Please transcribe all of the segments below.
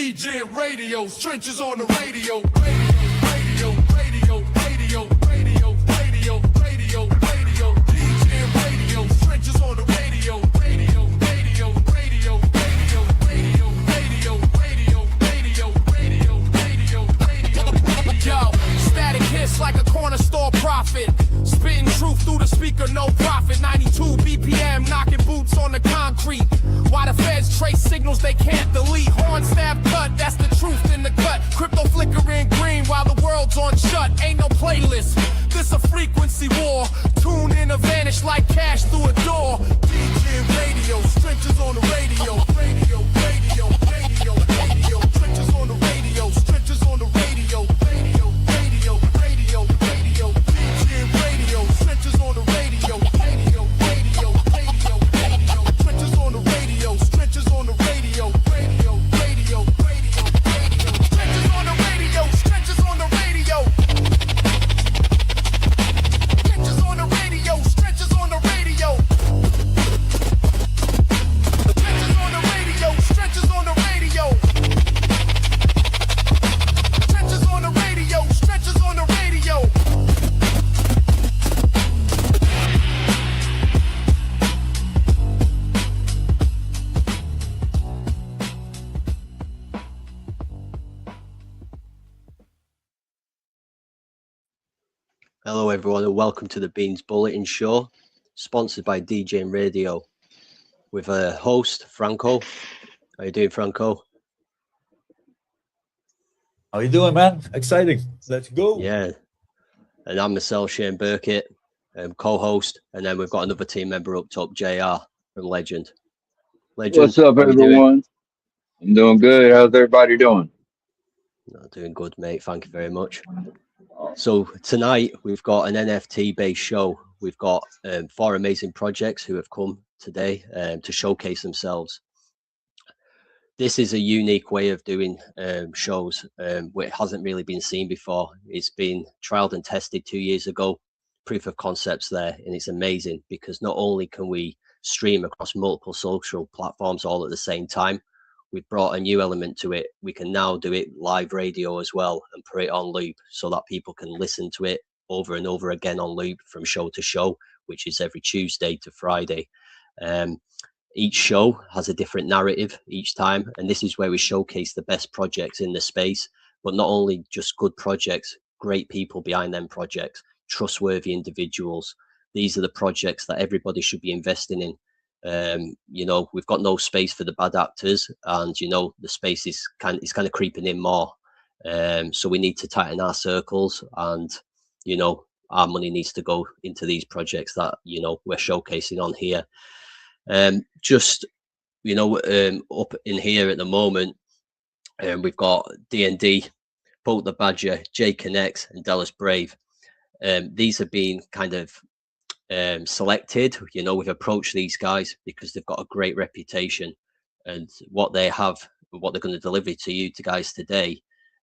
DGNRadio, trenches on the radio, radio, radio, radio, radio, radio, radio, radio, DGNRadio, trenches on the radio, radio, radio, radio, radio, radio, radio, radio, radio, radio, radio, radio. Yo, static hits like a corner store prophet, spitting truth through the speaker, no profit. 92 BPM, knocking boots on the concrete. Why the feds trace signals they can't delete? Horn stab cut, that's the truth in the cut. Crypto flickering green while the world's on shut. Ain't no playlist, this a frequency war. Tune in or vanish like cash through a door. DJ radio, stretches on the radio. Radio, radio, radio, radio. Stretches on the radio, stretches on the radio. Radio, radio, radio, radio. DJ radio, stretches on the radio. Radio, radio, radio, radio. Stretches on the radio, stretches on the radio. Radio, radio, radio, radio. Stretches on the radio, stretches on the radio. Stretches on the radio, stretches on the radio. Stretches on the radio, stretches on the radio. Stretches on the radio, stretches on the radio. Hello everyone and welcome to the Beans Bulletin Show, sponsored by DGNRadio, with a host, Franco. How you doing, Franco? How you doing, man? Exciting. Let's go. Yeah. And I'm myself, Shane Burkett, co-host, and then we've got another team member up top, JR from Legend. What's up, everyone? I'm doing good. How's everybody doing? Doing good, mate. Thank you very much. So tonight we've got an NFT-based show. We've got 4 amazing projects who have come today to showcase themselves. This is a unique way of doing shows, which hasn't really been seen before. It's been trialed and tested 2 years ago, proof of concepts there, and it's amazing because not only can we stream across multiple social platforms all at the same time, we've brought a new element to it. We can now do it live radio as well and put it on loop so that people can listen to it over and over again on loop from show to show, which is every Tuesday to Friday. Each show has a different narrative each time, and this is where we showcase the best projects in the space, but not only just good projects, great people behind them projects, trustworthy individuals. These are the projects that everybody should be investing in. You know, we've got no space for the bad actors, and you know the space is kind of creeping in more, so we need to tighten our circles, and you know our money needs to go into these projects that you know we're showcasing on here. Just you know, up in here at the moment, we've got D&D, Poke the Badger, J Connects, and Dallas Brave. These have been kind of selected. You know, we've approached these guys because they've got a great reputation, and what they have, what they're going to deliver to you guys today,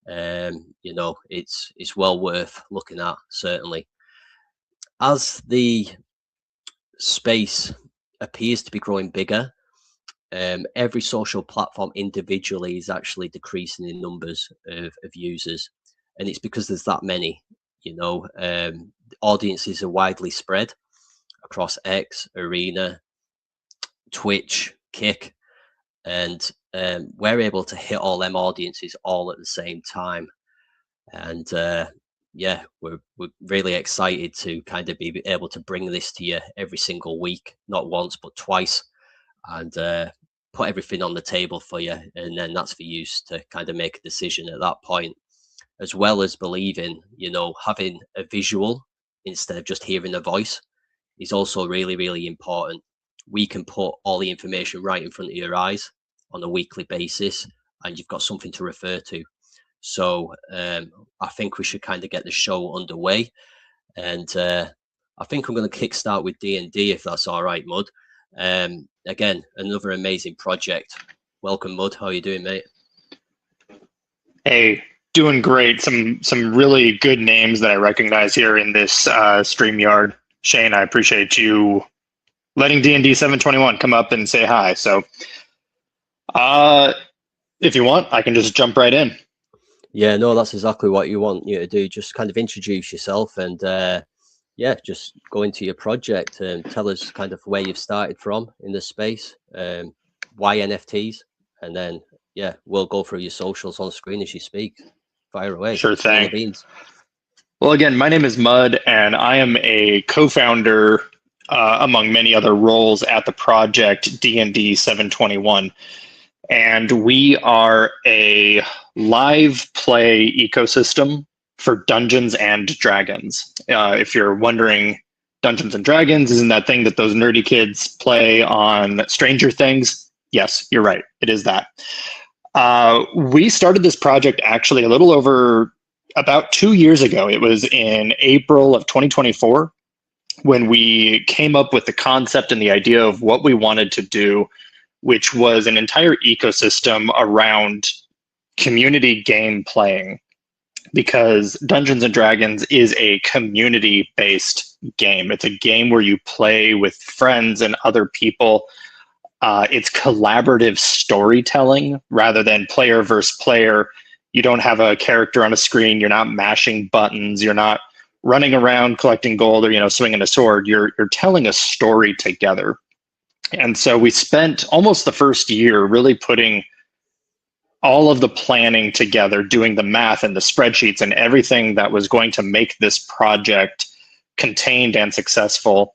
you know, it's well worth looking at. Certainly, as the space appears to be growing bigger, every social platform individually is actually decreasing in numbers of users, and it's because there's that many. You know, audiences are widely spread across X, Arena, Twitch, Kick, and we're able to hit all them audiences all at the same time. And yeah, we're really excited to kind of be able to bring this to you every single week, not once but twice, and put everything on the table for you, and then that's for you to kind of make a decision at that point, as well as believing, you know, having a visual instead of just hearing a voice is also really, really important. We can put all the information right in front of your eyes on a weekly basis, and you've got something to refer to. So I think we should kind of get the show underway, and I think I'm going to kickstart with D&D, if that's all right, Mud. Again, another amazing project. Welcome, Mud. How are you doing, mate? Hey, doing great. Some really good names that I recognize here in this StreamYard. Shane, I appreciate you letting D&D 721 come up and say hi. So if you want, I can just jump right in. Yeah, no, that's exactly what you want you to do. Just kind of introduce yourself and yeah, just go into your project and tell us kind of where you've started from in the space, why NFTs, and then yeah, we'll go through your socials on screen as you speak. Fire away. Sure Spill the thing. beans. Well, again, my name is Mud, and I am a co-founder, among many other roles, at the project D&D 721. And we are a live play ecosystem for Dungeons and Dragons. If you're wondering, Dungeons and Dragons isn't that thing that those nerdy kids play on Stranger Things? Yes, you're right. It is that. We started this project actually a little over about 2 years ago. It was in April of 2024 when we came up with the concept and the idea of what we wanted to do, which was an entire ecosystem around community game playing, because Dungeons and Dragons is a community-based game. It's a game where you play with friends and other people. It's collaborative storytelling rather than player versus player. You don't have a character on a screen. You're not mashing buttons. You're not running around collecting gold or, swinging a sword. You're telling a story together. And so we spent almost the first year really putting all of the planning together, doing the math and the spreadsheets and everything that was going to make this project contained and successful.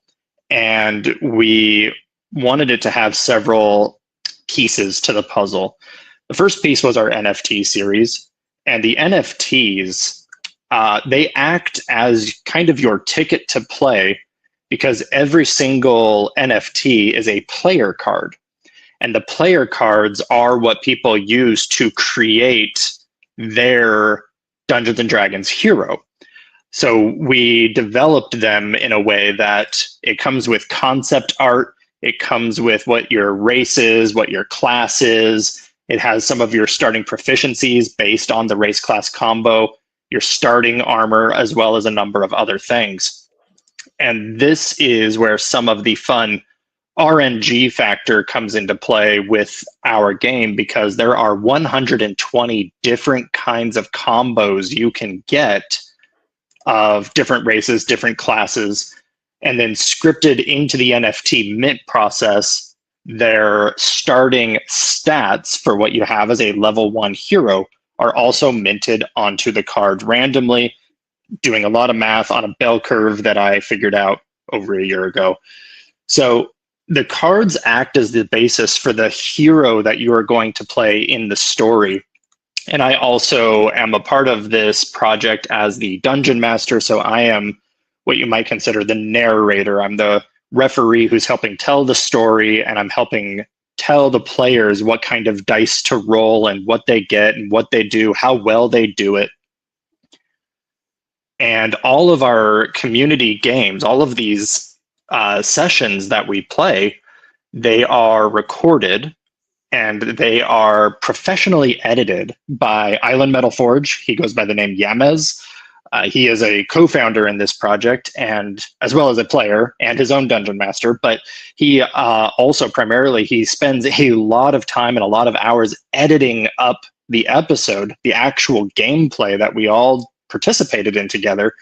And we wanted it to have several pieces to the puzzle. The first piece was our NFT series. And the NFTs, they act as kind of your ticket to play, because every single NFT is a player card. And the player cards are what people use to create their Dungeons and Dragons hero. So we developed them in a way that it comes with concept art. It comes with what your race is, what your class is. It has some of your starting proficiencies based on the race class combo, your starting armor, as well as a number of other things. And this is where some of the fun RNG factor comes into play with our game, because there are 120 different kinds of combos you can get of different races, different classes, and then scripted into the NFT mint process, their starting stats for what you have as a level 1 hero are also minted onto the card randomly, doing a lot of math on a bell curve that I figured out over a year ago. So the cards act as the basis for the hero that you are going to play in the story. And I also am a part of this project as the dungeon master. So I am what you might consider the narrator. I'm the referee who's helping tell the story, and I'm helping tell the players what kind of dice to roll and what they get and what they do, how well they do it. And all of our community games, all of these sessions that we play, they are recorded and they are professionally edited by Island Metal Forge. He goes by the name Yamez. He is a co-founder in this project, and as well as a player and his own dungeon master. But he also primarily, he spends a lot of time and a lot of hours editing up the episode, the actual gameplay that we all participated in together,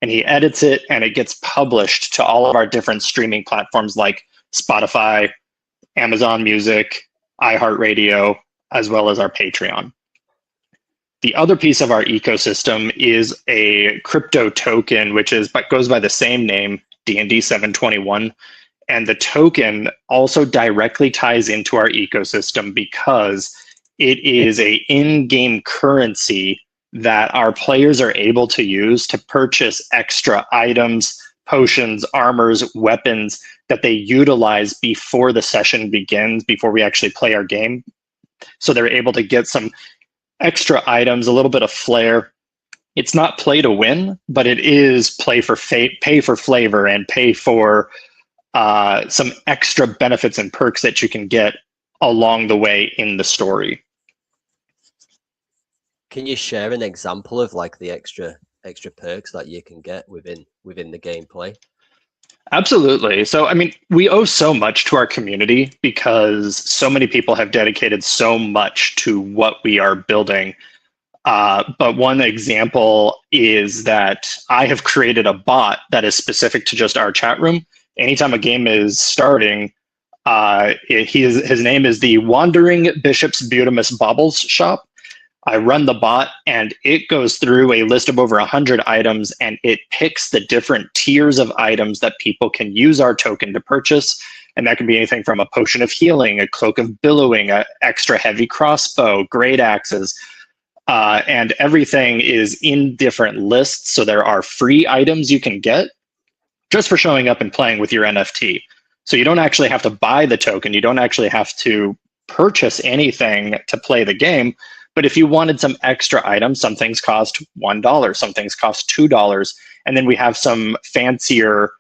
and he edits it and it gets published to all of our different streaming platforms like Spotify, Amazon Music, iHeartRadio, as well as our Patreon. The other piece of our ecosystem is a crypto token, which goes by the same name, D&D 721. And the token also directly ties into our ecosystem because it is an in-game currency that our players are able to use to purchase extra items, potions, armors, weapons that they utilize before the session begins, before we actually play our game. So they're able to get some extra items, a little bit of flair. It's not play to win, but it is pay for flavor and pay for some extra benefits and perks that you can get along the way in the story. Can you share an example of like the extra perks that you can get within the gameplay? Absolutely. So, I mean, we owe so much to our community because so many people have dedicated so much to what we are building. But one example is that I have created a bot that is specific to just our chat room. Anytime a game is starting, his name is the Wandering Bishop's Butimus Baubles Shop. I run the bot and it goes through a list of over 100 items and it picks the different tiers of items that people can use our token to purchase. And that can be anything from a potion of healing, a cloak of billowing, an extra heavy crossbow, great axes. And everything is in different lists. So there are free items you can get just for showing up and playing with your NFT. So you don't actually have to buy the token. You don't actually have to purchase anything to play the game. But if you wanted some extra items, some things cost $1, some things cost $2. And then we have some fancier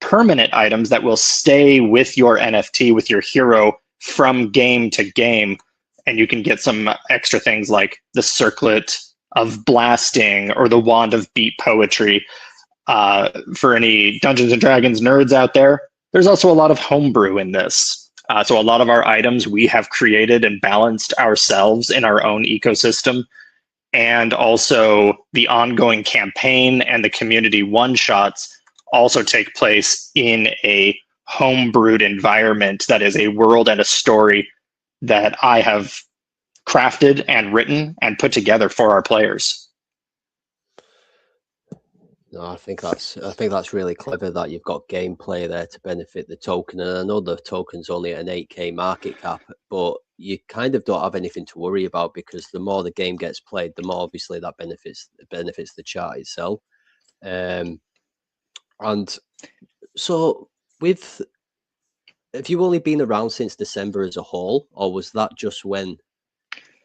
permanent items that will stay with your NFT, with your hero from game to game. And you can get some extra things like the circlet of blasting or the wand of beat poetry. For any Dungeons and Dragons nerds out there, there's also a lot of homebrew in this. So a lot of our items we have created and balanced ourselves in our own ecosystem. And also the ongoing campaign and the community one-shots also take place in a homebrewed environment that is a world and a story that I have crafted and written and put together for our players. No, I think that's really clever that you've got gameplay there to benefit the token. And I know the token's only at an 8K market cap, but you kind of don't have anything to worry about because the more the game gets played, the more obviously that benefits the chart itself. And so have you only been around since December as a whole, or was that just when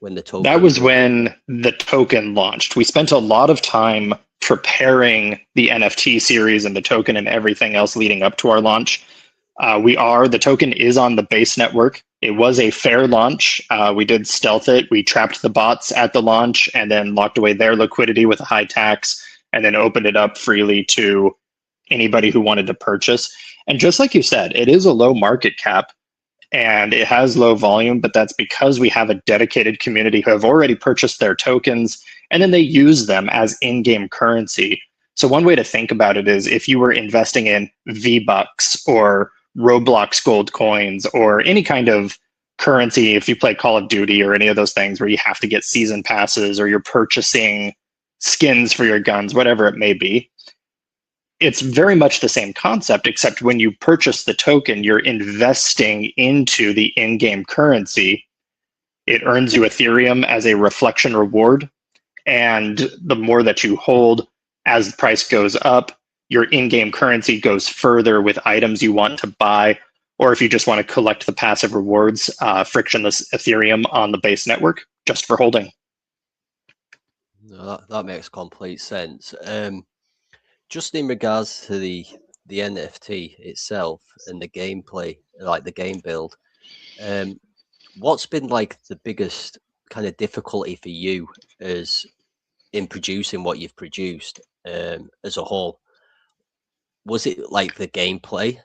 the token? That was when the token launched. We spent a lot of time preparing the NFT series and the token and everything else leading up to our launch. The token is on the base network. It was a fair launch. We did stealth it. We trapped the bots at the launch and then locked away their liquidity with a high tax and then opened it up freely to anybody who wanted to purchase. And just like you said, it is a low market cap and it has low volume, but that's because we have a dedicated community who have already purchased their tokens and then they use them as in-game currency. So one way to think about it is if you were investing in V-Bucks or Roblox gold coins or any kind of currency, if you play Call of Duty or any of those things where you have to get season passes or you're purchasing skins for your guns, whatever it may be, it's very much the same concept, except when you purchase the token, you're investing into the in-game currency. It earns you Ethereum as a reflection reward. And the more that you hold as the price goes up, your in-game currency goes further with items you want to buy, or if you just want to collect the passive rewards, frictionless Ethereum on the base network, just for holding. No, that makes complete sense. Just in regards to the NFT itself and the gameplay, like the game build, what's been like the biggest kind of difficulty for you as in producing what you've produced as a whole? Was it like the gameplay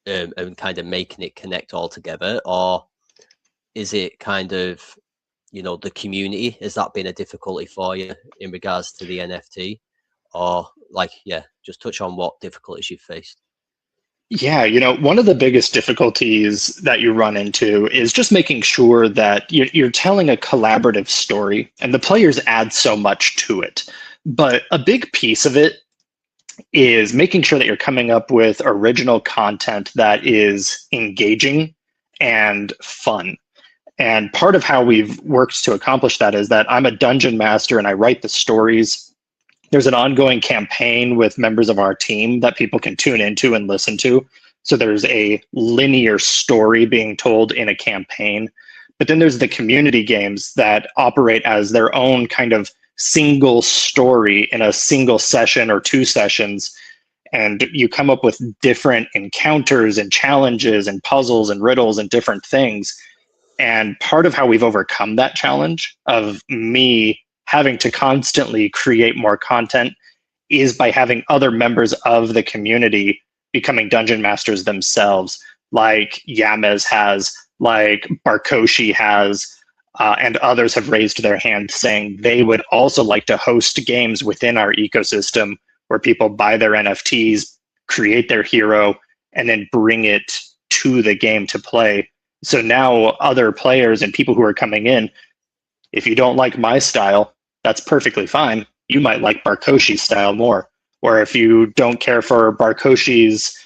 and kind of making it connect all together, or is it kind of, the community? Has that been a difficulty for you in regards to the NFT? Or just touch on what difficulties you've faced. Yeah, one of the biggest difficulties that you run into is just making sure that you're telling a collaborative story and the players add so much to it. But a big piece of it is making sure that you're coming up with original content that is engaging and fun. And part of how we've worked to accomplish that is that I'm a dungeon master and I write the stories. There's an ongoing campaign with members of our team that people can tune into and listen to. So there's a linear story being told in a campaign. But then there's the community games that operate as their own kind of single story in a single session or 2 sessions. And you come up with different encounters and challenges and puzzles and riddles and different things. And part of how we've overcome that challenge of me having to constantly create more content is by having other members of the community becoming dungeon masters themselves, like Yamez has, like Barkoshi has, and others have raised their hand saying they would also like to host games within our ecosystem where people buy their NFTs, create their hero, and then bring it to the game to play. So now other players and people who are coming in, if you don't like my style, that's perfectly fine. You might like Barkoshi's style more. Or if you don't care for Barkoshi's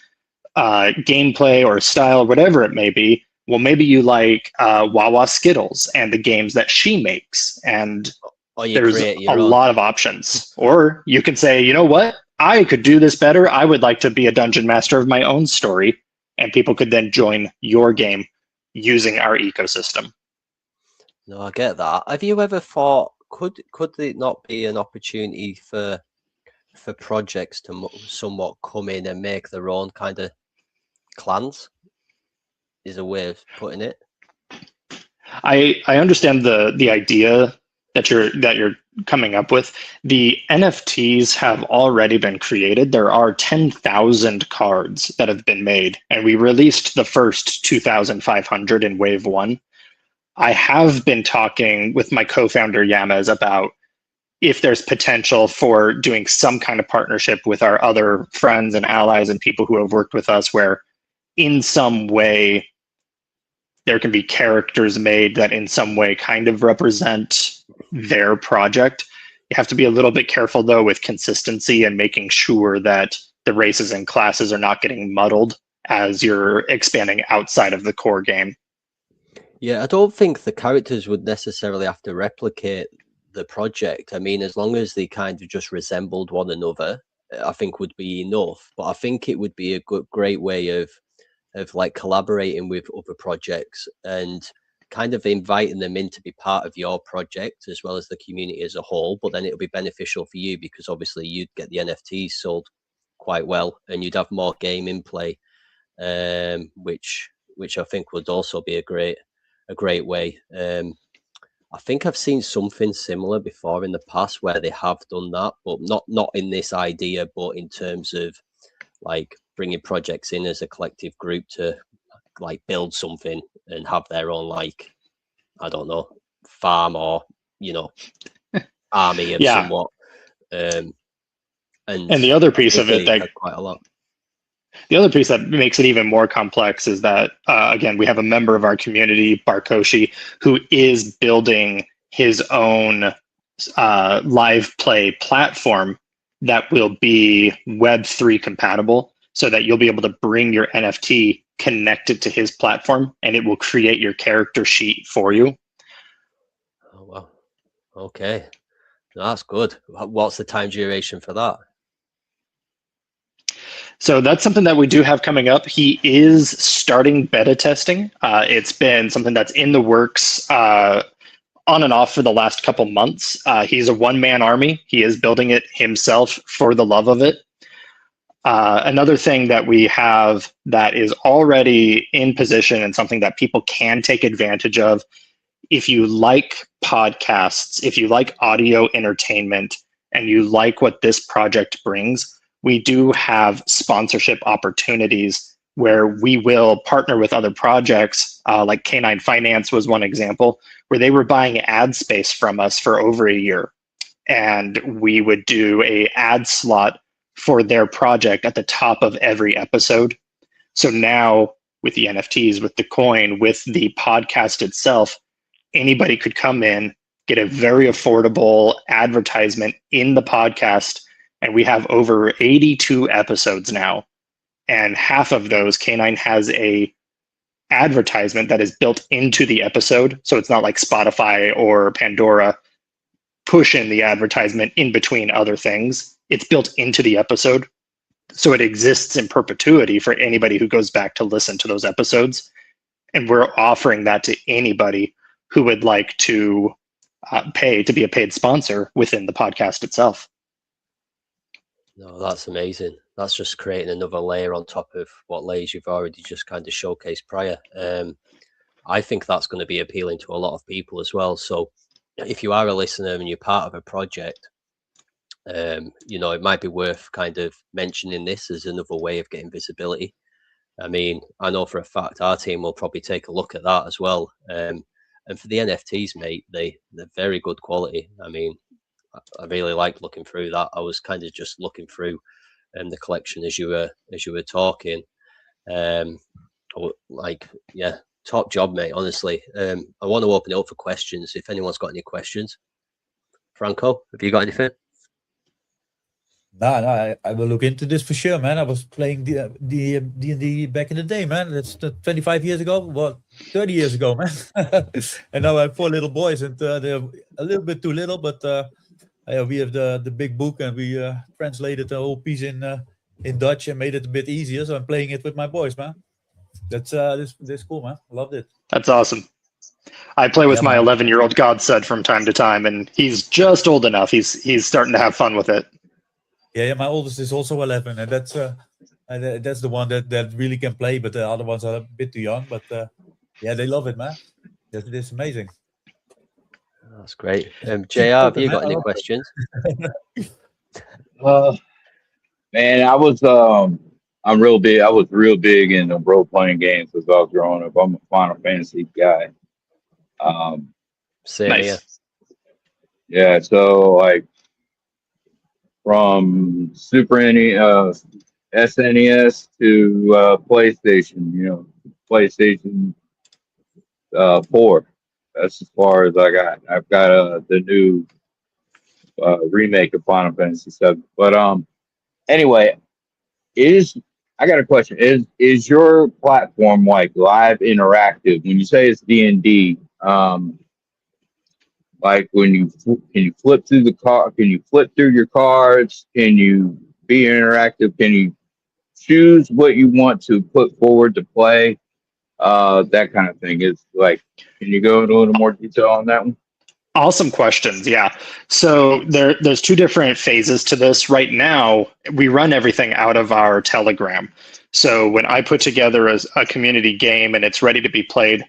gameplay or style, whatever it may be, well, maybe you like Wawa Skittles and the games that she makes. And there's a lot of options. Or you can say, you know what? I could do this better. I would like to be a dungeon master of my own story. And people could then join your game using our ecosystem. No, I get that. Have you ever thought, could it not be an opportunity for projects to somewhat come in and make their own kind of clans? Is a way of putting it. I understand the idea that you're coming up with. The NFTs have already been created. There are 10,000 cards that have been made, and we released the first 2,500 in Wave 1. I have been talking with my co-founder Yamez about if there's potential for doing some kind of partnership with our other friends and allies and people who have worked with us, where in some way there can be characters made that in some way kind of represent their project. You have to be a little bit careful, though, with consistency and making sure that the races and classes are not getting muddled as you're expanding outside of the core game. Yeah, I don't think the characters would necessarily have to replicate the project. I mean, as long as they kind of just resembled one another, I think would be enough. But I think it would be a great way of like collaborating with other projects and kind of inviting them in to be part of your project as well as the community as a whole. But then it'll be beneficial for you because obviously you'd get the NFTs sold quite well and you'd have more game in play, which I think would also be a great way. I think I've seen something similar before in the past where they have done that, but not in this idea, but in terms of like bringing projects in as a collective group to like build something and have their own, like, I don't know, farm or, army of somewhat. And the other piece of it that quite a lot. The other piece that makes it even more complex is that, again, we have a member of our community, Barkoshi, who is building his own live play platform that will be Web3 compatible, so that you'll be able to bring your NFT connected to his platform and it will create your character sheet for you. Oh, wow. Okay. That's good. What's the time duration for that? So that's something that we do have coming up. He is starting beta testing. It's been something that's in the works on and off for the last couple months. He's a one-man army. He is building it himself for the love of it. Another thing that we have that is already in position and something that people can take advantage of, if you like podcasts, if you like audio entertainment, and you like what this project brings, we do have sponsorship opportunities where we will partner with other projects, like Canine Finance was one example, where they were buying ad space from us for over a year. And we would do an ad slot for their project at the top of every episode. So now with the NFTs, with the coin, with the podcast itself, anybody could come in, get a very affordable advertisement in the podcast. And we have over 82 episodes now. And half of those, Canine has a advertisement that is built into the episode. So it's not like Spotify or Pandora pushing the advertisement in between other things. It's built into the episode. So it exists in perpetuity for anybody who goes back to listen to those episodes. And we're offering that to anybody who would like to pay to be a paid sponsor within the podcast itself. No, that's amazing. That's just creating another layer on top of what layers you've already just kind of showcased prior. I think that's going to be appealing to a lot of people as well. So if you are a listener and you're part of a project, You know, it might be worth kind of mentioning this as another way of getting visibility. I mean, I know for a fact our team will probably take a look at that as well. And for the NFTs, mate, they're very good quality. I mean, I really liked looking through that. I was kind of just looking through the collection as you were talking. Like, yeah, top job, mate. Honestly, I want to open it up for questions. If anyone's got any questions, Franco, have you got anything? No, I will look into this for sure, man. I was playing the D&D back in the day, man. That's 25 years ago, well, 30 years ago, man. And now I have 4 little boys, and they're a little bit too little, but we have the big book, and we translated the whole piece in Dutch and made it a bit easier. So I'm playing it with my boys, man. That's cool, man. I loved it. That's awesome. I play with my 11-year-old godson from time to time, and he's just old enough. He's starting to have fun with it. Yeah, my oldest is also 11, and that's the one that really can play, but the other ones are a bit too young. But yeah, they love it, man. It's amazing. That's great. JR, have you got any questions? Man, I'm real big. I was real big into role playing games as I was growing up. I'm a Final Fantasy guy. Same Nice. here. Yeah, so like from Super NES, SNES to PlayStation, PlayStation 4. That's as far as I got. I've got the new remake of Final Fantasy 7. But anyway, I got a question. Is your platform like live interactive? When you say it's D&D, like can you flip through can you flip through your cards? Can you be interactive? Can you choose what you want to put forward to play? That kind of thing. Is like, can you go into a little more detail on that one? Awesome questions. Yeah. So there's 2 different phases to this. Right now, we run everything out of our Telegram. So when I put together a community game and it's ready to be played,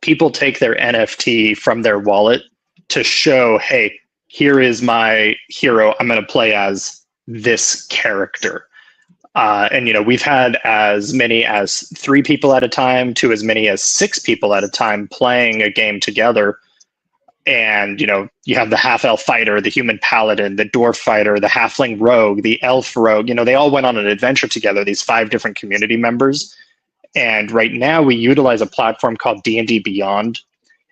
people take their NFT from their wallet to show, hey, here is my hero. I'm going to play as this character. And, we've had as many as 3 people at a time to as many as 6 people at a time playing a game together. And, you have the half-elf fighter, the human paladin, the dwarf fighter, the halfling rogue, the elf rogue. They all went on an adventure together, these 5 different community members. And right now we utilize a platform called D&D Beyond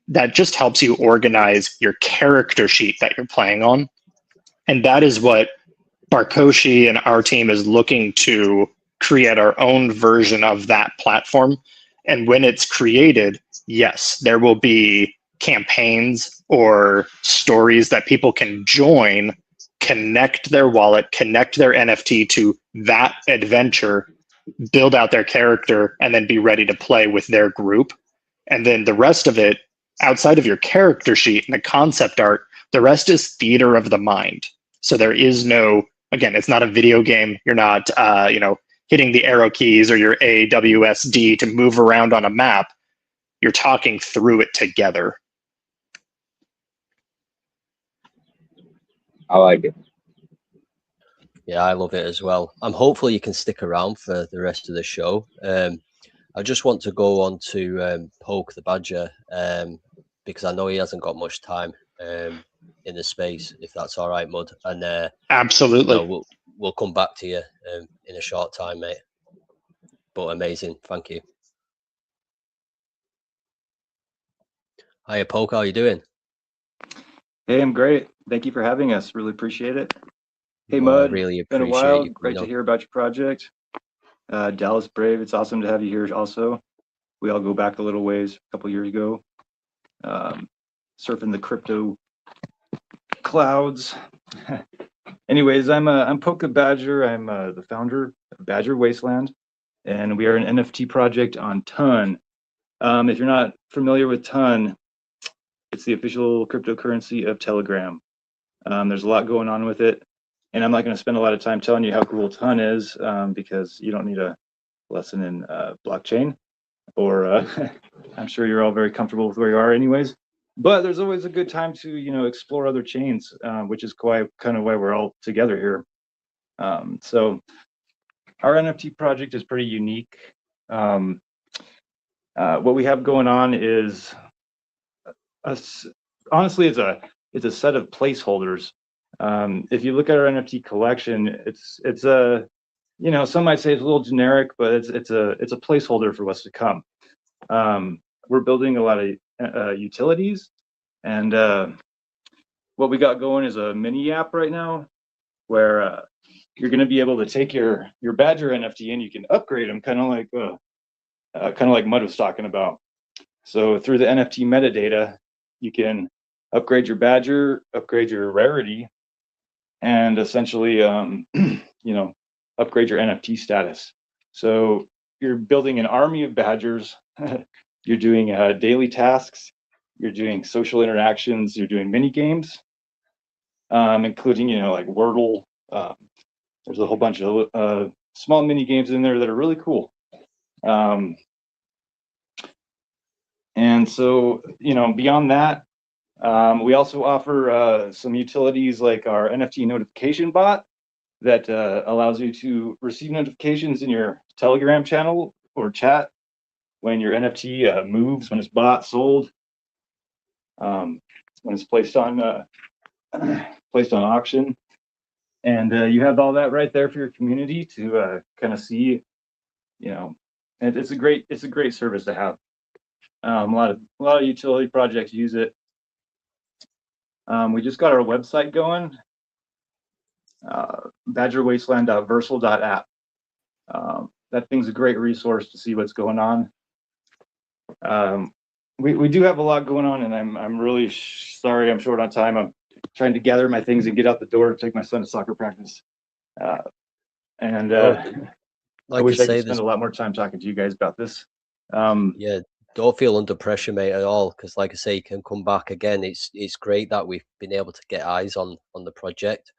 that just helps you organize your character sheet that you're playing on. And that is what Barkoshi and our team is looking to create our own version of that platform. And when it's created, yes, there will be campaigns or stories that people can join, connect their wallet, connect their NFT to that adventure, build out their character, and then be ready to play with their group. And then the rest of it, outside of your character sheet and the concept art, the rest is theater of the mind. So there is no, again, it's not a video game. You're not, hitting the arrow keys or your A, W, S, D to move around on a map. You're talking through it together. I like it. Yeah, I love it as well. Hopefully you can stick around for the rest of the show. I just want to go on to Poke the Badger because I know he hasn't got much time in the space, if that's all right, Mud. And Absolutely. We'll come back to you in a short time, mate. But amazing. Thank you. Hiya, Poke. How are you doing? Hey, I'm great. Thank you for having us. Really appreciate it. Hey, Well, I Mud. really Been a appreciate while. you Great coming to on. hear about your project. Dallas Brave, it's awesome to have you here also. We all go back a little ways, a couple years ago. Surfing the crypto clouds. Anyways, I'm Poke the Badger. I'm the founder of Badger Wasteland, and we are an NFT project on Ton. If you're not familiar with Ton, it's the official cryptocurrency of Telegram. There's a lot going on with it, and I'm not going to spend a lot of time telling you how cool Ton is because you don't need a lesson in blockchain, or I'm sure you're all very comfortable with where you are anyways. but there's always a good time to, explore other chains, which is kind of why we're all together here. So our NFT project is pretty unique. What we have going on is, honestly, it's a set of placeholders. If you look at our NFT collection, it's a, some might say it's a little generic, but it's a placeholder for what's to come. We're building a lot of utilities, and what we got going is a mini app right now, where you're going to be able to take your Badger NFT and you can upgrade them, kind of like Mud was talking about. So through the NFT metadata, you can upgrade your Badger, upgrade your rarity, and essentially, upgrade your NFT status. So you're building an army of Badgers. You're doing daily tasks. You're doing social interactions. You're doing mini games, including, like Wordle. There's a whole bunch of small mini games in there that are really cool. And so, beyond that, we also offer some utilities like our NFT notification bot that allows you to receive notifications in your Telegram channel or chat when your NFT moves, when it's bought, sold, when it's placed on auction. And you have all that right there for your community to kind of see, and it's a great service to have. A lot of utility projects use it. We just got our website going, badgerwasteland.versal.app. That thing's a great resource to see what's going on. We do have a lot going on, and I'm really sorry I'm short on time. I'm trying to gather my things and get out the door to take my son to soccer practice. I wish I could spend a lot more time talking to you guys about this. Yeah, don't feel under pressure, mate, at all, because like I say, you can come back again. It's great that we've been able to get eyes on the project.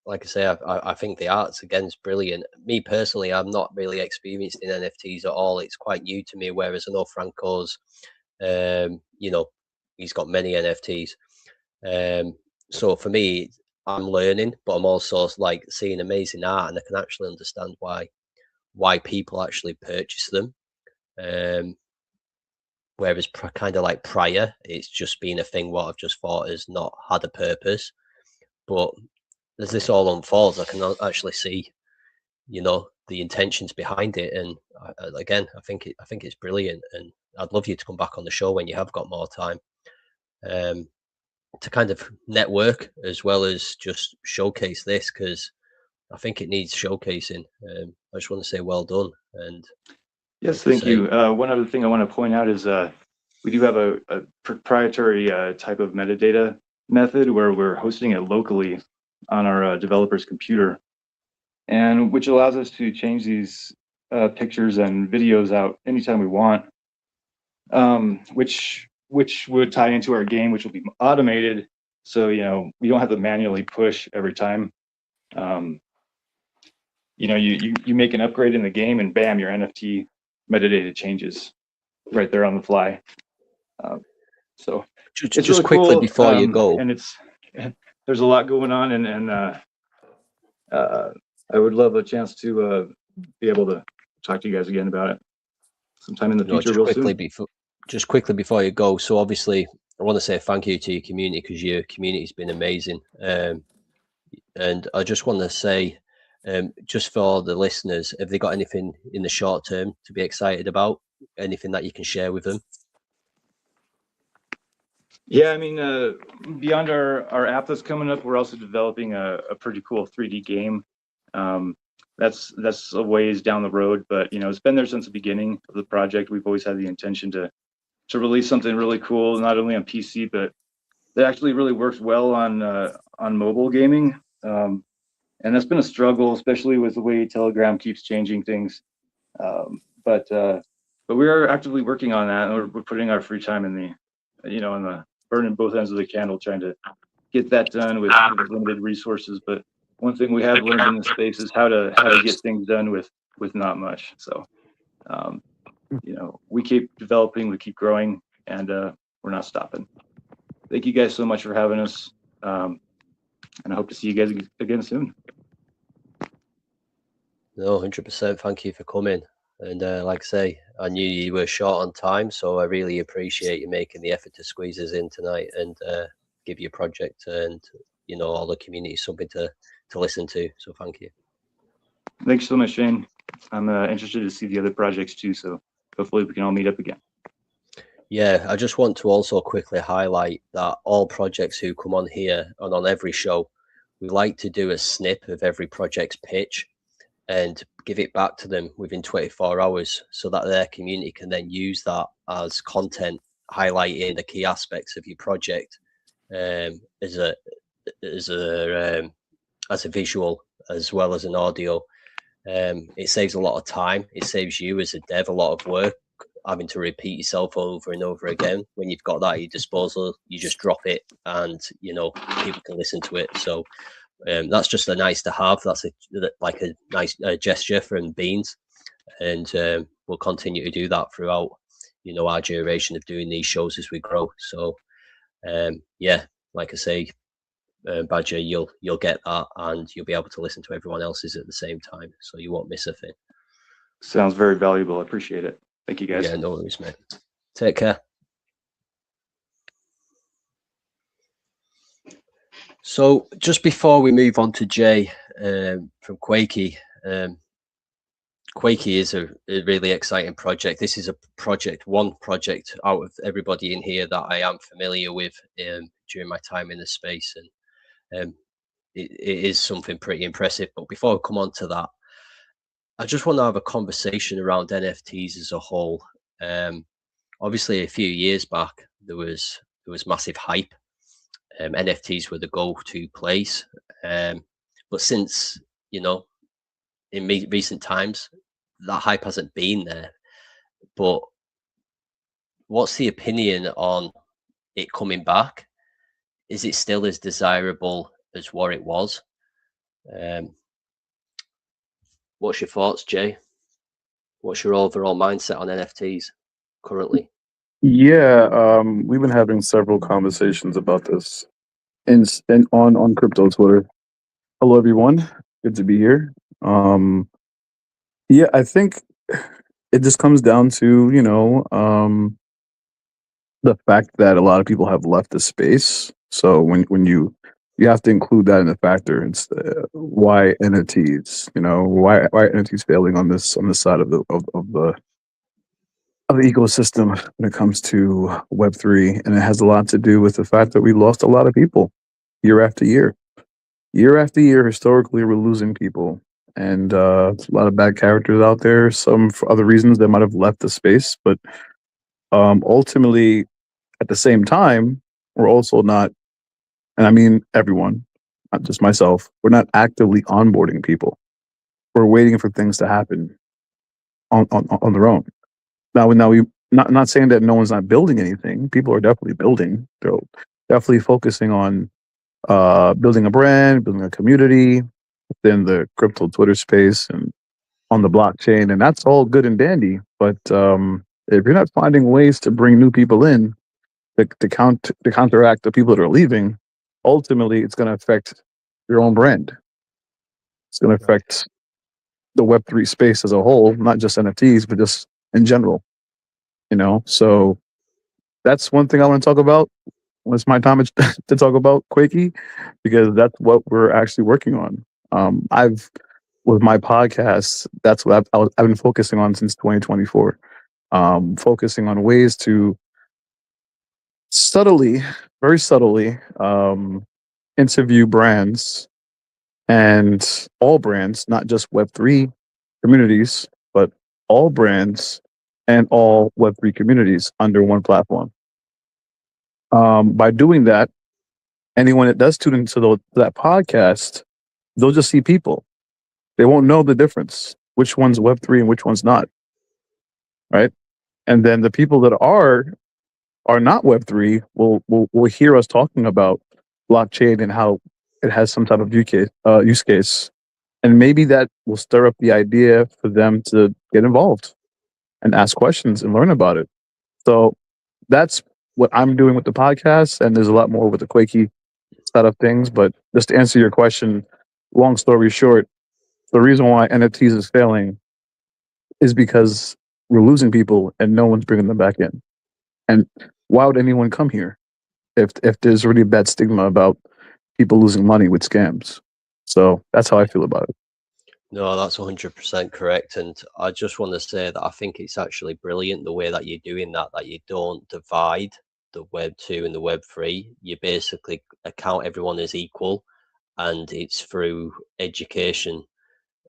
Like I say, I think the art's again is brilliant. Me personally, I'm not really experienced in NFTs at all. It's quite new to me, whereas I know Franco's, he's got many NFTs. So for me, I'm learning, but I'm also like seeing amazing art, and I can actually understand why people actually purchase them. Whereas kind of like prior, it's just been a thing what I've just thought has not had a purpose. But as this all unfolds, I can actually see, the intentions behind it. And again, I think it's brilliant, and I'd love you to come back on the show when you have got more time, to kind of network as well as just showcase this, because I think it needs showcasing. I just want to say well done. And yes, thank you. One other thing I want to point out is we do have a proprietary type of metadata method where we're hosting it locally on our developer's computer, and which allows us to change these pictures and videos out anytime we want, which would tie into our game, which will be automated, so we don't have to manually push every time. You make an upgrade in the game, and bam, your NFT metadata changes right there on the fly. So just really quickly cool. before you go, and there's a lot going on, and I would love a chance to be able to talk to you guys again about it sometime in the future. Just quickly before you go, so obviously I want to say thank you to your community, because your community's been amazing, and I just want to say, just for the listeners, have they got anything in the short term to be excited about? Anything that you can share with them? Yeah, I mean, beyond our app that's coming up, we're also developing a pretty cool 3D game. That's a ways down the road, but it's been there since the beginning of the project. We've always had the intention to release something really cool, not only on PC, but that actually really works well on mobile gaming. And that's been a struggle, especially with the way Telegram keeps changing things. But we are actively working on that, and we're putting our free time in the burning both ends of the candle, trying to get that done with limited resources. But one thing we have learned in this space is how to get things done with not much. So we keep developing, we keep growing, and we're not stopping. Thank you guys so much for having us. And I hope to see you guys again soon. No, 100%. Thank you for coming. And like I say, I knew you were short on time, so I really appreciate you making the effort to squeeze us in tonight and give your project and all the community something to listen to. So thank you. Thanks so much, Shane. I'm interested to see the other projects too, so hopefully we can all meet up again. Yeah, I just want to also quickly highlight that all projects who come on here and on every show, we like to do a snip of every project's pitch and give it back to them within 24 hours so that their community can then use that as content, highlighting the key aspects of your project as a visual as well as an audio. It saves a lot of time. It saves you as a dev a lot of work, having to repeat yourself over and over again. When you've got that at your disposal, you just drop it and people can listen to it. So that's just a nice to have. That's like a nice gesture from Beans, and we'll continue to do that throughout our duration of doing these shows as we grow. So yeah, like I say, Badger, you'll get that, and you'll be able to listen to everyone else's at the same time, so you won't miss a thing. Sounds very valuable. I appreciate it. Thank you, guys. Yeah, no worries, mate. Take care. So just before we move on to Jay from QUAKEY, QUAKEY is a really exciting project. This is one project out of everybody in here that I am familiar with during my time in the space, and it is something pretty impressive. But before I come on to that, I just want to have a conversation around NFTs as a whole. Obviously, a few years back, there was massive hype. NFTs were the go-to place, but since in recent times, that hype hasn't been there. But what's the opinion on it coming back? Is it still as desirable as what it was? What's your thoughts, Jay? What's your overall mindset on NFTs currently? Yeah, we've been having several conversations about this on crypto Twitter. Hello, everyone. Good to be here. Yeah, I think it just comes down to the fact that a lot of people have left the space. So when you have to include that in the factor. It's why NFTs, why NFTs failing on this side of the ecosystem when it comes to Web3, and it has a lot to do with the fact that we lost a lot of people year after year. Year after year, historically, we're losing people, and a lot of bad characters out there. Some for other reasons they might have left the space, but ultimately, at the same time, we're also not, and I mean everyone, not just myself, we're not actively onboarding people. We're waiting for things to happen on their own. Now we not saying that no one's not building anything. People are definitely building. They're definitely focusing on building a brand, building a community within the crypto Twitter space and on the blockchain, and that's all good and dandy. But if you're not finding ways to bring new people in to counteract the people that are leaving, ultimately it's going to affect your own brand. It's going to affect the Web3 space as a whole, not just NFTs, but just in general. So that's one thing I want to talk about. It's my time to talk about QUAKEY, because that's what we're actually working on. With my podcast, that's what I've been focusing on since 2024. Focusing on ways to very subtly, interview brands, and all brands, not just Web3 communities, but all brands and all Web3 communities under one platform. By doing that, anyone that does tune into that podcast, they'll just see people. They won't know the difference, which one's Web3 and which one's not, right? And then the people that are not Web3 will hear us talking about blockchain and how it has some type of use case, and maybe that will stir up the idea for them to get involved and ask questions and learn about it. So that's what I'm doing with the podcast, and there's a lot more with the QUAKEY side of things. But just to answer your question, long story short, the reason why NFTs is failing is because we're losing people and no one's bringing them back in. And why would anyone come here if there's already a bad stigma about people losing money with scams? So that's how I feel about it. No, that's 100% correct. And I just want to say that I think it's actually brilliant the way that you're doing that you don't divide the Web 2 and the Web 3. You basically account everyone as equal, and it's through education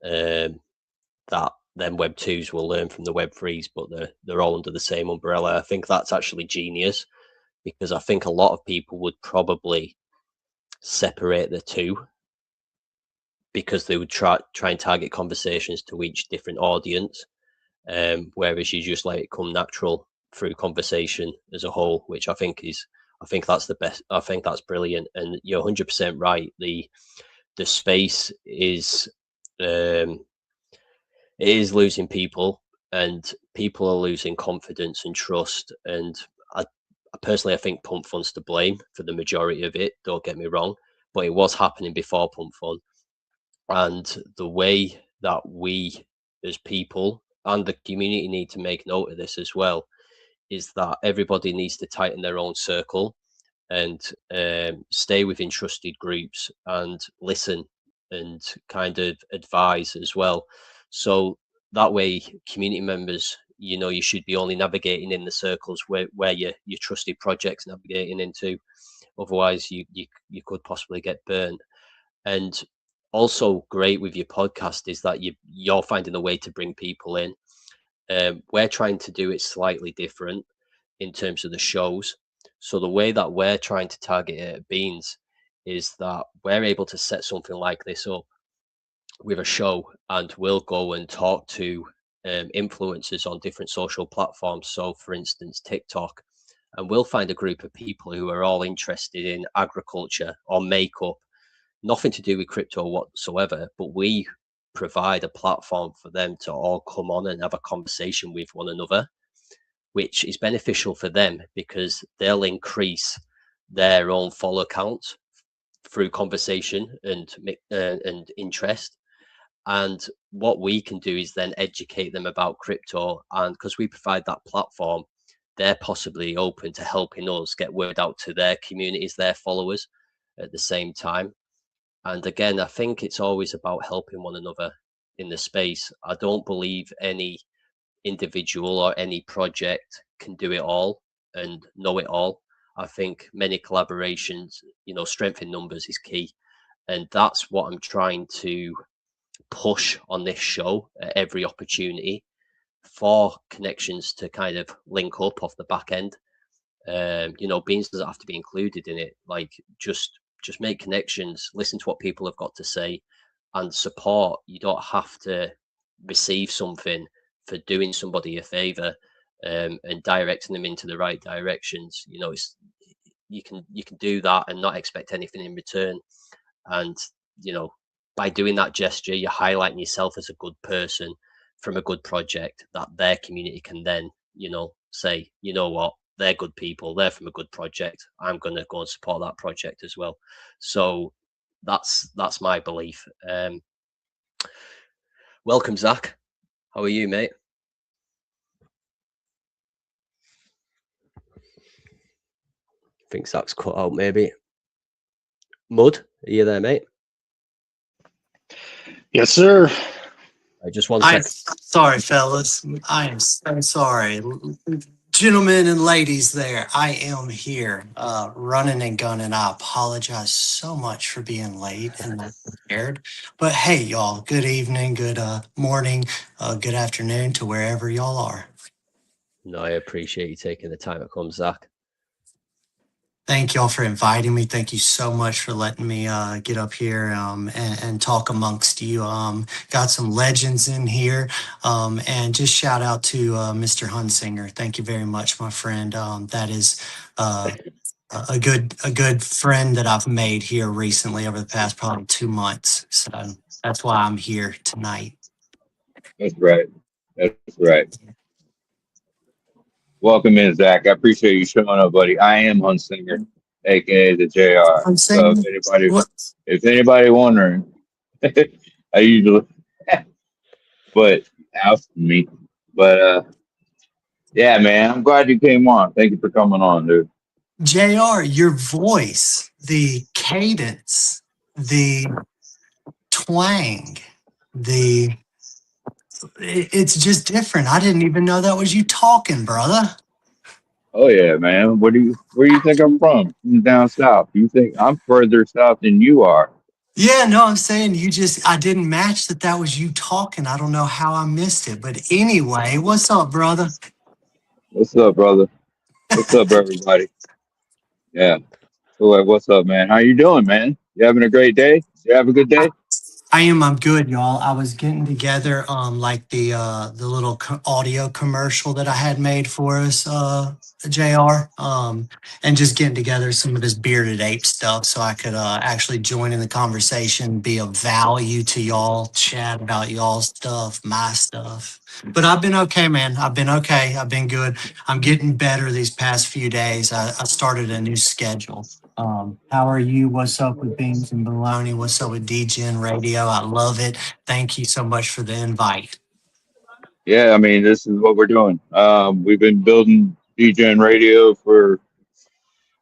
that then Web 2s will learn from the Web 3s, but they're all under the same umbrella. I think that's actually genius, because I think a lot of people would probably separate the two, because they would try and target conversations to each different audience, whereas you just let it come natural through conversation as a whole, which I think that's the best. I think that's brilliant, and you're 100% right. The space is it is losing people, and people are losing confidence and trust. And I personally, I think Pump Fun's to blame for the majority of it. Don't get me wrong, but it was happening before Pump Fun. And the way that we as people and the community need to make note of this as well is that everybody needs to tighten their own circle and stay within trusted groups and listen and kind of advise as well. So that way, community members, you should be only navigating in the circles where your trusted projects navigating into. Otherwise, you could possibly get burnt. And also great with your podcast is that you're finding a way to bring people in. We're trying to do it slightly different in terms of the shows. So the way that we're trying to target it at Beans is that we're able to set something like this up with a show, and we'll go and talk to influencers on different social platforms. So for instance, TikTok, and we'll find a group of people who are all interested in agriculture or makeup, nothing to do with crypto whatsoever, but we provide a platform for them to all come on and have a conversation with one another, which is beneficial for them because they'll increase their own follow count through conversation and interest. And what we can do is then educate them about crypto, and because we provide that platform, they're possibly open to helping us get word out to their communities, their followers at the same time. And again, I think it's always about helping one another in the space. I don't believe any individual or any project can do it all and know it all. I think many collaborations, strength in numbers is key. And that's what I'm trying to push on this show at every opportunity, for connections to kind of link up off the back end. Beans doesn't have to be included in it. Like, just make connections, listen to what people have got to say, and support. You don't have to receive something for doing somebody a favor and directing them into the right directions. You can do that and not expect anything in return. And by doing that gesture, you're highlighting yourself as a good person from a good project that their community can then say, you know what, they're good people, they're from a good project, I'm going to go and support that project as well. So that's my belief. Welcome, Zach. How are you, mate? I think Zach's cut out, maybe. Mud, are you there, mate? Yes, sir. Just one I'm second. sorry, fellas. I am so sorry. Gentlemen and ladies there, I am here running and gunning. I apologize so much for being late and not prepared. But hey, y'all, good evening, good morning, good afternoon to wherever y'all are. No, I appreciate you taking the time to come, Zach. Thank y'all for inviting me. Thank you so much for letting me get up here and talk amongst you. Got some legends in here. And just shout out to Mr. Hunsinger. Thank you very much, my friend. That is a good friend that I've made here recently over the past probably 2 months. So that's why I'm here tonight. That's right. That's right. Welcome in, Zach. I appreciate you showing up, buddy. I am Hunsinger, aka the JR. I'm So saying, what? if anybody wondering, I usually, but ask me. But yeah, man, I'm glad you came on. Thank you for coming on, dude. JR, your voice, the cadence, the twang, it's just different. I didn't even know that was you talking, brother. Oh yeah, man. Where do you think I'm from? I'm down south. You think I'm further south than you are? Yeah, no, I'm saying I didn't match that was you talking. I don't know how I missed it. But anyway, what's up, brother? What's up, brother? What's up, everybody? Yeah. So, what's up, man? How you doing, man? You having a great day? You have a good day? I'm good, y'all. I was getting together like the little audio commercial that I had made for us, JR, and just getting together some of this bearded ape stuff so I could actually join in the conversation, be of value to y'all, chat about y'all stuff, my stuff. But I've been okay, man. I've been okay. I've been good. I'm getting better these past few days. I started a new schedule. How are you? What's up with Beans and Baloney? What's up with DGNRadio? I love it. Thank you so much for the invite. Yeah, I mean, this is what we're doing. We've been building DGNRadio for,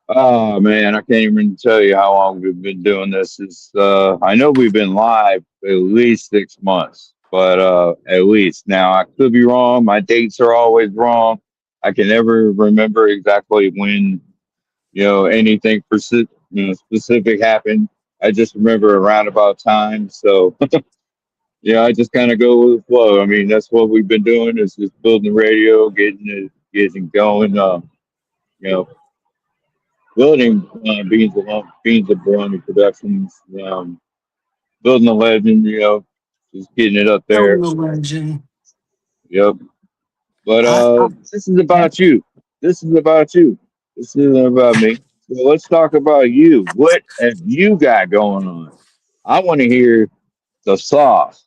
oh man, I can't even tell you how long we've been doing this. I know we've been live at least 6 months, but at least. Now I could be wrong. My dates are always wrong. I can never remember exactly when anything specific happened. I just remember a roundabout time. So yeah, I just kind of go with the flow. I mean, that's what we've been doing is just building the radio, getting going. You know, building Beans of Bologna Productions, building a legend. Just getting it up there. Building a legend. Yep. But I, this is about you. This is about you. This isn't about me. So let's talk about you. What have you got going on? I want to hear the sauce.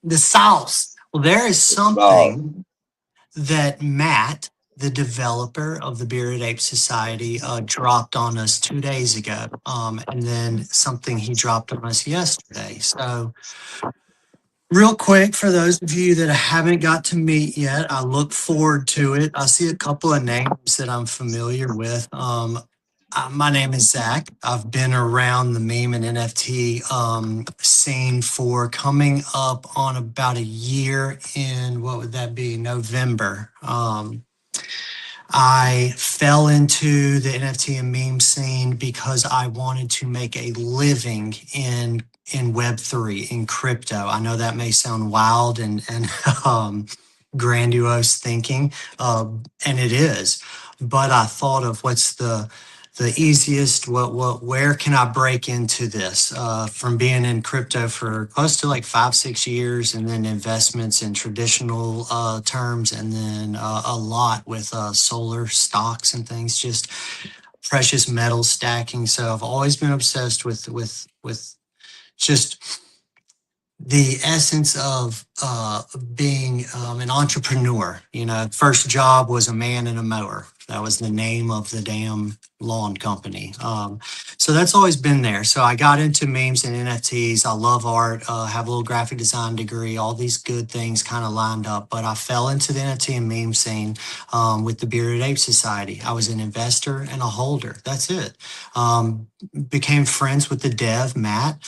the sauce. Well, there is The sauce. something that Matt, the developer of the Bearded Ape Society, dropped on us 2 days ago, and then something he dropped on us yesterday. So, real quick, for those of you that I haven't got to meet yet, I look forward to it. I see a couple of names that I'm familiar with. My name is Zach. I've been around the meme and NFT scene for coming up on about a year in, what would that be, November. I fell into the NFT and meme scene because I wanted to make a living in Web3, in crypto. I know that may sound wild and grandiose thinking, and it is. But I thought of what's the easiest, where can I break into this? From being in crypto for close to like 5-6 years, and then investments in traditional terms, and then a lot with solar stocks and things, just precious metal stacking. So I've always been obsessed with just the essence of being an entrepreneur. First job was a man in a mower. That was the name of the damn lawn company. So that's always been there. So I got into memes and NFTs. I love art, have a little graphic design degree, all these good things kind of lined up. But I fell into the NFT and meme scene with the Bearded Ape Society. I was an investor and a holder. That's it. Became friends with the dev, Matt.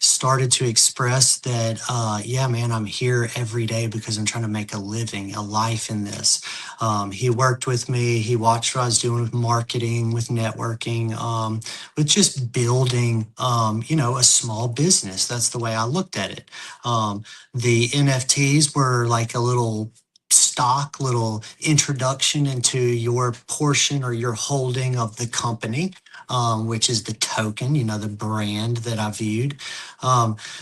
Started to express that, yeah, man, I'm here every day because I'm trying to make a living, a life in this. He worked with me. He watched what I was doing with marketing, with networking, with just building, a small business. That's the way I looked at it. The NFTs were like a little introduction into your portion or your holding of the company, which is the token, the brand that I viewed.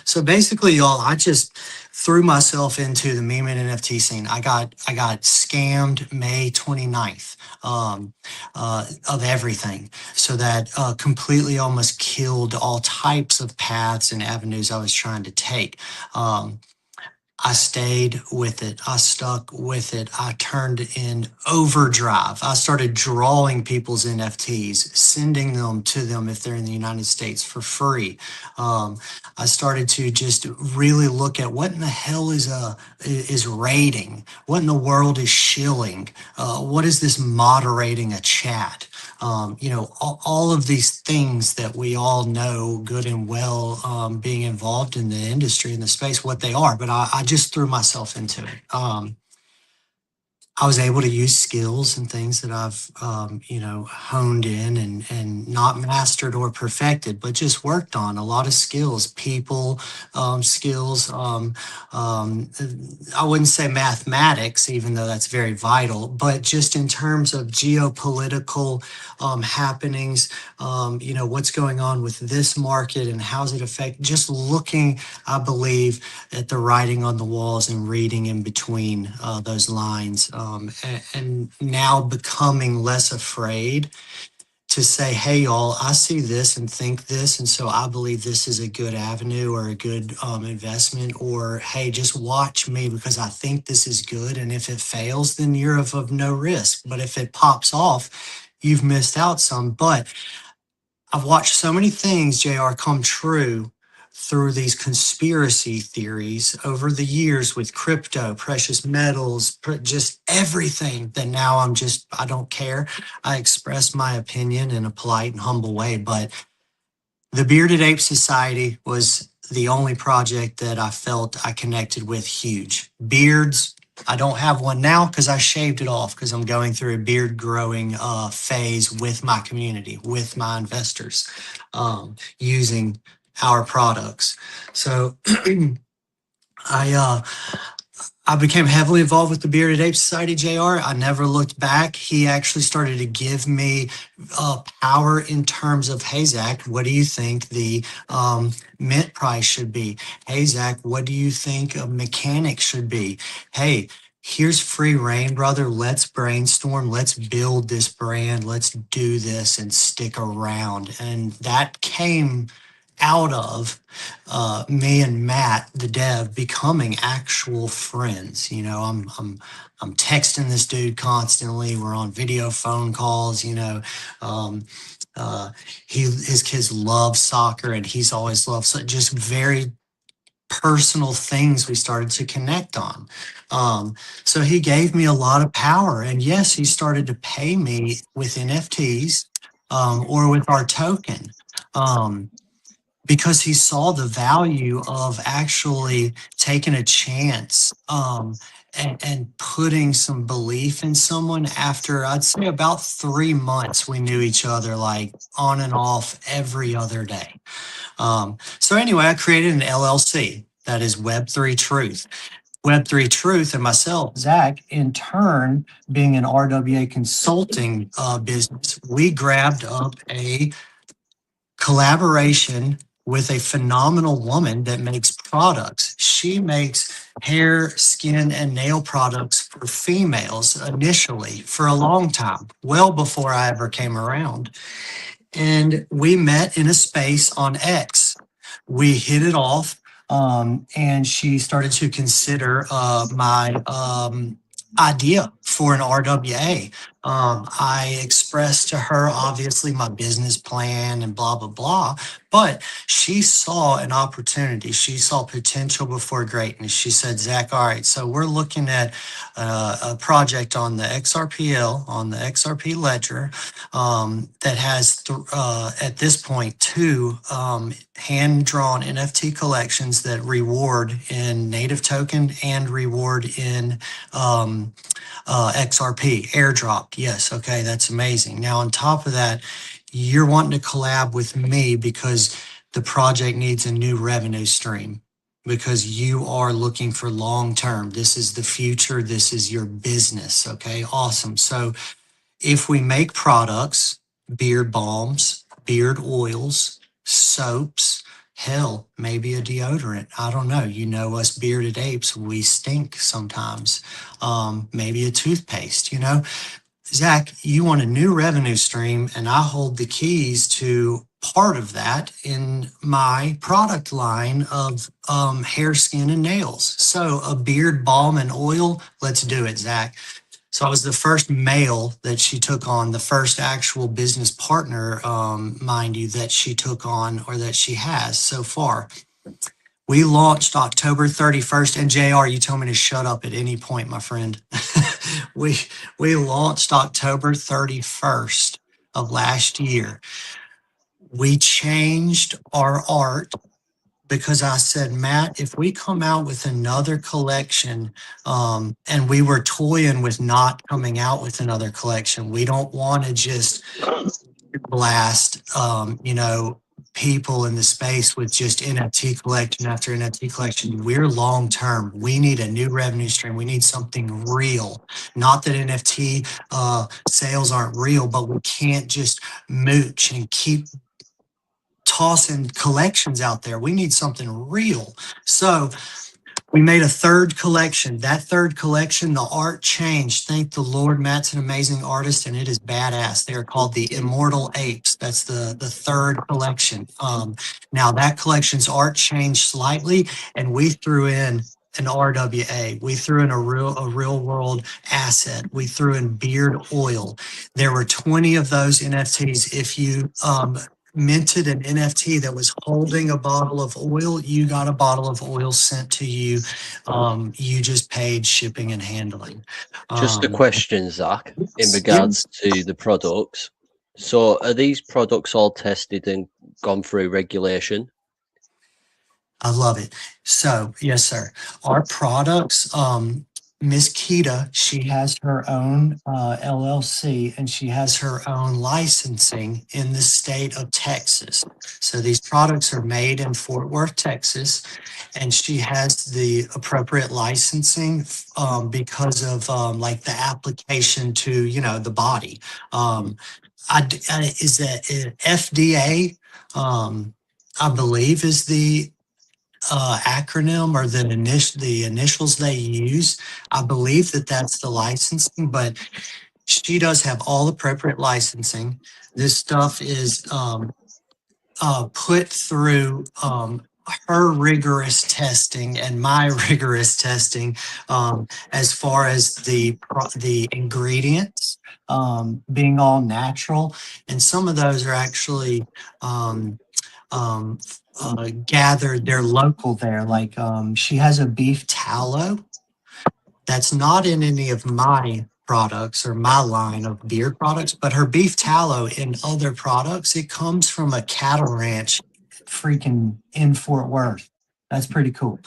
So basically, y'all, I just threw myself into the meme and NFT scene. I got scammed May 29th of everything. So that completely almost killed all types of paths and avenues I was trying to take. I stayed with it. I stuck with it. I turned in overdrive. I started drawing people's NFTs, sending them to them if they're in the United States for free. I started to just really look at what in the hell is rating? What in the world is shilling? What is this moderating a chat? All of these things that we all know good and well, being involved in the industry, in the space, what they are, but I just threw myself into it. I was able to use skills and things that I've, honed in and not mastered or perfected, but just worked on a lot of skills, people, skills. I wouldn't say mathematics, even though that's very vital, but just in terms of geopolitical happenings, what's going on with this market and how's it affect, just looking, I believe, at the writing on the walls and reading in between those lines. And now becoming less afraid to say, hey, y'all, I see this and think this. And so I believe this is a good avenue or a good investment, or, hey, just watch me because I think this is good. And if it fails, then you're of no risk. But if it pops off, you've missed out some. But I've watched so many things, JR, come true through these conspiracy theories over the years with crypto, precious metals, just everything, that now I don't care. I express my opinion in a polite and humble way. But the Bearded Ape Society was the only project that I felt I connected with huge. Beards, I don't have one now because I shaved it off because I'm going through a beard growing phase with my community, with my investors, using our products. So I became heavily involved with the Bearded Ape Society, JR. I never looked back. He actually started to give me power in terms of, hey, Zach, what do you think the mint price should be? Hey, Zach, what do you think a mechanic should be? Hey, here's free reign, brother. Let's brainstorm. Let's build this brand. Let's do this and stick around. And that came out of me and Matt, the dev, becoming actual friends. I'm texting this dude constantly. We're on video phone calls. His kids love soccer, and he's always loved just very personal things we started to connect on. So he gave me a lot of power, and yes, he started to pay me with NFTs or with our token. Because he saw the value of actually taking a chance and putting some belief in someone. After, I'd say, about 3 months, we knew each other like on and off every other day. So anyway, I created an LLC that is Web3 Truth. Web3 Truth and myself, Zach, in turn, being an RWA consulting business, we grabbed up a collaboration with a phenomenal woman that makes products. She makes hair, skin, and nail products for females initially for a long time, well before I ever came around. And we met in a space on X. We hit it off, and she started to consider my idea for an RWA. I expressed to her, obviously, my business plan and blah, blah, blah, but she saw an opportunity. She saw potential before greatness. She said, Zach, all right, so we're looking at a project on the XRPL, on the XRP ledger, that has, at this point, 2 hand-drawn NFT collections that reward in native token and reward in XRP, airdropped. Yes, okay, that's amazing. Now, on top of that, you're wanting to collab with me because the project needs a new revenue stream, because you are looking for long-term. This is the future. This is your business. Okay, awesome. So if we make products, beard balms, beard oils, soaps, hell, maybe a deodorant. I don't know. You know us bearded apes, we stink sometimes. Maybe a toothpaste, Zach, you want a new revenue stream, and I hold the keys to part of that in my product line of hair, skin, and nails. So a beard balm and oil, let's do it, Zach. So I was the first male that she took on, the first actual business partner, mind you, that she took on or that she has so far. We launched October 31st, and JR, you tell me to shut up at any point, my friend. we launched October 31st of last year. We changed our art because I said, Matt, if we come out with another collection, and we were toying with not coming out with another collection, we don't want to just blast, people in the space with just NFT collection after NFT collection. We're long term. We need a new revenue stream. We need something real. Not that NFT sales aren't real, but we can't just mooch and keep tossing collections out there. We need something real. So we made a third collection. That third collection, the art changed. Thank the Lord, Matt's an amazing artist, and it is badass. They are called the Immortal Apes. That's the third collection. Now that collection's art changed slightly, and we threw in an RWA. We threw in a real world asset. We threw in beard oil. There were 20 of those NFTs. If you minted an NFT that was holding a bottle of oil, you got a bottle of oil sent to you. You just paid shipping and handling. Just a question, Zach, in regards to the products. So are these products all tested and gone through regulation? I love it. So, yes, sir. Our products, Miss Kita, she has her own LLC, and she has her own licensing in the state of Texas. So these products are made in Fort Worth, Texas, and she has the appropriate licensing because of like the application to, the body. Is that FDA? I believe is the acronym or the initials they use. I believe that that's the licensing, but she does have all appropriate licensing. This stuff is put through her rigorous testing and my rigorous testing as far as the ingredients being all natural, and some of those are actually gathered. They're local there. Like she has a beef tallow that's not in any of my products or my line of beard products, but her beef tallow in other products, it comes from a cattle ranch freaking in Fort Worth. That's pretty cool.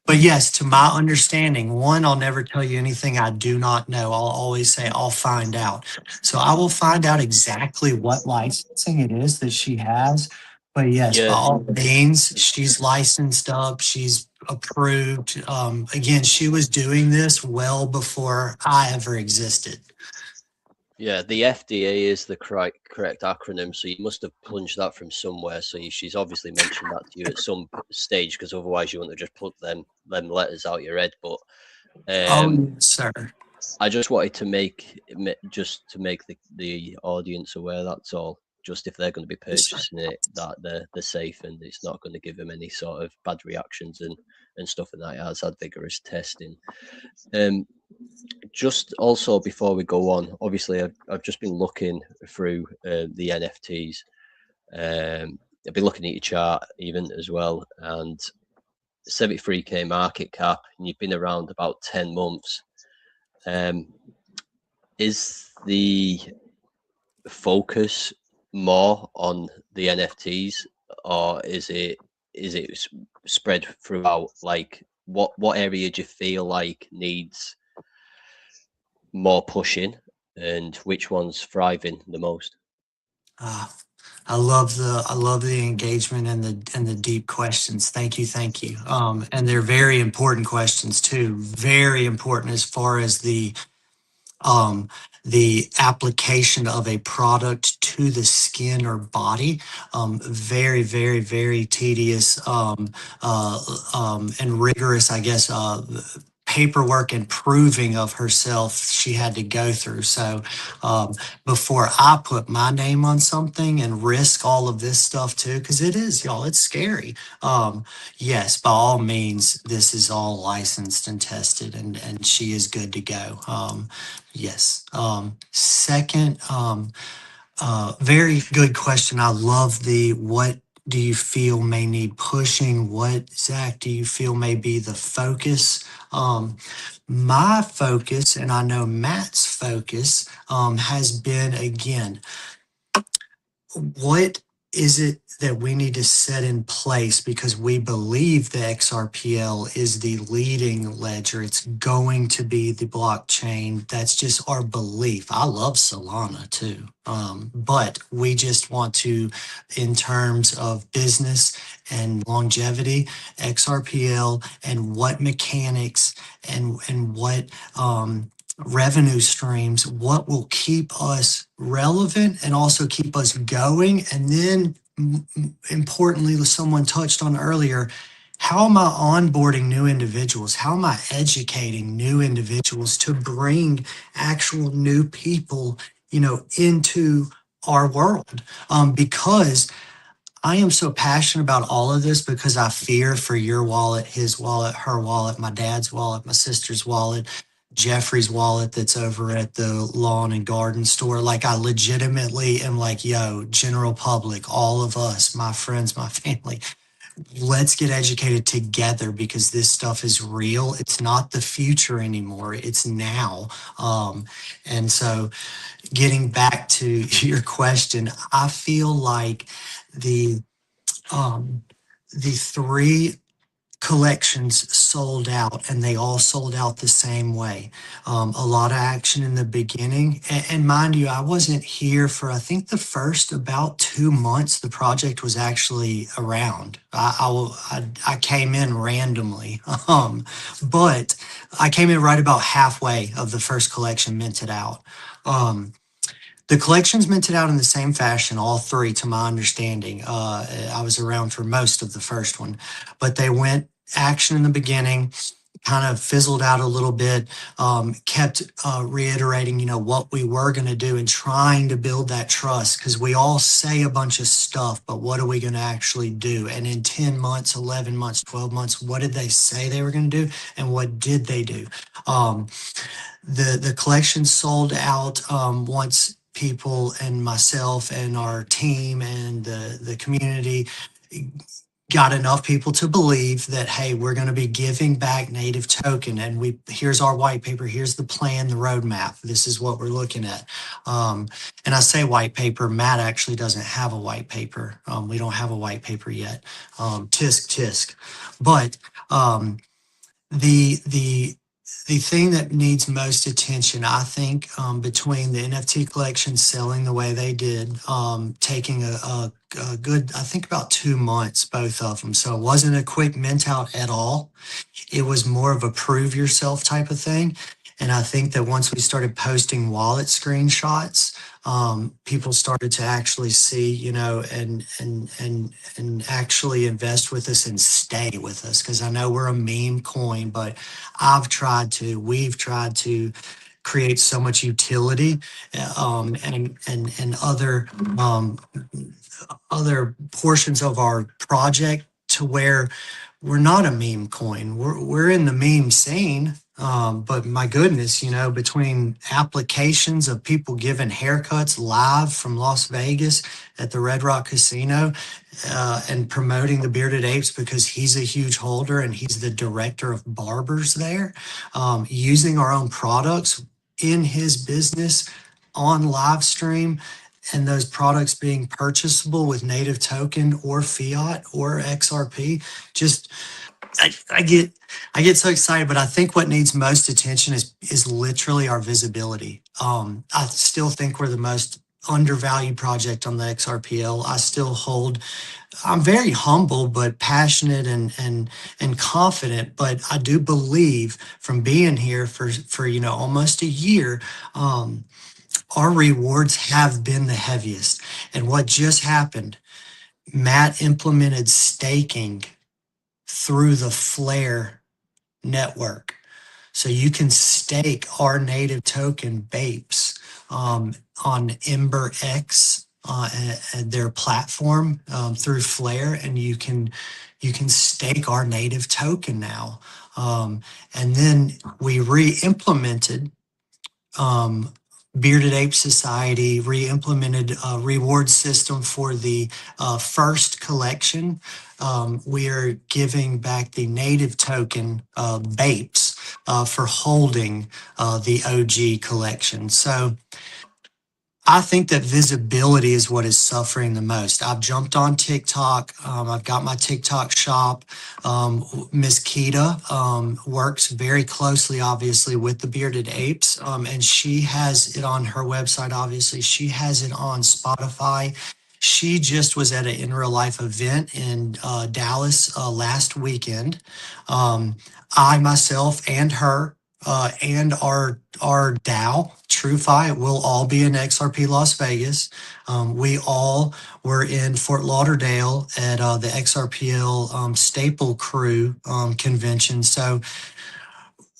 But yes, to my understanding, one, I'll never tell you anything I do not know. I'll always say I'll find out. So I will find out exactly what licensing it is that she has. But yes, by all means, she's licensed up. She's approved. Again, she was doing this well before I ever existed. Yeah, the FDA is the correct acronym, so you must have plunged that from somewhere. So she's obviously mentioned that to you at some stage, because otherwise you wouldn't have just put them letters out your head. But sir, I just wanted to make the audience aware. That's all. Just if they're going to be purchasing it, that they're safe and it's not going to give them any sort of bad reactions and stuff. And that it has had vigorous testing. Just also before we go on, obviously I've just been looking through the NFTs. I've been looking at your chart even as well, and 73k market cap, and you've been around about 10 months. Is the focus more on the NFTs, or is it spread throughout? Like what area do you feel like needs more pushing, and which one's thriving the most? I love the engagement and the deep questions. Thank you. And they're very important questions too. Very important as far as the application of a product to the skin or body. Very, very, very tedious and rigorous, I guess, paperwork and proving of herself she had to go through. So before I put my name on something and risk all of this stuff too, because it is, y'all, it's scary. Yes, by all means, this is all licensed and tested, and she is good to go. Yes. Second, very good question. I love the what do you feel may need pushing? What, Zach, do you feel may be the focus? My focus, and I know Matt's focus, has been, again, what is it that we need to set in place, because we believe the XRPL is the leading ledger. It's going to be the blockchain. That's just our belief. I love Solana too. But we just want to, in terms of business and longevity, XRPL and what mechanics and what revenue streams, what will keep us relevant and also keep us going. And then importantly, someone touched on earlier, how am I onboarding new individuals? How am I educating new individuals to bring actual new people, into our world? Because I am so passionate about all of this, because I fear for your wallet, his wallet, her wallet, my dad's wallet, my sister's wallet, Jeffrey's wallet that's over at the lawn and garden store. Like, I legitimately am like, yo, general public, all of us, my friends, my family, let's get educated together, because this stuff is real. It's not the future anymore. It's now. And so getting back to your question, I feel like the 3 collections sold out, and they all sold out the same way. A lot of action in the beginning. And mind you, I wasn't here for, I think, the first about 2 months the project was actually around. I came in randomly, but I came in right about halfway of the first collection minted out. The collections minted out in the same fashion, all 3, to my understanding. I was around for most of the first one, but they went action in the beginning, kind of fizzled out a little bit, kept reiterating, what we were going to do and trying to build that trust, because we all say a bunch of stuff, but what are we going to actually do? And in 10 months, 11 months, 12 months, what did they say they were going to do? And what did they do? The collection sold out once people and myself and our team and the community got enough people to believe that, hey, we're going to be giving back native token, and here's our white paper, here's the plan, the roadmap, this is what we're looking at. And I say white paper, Matt actually doesn't have a white paper. We don't have a white paper yet. Tisk. But the thing that needs most attention, I think, between the NFT collection selling the way they did, taking a good, I think about 2 months, both of them. So it wasn't a quick mint out at all. It was more of a prove yourself type of thing. And I think that once we started posting wallet screenshots, people started to actually see, and actually invest with us and stay with us. Because I know we're a meme coin, but we've tried to create so much utility and other portions of our project to where we're not a meme coin. We're in the meme scene. But my goodness, between applications of people giving haircuts live from Las Vegas at the Red Rock Casino, and promoting the Bearded Apes because he's a huge holder and he's the director of barbers there, using our own products in his business on live stream, and those products being purchasable with native token or fiat or XRP. Just I get so excited, but I think what needs most attention is literally our visibility. I still think we're the most undervalued project on the XRPL. I'm very humble, but passionate and confident. But I do believe, from being here for almost a year, our rewards have been the heaviest. And what just happened, Matt implemented staking through the Flare network. So you can stake our native token Bapes on Ember X and their platform through Flare, and you can stake our native token now. And then we re-implemented Bearded Ape Society re-implemented a reward system for the first collection. We are giving back the native token Bapes for holding the OG collection. So I think that visibility is what is suffering the most. I've jumped on TikTok. I've got my TikTok shop. Miss Keita works very closely, obviously, with the Bearded Apes, and she has it on her website. Obviously, she has it on Spotify. She just was at an in real life event in Dallas last weekend. I myself and her and our DAO, TrueFi, will all be in XRP Las Vegas. We all were in Fort Lauderdale at the XRPL Staple Crew convention. So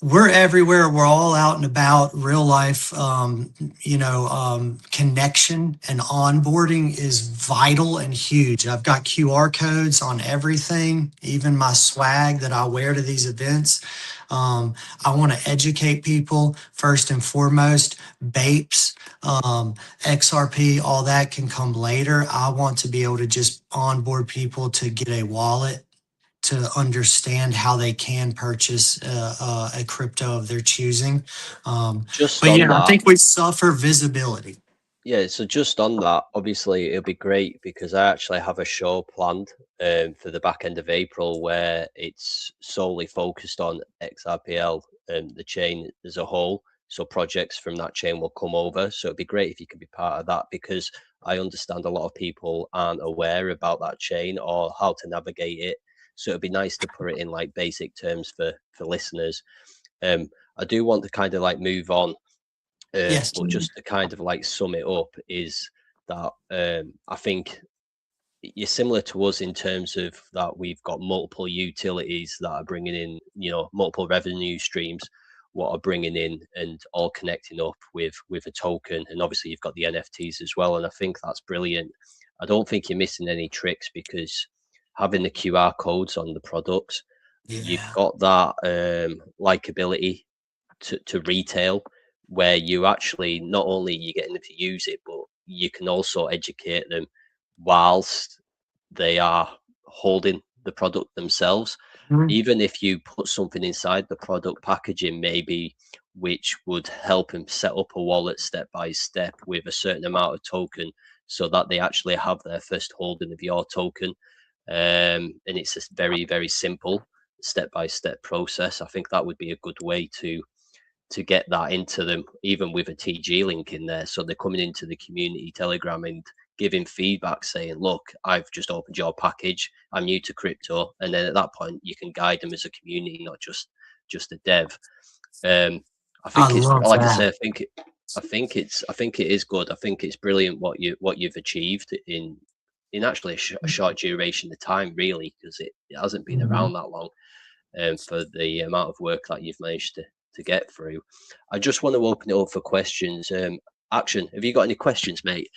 we're everywhere. We're all out and about. Real life, connection and onboarding is vital and huge. I've got QR codes on everything, even my swag that I wear to these events. I want to educate people first and foremost. Bapes, XRP, all that can come later. I want to be able to just onboard people to get a wallet, to understand how they can purchase a crypto of their choosing. Just But on yeah, I that, think we suffer visibility. yeah, so just on that, obviously it'll be great because I actually have a show planned for the back end of April where it's solely focused on XRPL and the chain as a whole. So projects from that chain will come over. So it'd be great if you could be part of that, because I understand a lot of people aren't aware about that chain or how to navigate it. So it'd be nice to put it in like basic terms for listeners. I do want to kind of like move on. Yes. But just to kind of like sum it up is that I think you're similar to us in terms of that we've got multiple utilities that are bringing in, multiple revenue streams, what are bringing in and all connecting up with a token. And obviously you've got the NFTs as well. And I think that's brilliant. I don't think you're missing any tricks because having the QR codes on the products, you've got that likability to retail, where you actually not only you getting them to use it, but you can also educate them whilst they are holding the product themselves. Even if you put something inside the product packaging, maybe which would help them set up a wallet step by step with a certain amount of token, so that they actually have their first holding of your token. And it's a very, very simple step by step process. I think that would be a good way to get that into them, even with a TG link in there. So they're coming into the community Telegram and giving feedback saying, look, I've just opened your package, I'm new to crypto. And then at that point you can guide them as a community, not just a dev. I think it's like I say, I think it is good. I think it's brilliant what you've achieved in actually a short duration of time, really, because it hasn't been around that long. For the amount of work that you've managed to get through. I just want to open it up for questions. Action, have you got any questions, mate?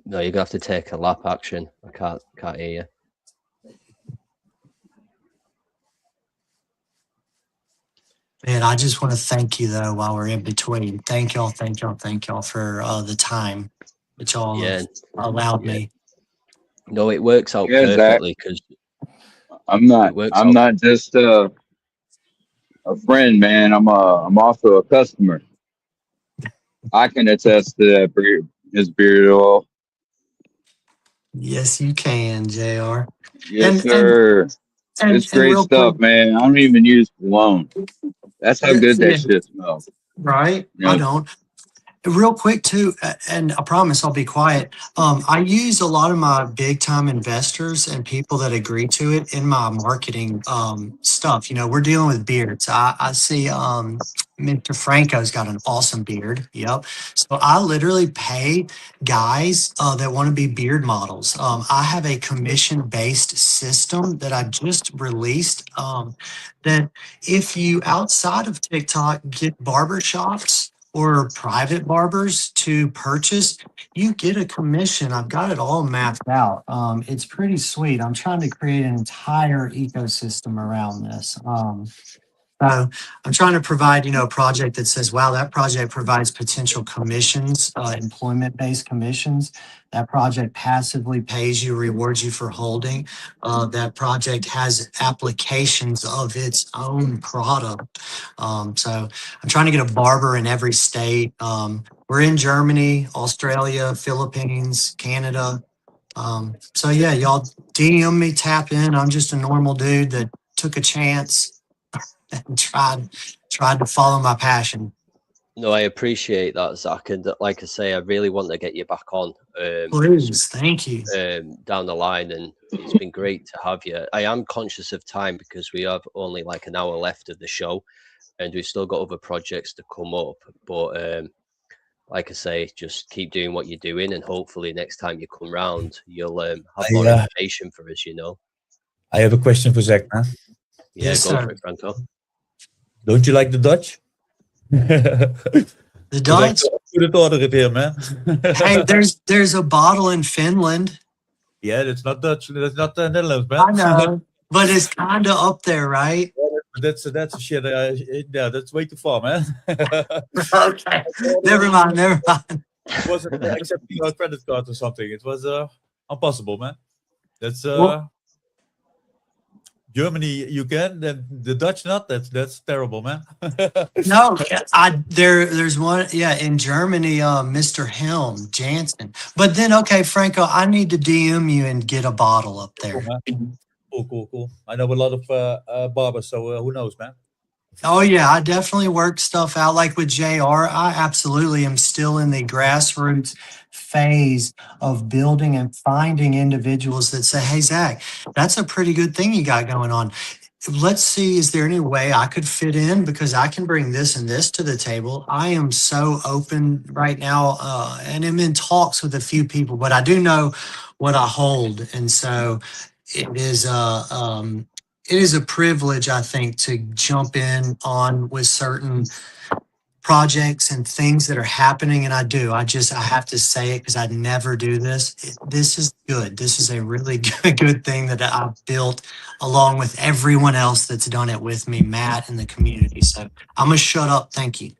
No, you're gonna have to take a lap, Action. I can't hear you. Man, I just want to thank you though while we're in between. Thank y'all for the time that y'all have allowed me. No, it works out Yeah, Zach. perfectly because I'm not just a friend, man. I'm also a customer. I can attest to that his beard oil. Yes, you can, JR. Yes, sir. It's great stuff, man. I don't even use cologne. That's how good that shit smells. Right? I don't. Real quick too, and I promise I'll be quiet. I use a lot of my big time investors and people that agree to it in my marketing stuff. We're dealing with beards. I see Mr. Franco's got an awesome beard. Yep. So I literally pay guys that want to be beard models. I have a commission-based system that I just released. That if you outside of TikTok get barbershops or private barbers to purchase, you get a commission. I've got it all mapped out. It's pretty sweet. I'm trying to create an entire ecosystem around this. So I'm trying to provide, a project that says, wow, that project provides potential commissions, employment-based commissions. That project passively pays you, rewards you for holding. That project has applications of its own product. So I'm trying to get a barber in every state. We're in Germany, Australia, Philippines, Canada. So yeah, y'all DM me, tap in. I'm just a normal dude that took a chance and tried to follow my passion. No, I appreciate that, Zach. And like I say, I really want to get you back on. Please, thank you. Down the line, and it's been great to have you. I am conscious of time because we have only like an hour left of the show, and we've still got other projects to come up. But like I say, just keep doing what you're doing, and hopefully next time you come round, you'll have more information for us. I have a question for Zach, man. Yeah, Yes, go sir. for it, Franco. Don't you like the Dutch? The Dutch? Couldn't order it here, man. Hey, there's a bottle in Finland. Yeah, that's not Dutch. That's not the Netherlands, man. I know, but it's kind of up there, right? That's a shit. Yeah, that's way too far, man. Okay, never mind. It wasn't accepting our credit card or something. It was impossible, man. That's Germany, you can, then the Dutch not. That's terrible, man. No, there's one, yeah, in Germany, Mr. Helm Jansen. But then, okay, Franco, I need to DM you and get a bottle up there. Cool. I know a lot of barbers, so who knows, man. Oh yeah, I definitely work stuff out. Like with JR, I absolutely am still in the grassroots phase of building and finding individuals that say, hey, Zach, that's a pretty good thing you got going on. Let's see, is there any way I could fit in? Because I can bring this and this to the table. I am so open right now, and I'm in talks with a few people, but I do know what I hold. And so it is a privilege, I think, to jump in on with certain projects and things that are happening. And I have to say it because I never do this. This is good. This is a really good thing that I've built along with everyone else that's done it with me, Matt, and the community. So I'm going to shut up. Thank you.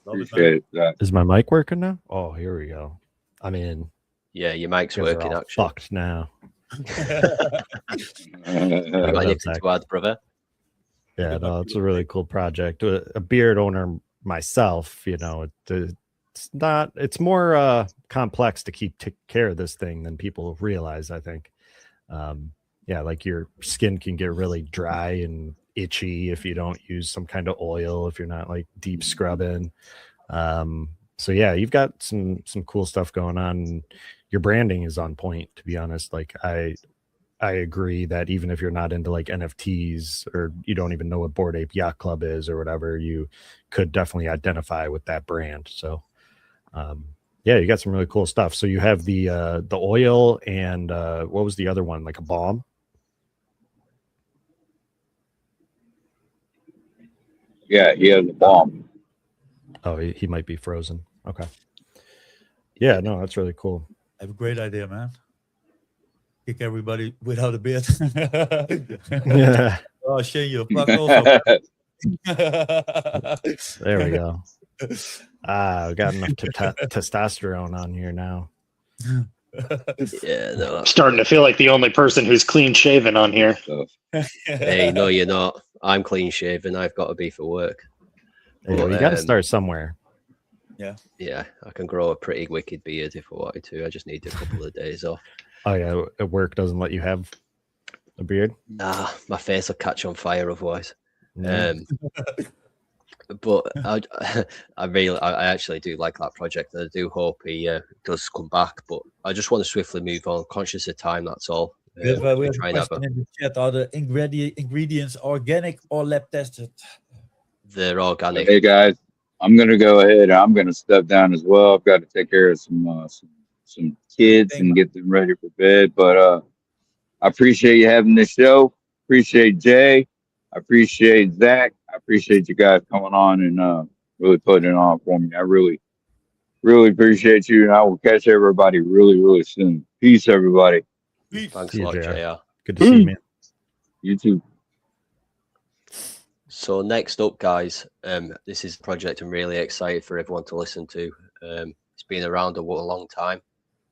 Appreciate that. Is my mic working now? Oh, here we go. I mean, Yeah, your mic's you guys are working all actually. fucked now. You got anything to add, brother? Yeah, no, it's a really cool project. A beard owner myself, it's more complex to keep care of this thing than people realize, I think. Yeah, like your skin can get really dry and itchy if you don't use some kind of oil, if you're not like deep scrubbing. So yeah, you've got some cool stuff going on. Your branding is on point, to be honest. Like I agree that even if you're not into like NFTs or you don't even know what Bored Ape Yacht Club is or whatever, you could definitely identify with that brand. So yeah, you got some really cool stuff. So you have the oil and what was the other one? Like a balm? Yeah, he has a bomb. Oh, he might be frozen. Okay. Yeah, no, that's really cool. I have a great idea, man. Kick everybody without a beard. Yeah. Oh, Shane, you're fucked also. There we go. We got enough testosterone on here now. Yeah, no. I'm starting to feel like the only person who's clean shaven on here. Hey, no, you're not. I'm clean shaven. I've got to be for work. Hey, But, you got to start somewhere. Yeah, I can grow a pretty wicked beard if I wanted to. I just need a couple of days off. Oh yeah, at work doesn't let you have a beard. Nah, my face will catch on fire otherwise. Yeah. But I actually do like that project, and I do hope he does come back. But I just want to swiftly move on, conscious of time. That's all. We have a try and have question in the chat. Are the ingredients organic or lab tested? they're organic. Hey guys, I'm gonna go ahead. I'm gonna step down as well. I've got to take care of some kids and get them ready for bed. But I appreciate you having this show. Appreciate Jay. I appreciate Zach. I appreciate you guys coming on and really putting it on for me. I really, really appreciate you. And I will catch everybody really, really soon. Peace, everybody. Thanks See a you, lot, JR. JR. Good to see you, man. You too. So next up, guys, this is a project I'm really excited for everyone to listen to. It's been around a long time.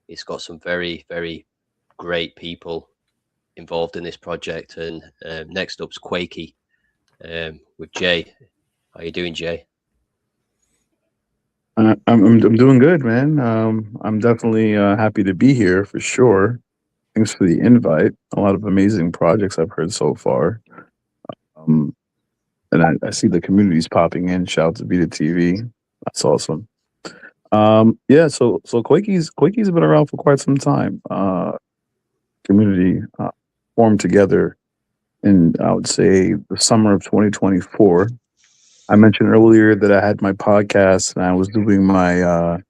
It's got some very, very great people involved in this project. And next up's QUAKEY with Jay. How you doing, Jay? I'm doing good, man. I'm definitely happy to be here for sure. Thanks for the invite. A lot of amazing projects I've heard so far. And I see the communities popping in. Shout out to Beta TV. That's awesome. Yeah, so QUAKEY's been around for quite some time. Community formed together in, I would say, the summer of 2024. I mentioned earlier that I had my podcast and I was doing my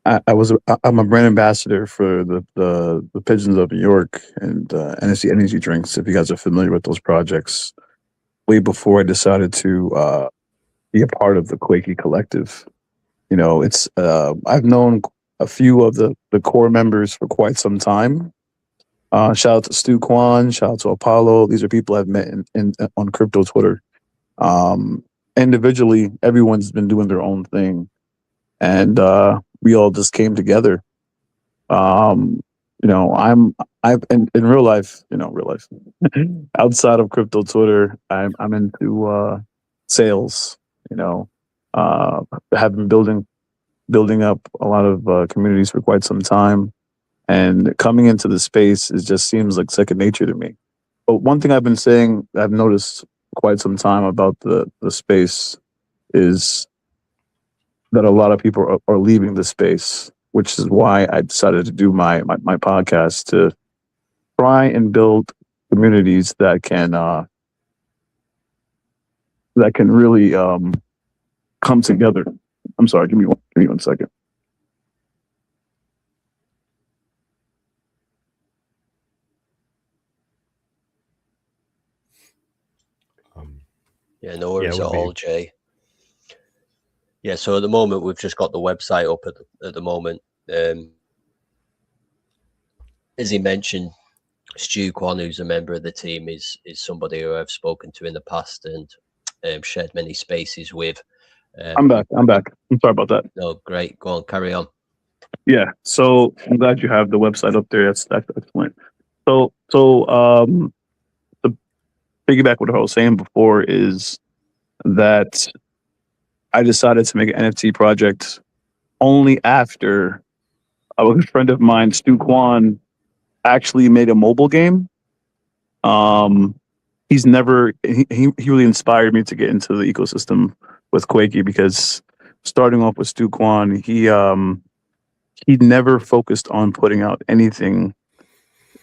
I'm a brand ambassador for the Pigeons of New York and NSC Energy Drinks, if you guys are familiar with those projects. Way before I decided to be a part of the QUAKEY collective. You know, it's I've known a few of the core members for quite some time. Shout out to Stu Kwan, shout out to Apollo. These are people I've met in on crypto Twitter. Individually, everyone's been doing their own thing, and we all just came together. You know, I've in real life, outside of crypto Twitter, I'm into sales. You know, have been building up a lot of communities for quite some time, and coming into the space just seems like second nature to me. But one thing I've been saying, I've noticed quite some time about the space is that a lot of people are leaving the space, which is why I decided to do my podcast to try and build communities that can really come together. I'm sorry, give me one second. Yeah, no worries Yeah, at it would all, Jay. Yeah, so at the moment we've just got the website up at the moment. As he mentioned, Stu Kwan, who's a member of the team, is somebody who I've spoken to in the past and shared many spaces with. I'm back. I'm sorry about that. No, great. Go on, carry on. Yeah, so I'm glad you have the website up there. That's excellent. So to piggyback what I was saying before is that I decided to make an NFT project only after a good friend of mine, Stu Kwan, actually made a mobile game. He really inspired me to get into the ecosystem with QUAKEY because starting off with Stu Kwan, he never focused on putting out anything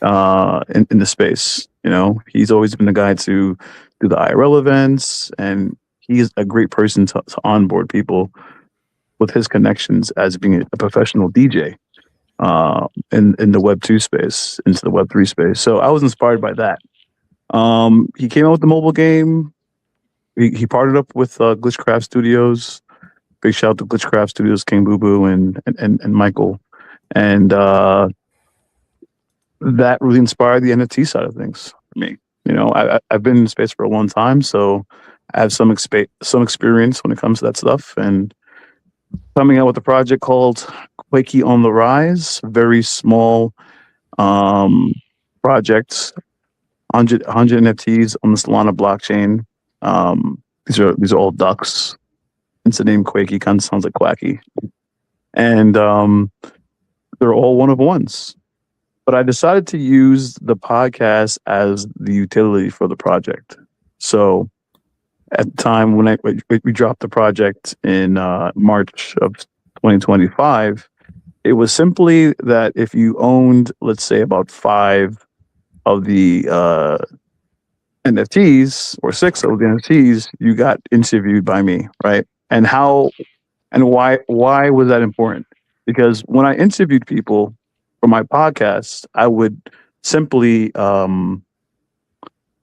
in the space. You know, he's always been the guy to do the IRL events, and he's a great person to onboard people with his connections as being a professional DJ in the Web 2 space, into the Web 3 space. So I was inspired by that. He came out with the mobile game. He partnered up with Glitchcraft Studios. Big shout out to Glitchcraft Studios, King Boo Boo and Michael. And that really inspired the NFT side of things for me. You know, I've been in space for a long time, so I have some experience when it comes to that stuff. And coming out with a project called QUAKEY on the Rise, very small project, 100 NFTs on the Solana blockchain. These are all ducks. It's the name QUAKEY, kind of sounds like quacky. And they're all one of ones. But I decided to use the podcast as the utility for the project. So at the time when we dropped the project in March of 2025, it was simply that if you owned, let's say, about 5 of the NFTs, or 6 of the NFTs, you got interviewed by me, right? And how and why was that important? Because when I interviewed people for my podcast, I would simply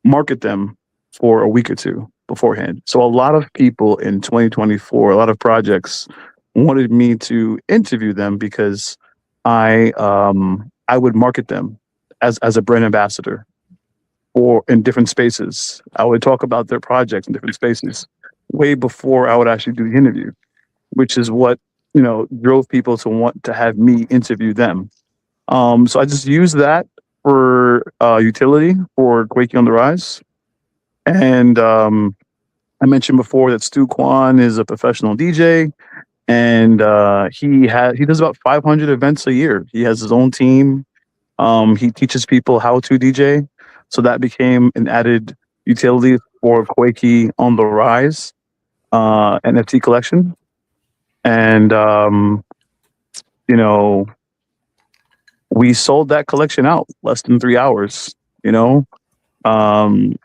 market them for a week or two beforehand. So a lot of people in 2024, a lot of projects wanted me to interview them because I would market them as a brand ambassador or in different spaces. I would talk about their projects in different spaces way before I would actually do the interview, which is what, drove people to want to have me interview them. So I just use that for utility for Quakey on the Rise. And I mentioned before that Stu Kwan is a professional DJ, and he does about 500 events a year. He has his own team. He teaches people how to DJ, so that became an added utility for Quakey on the Rise NFT collection. And we sold that collection out less than 3 hours. Um,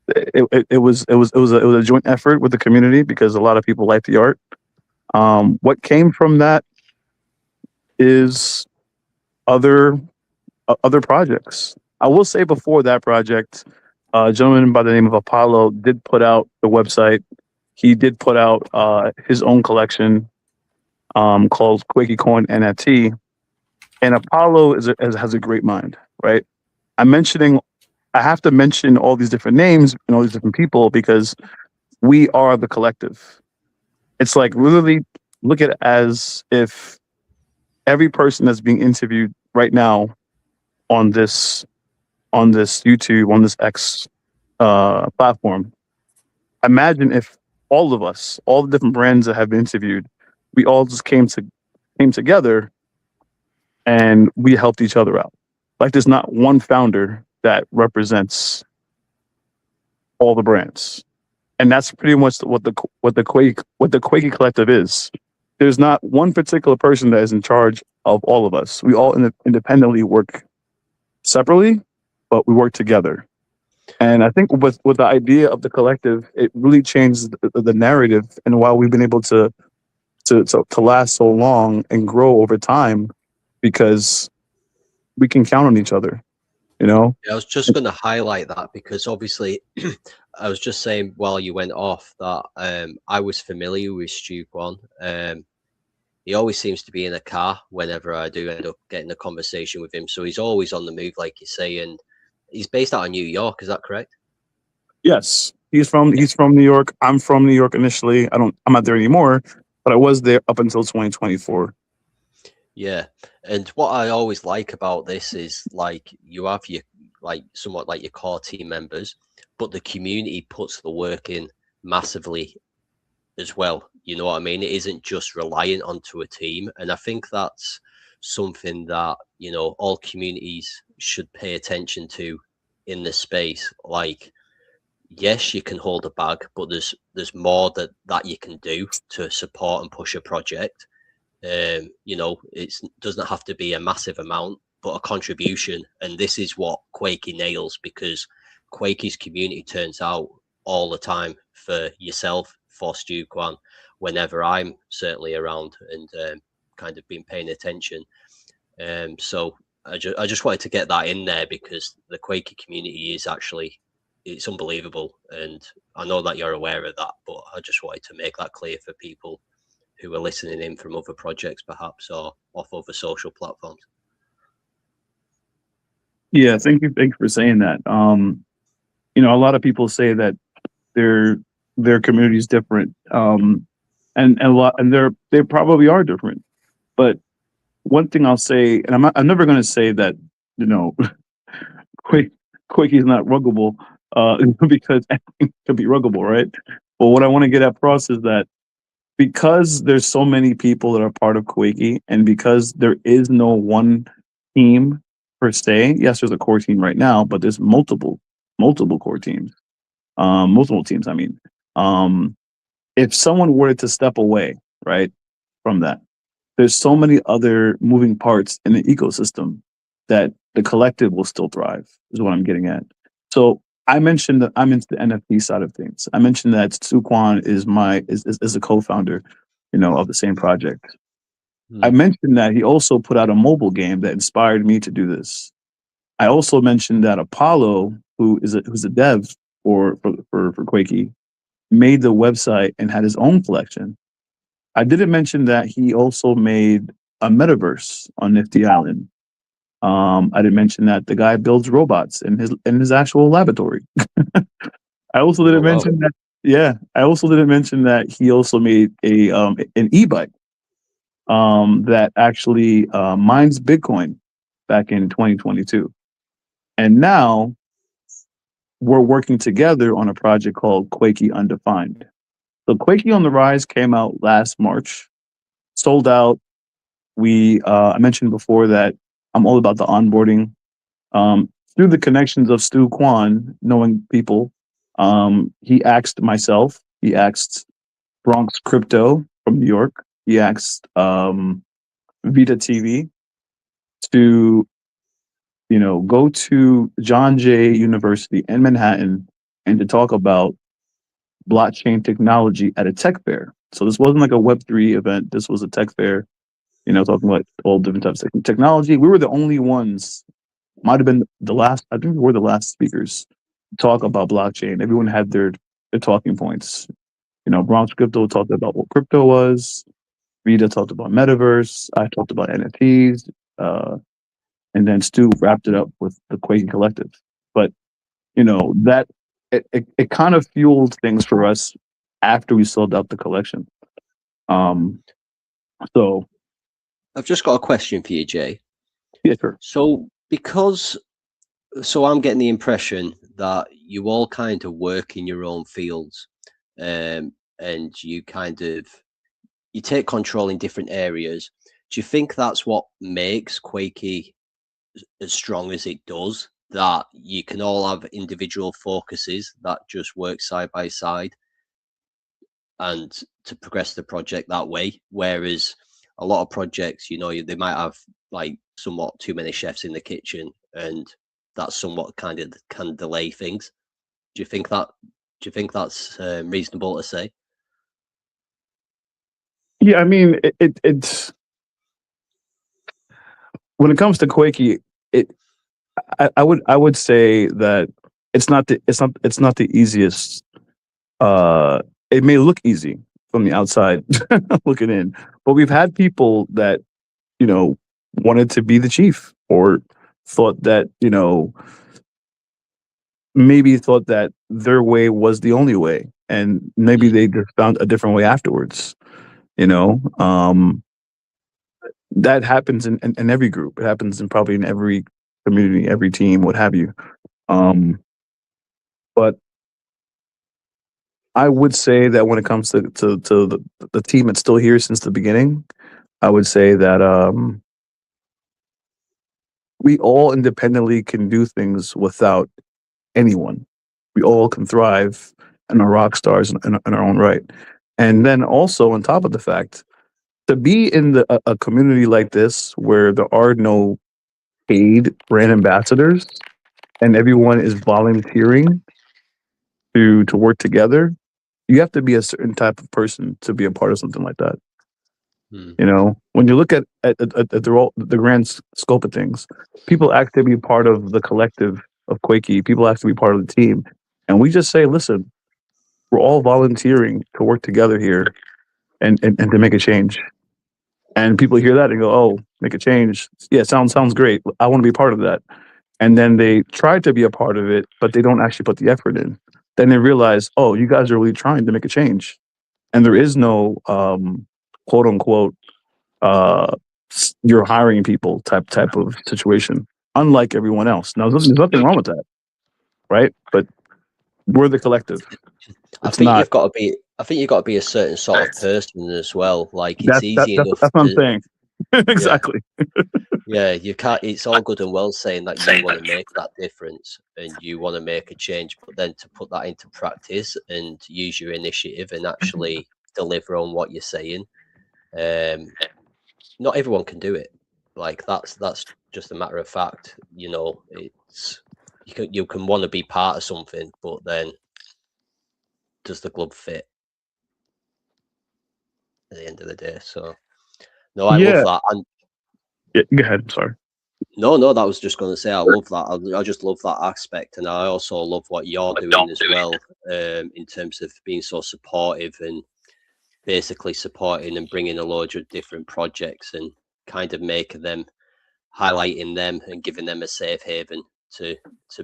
it was a joint effort with the community because a lot of people like the art. What came from that is other projects. I will say before that project, a gentleman by the name of Apollo did put out the website. He did put out his own collection called Quakey Coin NFT. And Apollo has a great mind, right? I have to mention all these different names and all these different people because we are the collective. It's like literally look at it as if every person that's being interviewed right now on this YouTube, on this X platform, imagine if all of us, all the different brands that have been interviewed, we all just came together and we helped each other out. Like there's not one founder that represents all the brands. And that's pretty much what the Quakey Collective is. There's not one particular person that is in charge of all of us. We all independently work separately, but we work together. And I think with the idea of the collective, it really changed the narrative and why we've been able to last so long and grow over time, because we can count on each other. Yeah, I was just going to highlight that because obviously I was just saying while you went off that I was familiar with Stu Kwan. He always seems to be in a car whenever I do end up getting a conversation with him. So he's always on the move, like you say, and he's based out of New York. Is that correct? Yes, he's from New York. I'm from New York initially. I'm not there anymore, but I was there up until 2024. Yeah, and what I always like about this is like you have your somewhat like your core team members, but the community puts the work in massively as well. You know what I mean? It isn't just reliant onto a team, and I think that's something that all communities should pay attention to in this space. Like, yes, you can hold a bag, but there's more that you can do to support and push a project. It doesn't have to be a massive amount, but a contribution. And this is what Quakey nails, because Quakey's community turns out all the time for yourself, for Stu Kwan, whenever I'm certainly around and kind of been paying attention. So I just wanted to get that in there because the Quakey community is actually, it's unbelievable. And I know that you're aware of that, but I just wanted to make that clear for people who are listening in from other projects perhaps or off other social platforms. Yeah, thank you for saying that. A lot of people say that their community is different, and they probably are different. But one thing I'll say, and I'm never going to say that Quakey is not ruggable, because anything could be ruggable, right? But what I want to get across is that because there's so many people that are part of Quakey, and because there is no one team per se. Yes, there's a core team right now, but there's multiple core teams, multiple teams. I mean, if someone were to step away, right, from that, there's so many other moving parts in the ecosystem that the collective will still thrive, is what I'm getting at. So I mentioned that I'm into the NFT side of things. I mentioned that Stu Kwan is a co-founder, of the same project. I mentioned that he also put out a mobile game that inspired me to do this. I also mentioned that Apollo, who's a dev for QUAKEY, made the website and had his own collection. I didn't mention that he also made a metaverse on Nifty Island. I didn't mention that the guy builds robots in his actual laboratory. I also didn't mention that. Yeah, I also didn't mention that he also made an e-bike that actually mines Bitcoin back in 2022, and now we're working together on a project called QUAKEY Undefined. So QUAKEY on the Rise came out last March, sold out. I mentioned before that I'm all about the onboarding. Through the connections of Stu Kwan, knowing people, he asked myself, he asked Bronx Crypto from New York, he asked Vita TV to, go to John Jay University in Manhattan and to talk about blockchain technology at a tech fair. So this wasn't like a Web3 event. This was a tech fair, talking about all different types of technology. We were the only ones, might have been the last, I think we were the last speakers to talk about blockchain. Everyone had their talking points. Bronx Crypto talked about what crypto was. Vita talked about metaverse. I talked about NFTs. And then Stu wrapped it up with the QUAKEY Collective. But, that it kind of fueled things for us after we sold out the collection. So I've just got a question for you, Jay. Yeah, sure. So I'm getting the impression that you all kind of work in your own fields, and you take control in different areas. Do you think that's what makes QUAKEY as strong as it does? That you can all have individual focuses that just work side by side, and to progress the project that way. Whereas a lot of projects, they might have like somewhat too many chefs in the kitchen, and that somewhat kind of can delay things. Do you think that's reasonable to say? Yeah, I mean, it's when it comes to QUAKEY, I would say that it's not the easiest. It may look easy from the outside looking in, but we've had people that wanted to be the chief, or thought that maybe thought that their way was the only way, and maybe they just found a different way afterwards. That happens in every group. It happens probably in every community, every team, what have you. But I would say that when it comes to the team that's still here since the beginning, I would say that we all independently can do things without anyone. We all can thrive and are rock stars in our own right. And then also on top of the fact, to be in a community like this where there are no paid brand ambassadors and everyone is volunteering to work together, you have to be a certain type of person to be a part of something like that. When you look at the grand scope of things, people ask to be part of the collective of QUAKEY. People ask to be part of the team, and we just say, listen, we're all volunteering to work together here and to make a change. And people hear that and go, oh, make a change. Yeah, sounds great. I want to be part of that. And then they try to be a part of it, but they don't actually put the effort in. Then they realize, oh, you guys are really trying to make a change. And there is no quote unquote you're hiring people type of situation, unlike everyone else. Now there's nothing wrong with that, right? But we're the collective. I think you've got to be a certain sort of person as well. Like it's easy enough. That's what I'm saying. Exactly. Yeah, you can't. It's all good and well saying that you want to make that difference and you want to make a change, but then to put that into practice and use your initiative and actually deliver on what you're saying, not everyone can do it. Like that's just a matter of fact. you can want to be part of something, but then does the club fit at the end of the day? So no, I love that. And Yeah, go ahead. Sorry. no, that was just going to say I love that. I just love that aspect, and I also love what you're doing as well, in terms of being so supportive and basically supporting and bringing a load of different projects and kind of making them, highlighting them and giving them a safe haven to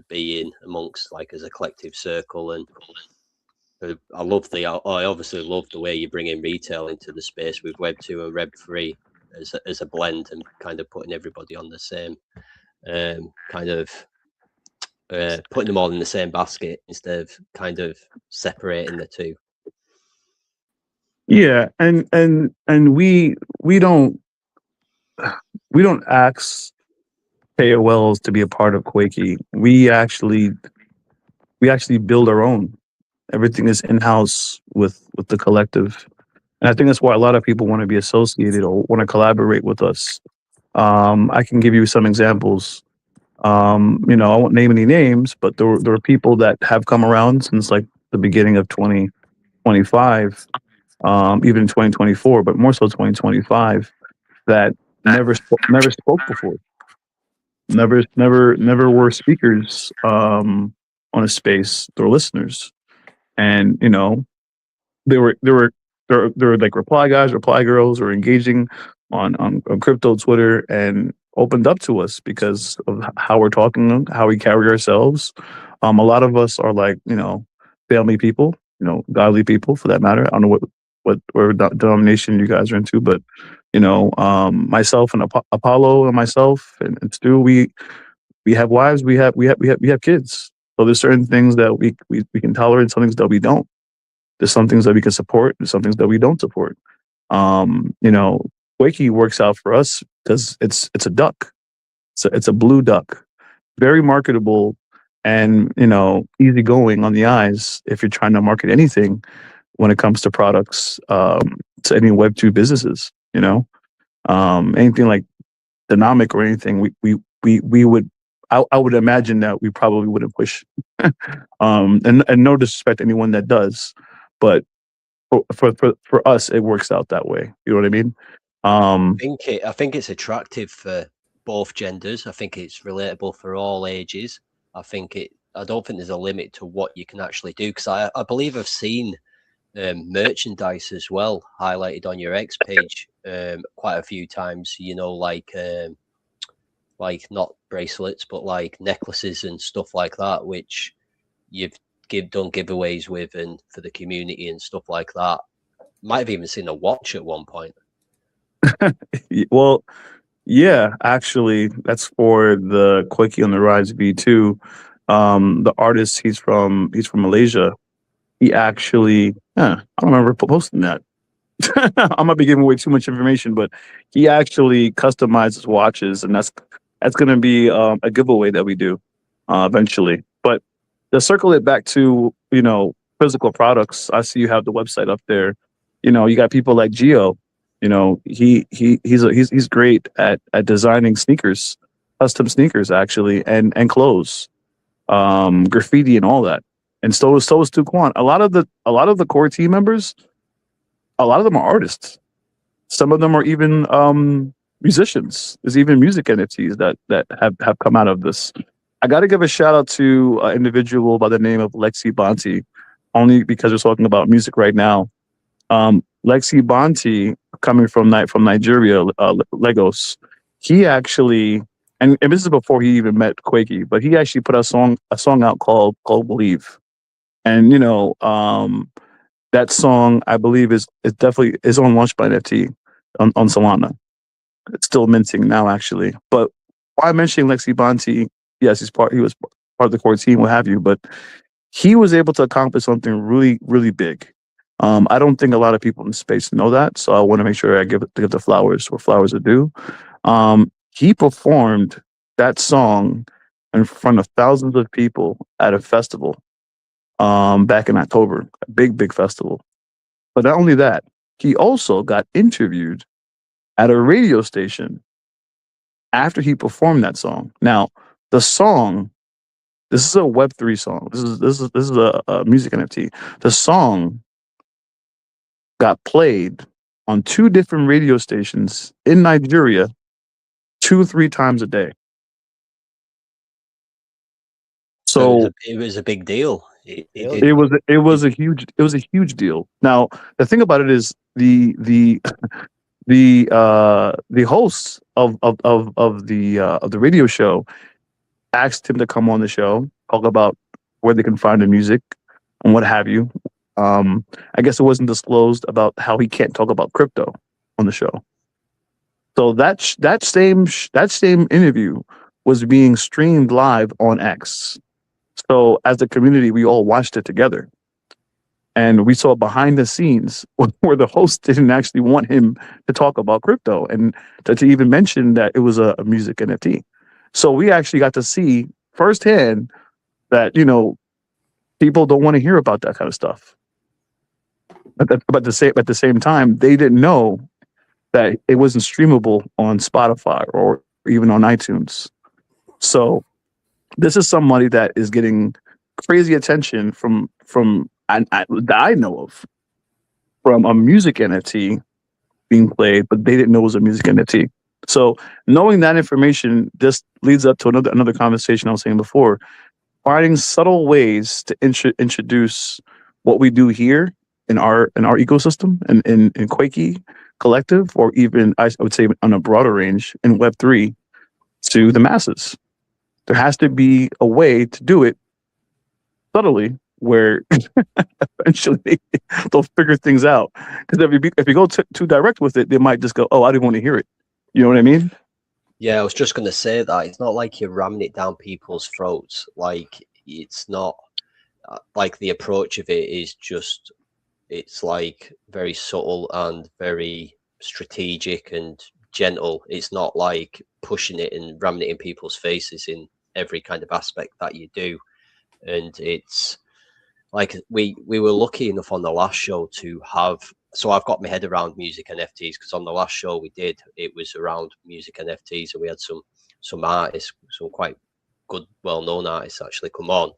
be in amongst, like, as a collective circle. And I obviously love the way you bring in retail into the space with Web 2 and Web 3 as a blend, and kind of putting everybody on the same kind of putting them all in the same basket instead of kind of separating the two. Yeah, and we don't ask KOLs to be a part of QUAKEY. We actually build our own. Everything is in house with the collective, and I think that's why a lot of people want to be associated or want to collaborate with us. I can give you some examples. I won't name any names, but there are people that have come around since like the beginning of 2025, even 2024, but more so 2025, that never spoke before, never were speakers on a space. They're listeners, and they were like reply guys, reply girls, or engaging on crypto Twitter, and opened up to us because of how we're talking, how we carry ourselves. A lot of us are like family people, godly people for that matter. I don't know what denomination you guys are into, but myself and Apollo and myself and Stu, we have wives, we have kids. So there's certain things that we can tolerate, some things that we don't. There's some things that we can support, there's some things that we don't support. QUAKEY works out for us because it's a duck. It's a blue duck, very marketable, and easygoing on the eyes if you're trying to market anything when it comes to products, to any Web2 businesses. Anything like dynamic or anything, we would. I would imagine that we probably wouldn't push. And no disrespect to anyone that does, but for us, it works out that way. You know what I mean? I think it's attractive for both genders. I think it's relatable for all ages. I don't think there's a limit to what you can actually do, because I believe I've seen merchandise as well highlighted on your X page quite a few times. Like not bracelets, but like necklaces and stuff like that, which you've done giveaways with and for the community and stuff like that. Might have even seen a watch at one point. Well, yeah, actually, that's for the QUAKEY on the Rise V2. The artist, he's from Malaysia. He actually, I don't remember posting that. I might be giving away too much information, but he actually customizes watches, and that's going to be a giveaway that we do eventually. But to circle it back to physical products, I see you have the website up there. You got people like Gio. He's great at designing sneakers, custom sneakers actually, and clothes, graffiti and all that. And so is Tuquan. A lot of the core team members, a lot of them are artists. Some of them are even musicians. There's even music NFTs that have come out of this. I got to give a shout out to an individual by the name of Lexi Bonti, only because we're talking about music right now. Lexi Bonti, coming from Nigeria, Lagos, he actually, and this is before he even met QUAKEY, but he actually put a song out called Believe. And that song, I believe, is definitely on launch by NFT on Solana. It's still minting now, actually. But why mentioning Lexi Bonti? Yes, he was part of the core team, what have you, but he was able to accomplish something really, really big. I don't think a lot of people in the space know that, so I want to make sure I give the flowers where flowers are due. He performed that song in front of thousands of people at a festival back in October, a big festival. But not only that, he also got interviewed at a radio station after he performed that song. Now, the song This is a Web3 song. This is a music NFT. The song got played on 2 different radio stations in Nigeria 2-3 times a day. So it was a big deal. It was a huge deal. Now the thing about it is the hosts of the radio show asked him to come on the show, talk about where they can find the music and what have you. I guess it wasn't disclosed about how he can't talk about crypto on the show. So that same interview was being streamed live on X. So as a community, we all watched it together, and we saw behind the scenes where the host didn't actually want him to talk about crypto and to even mention that it was a music NFT. So we actually got to see firsthand that, you know, people don't want to hear about that kind of stuff. But at the same time, they didn't know that it wasn't streamable on Spotify or even on iTunes. So this is somebody that is getting crazy attention from that I know of, from a music NFT being played, but they didn't know it was a music NFT. So knowing that information, this leads up to another conversation I was saying before, finding subtle ways to introduce what we do here in our ecosystem and in QUAKEY collective, or even I would say on a broader range in Web3 to the masses. There has to be a way to do it subtly where eventually they'll figure things out. Because if you go too direct with it, they might just go, "Oh, I didn't want to hear it." You know what I mean? Yeah, I was just going to say that it's not like you're ramming it down people's throats. Like, it's not like the approach of it is just, it's like very subtle and very strategic and gentle. It's not like pushing it and ramming it in people's faces in every kind of aspect that you do. And it's like we were lucky enough on the last show to have, so I've got my head around music NFTs, because on the last show we did, it was around music NFTs, and we had some artists, some quite good, well-known artists actually come on,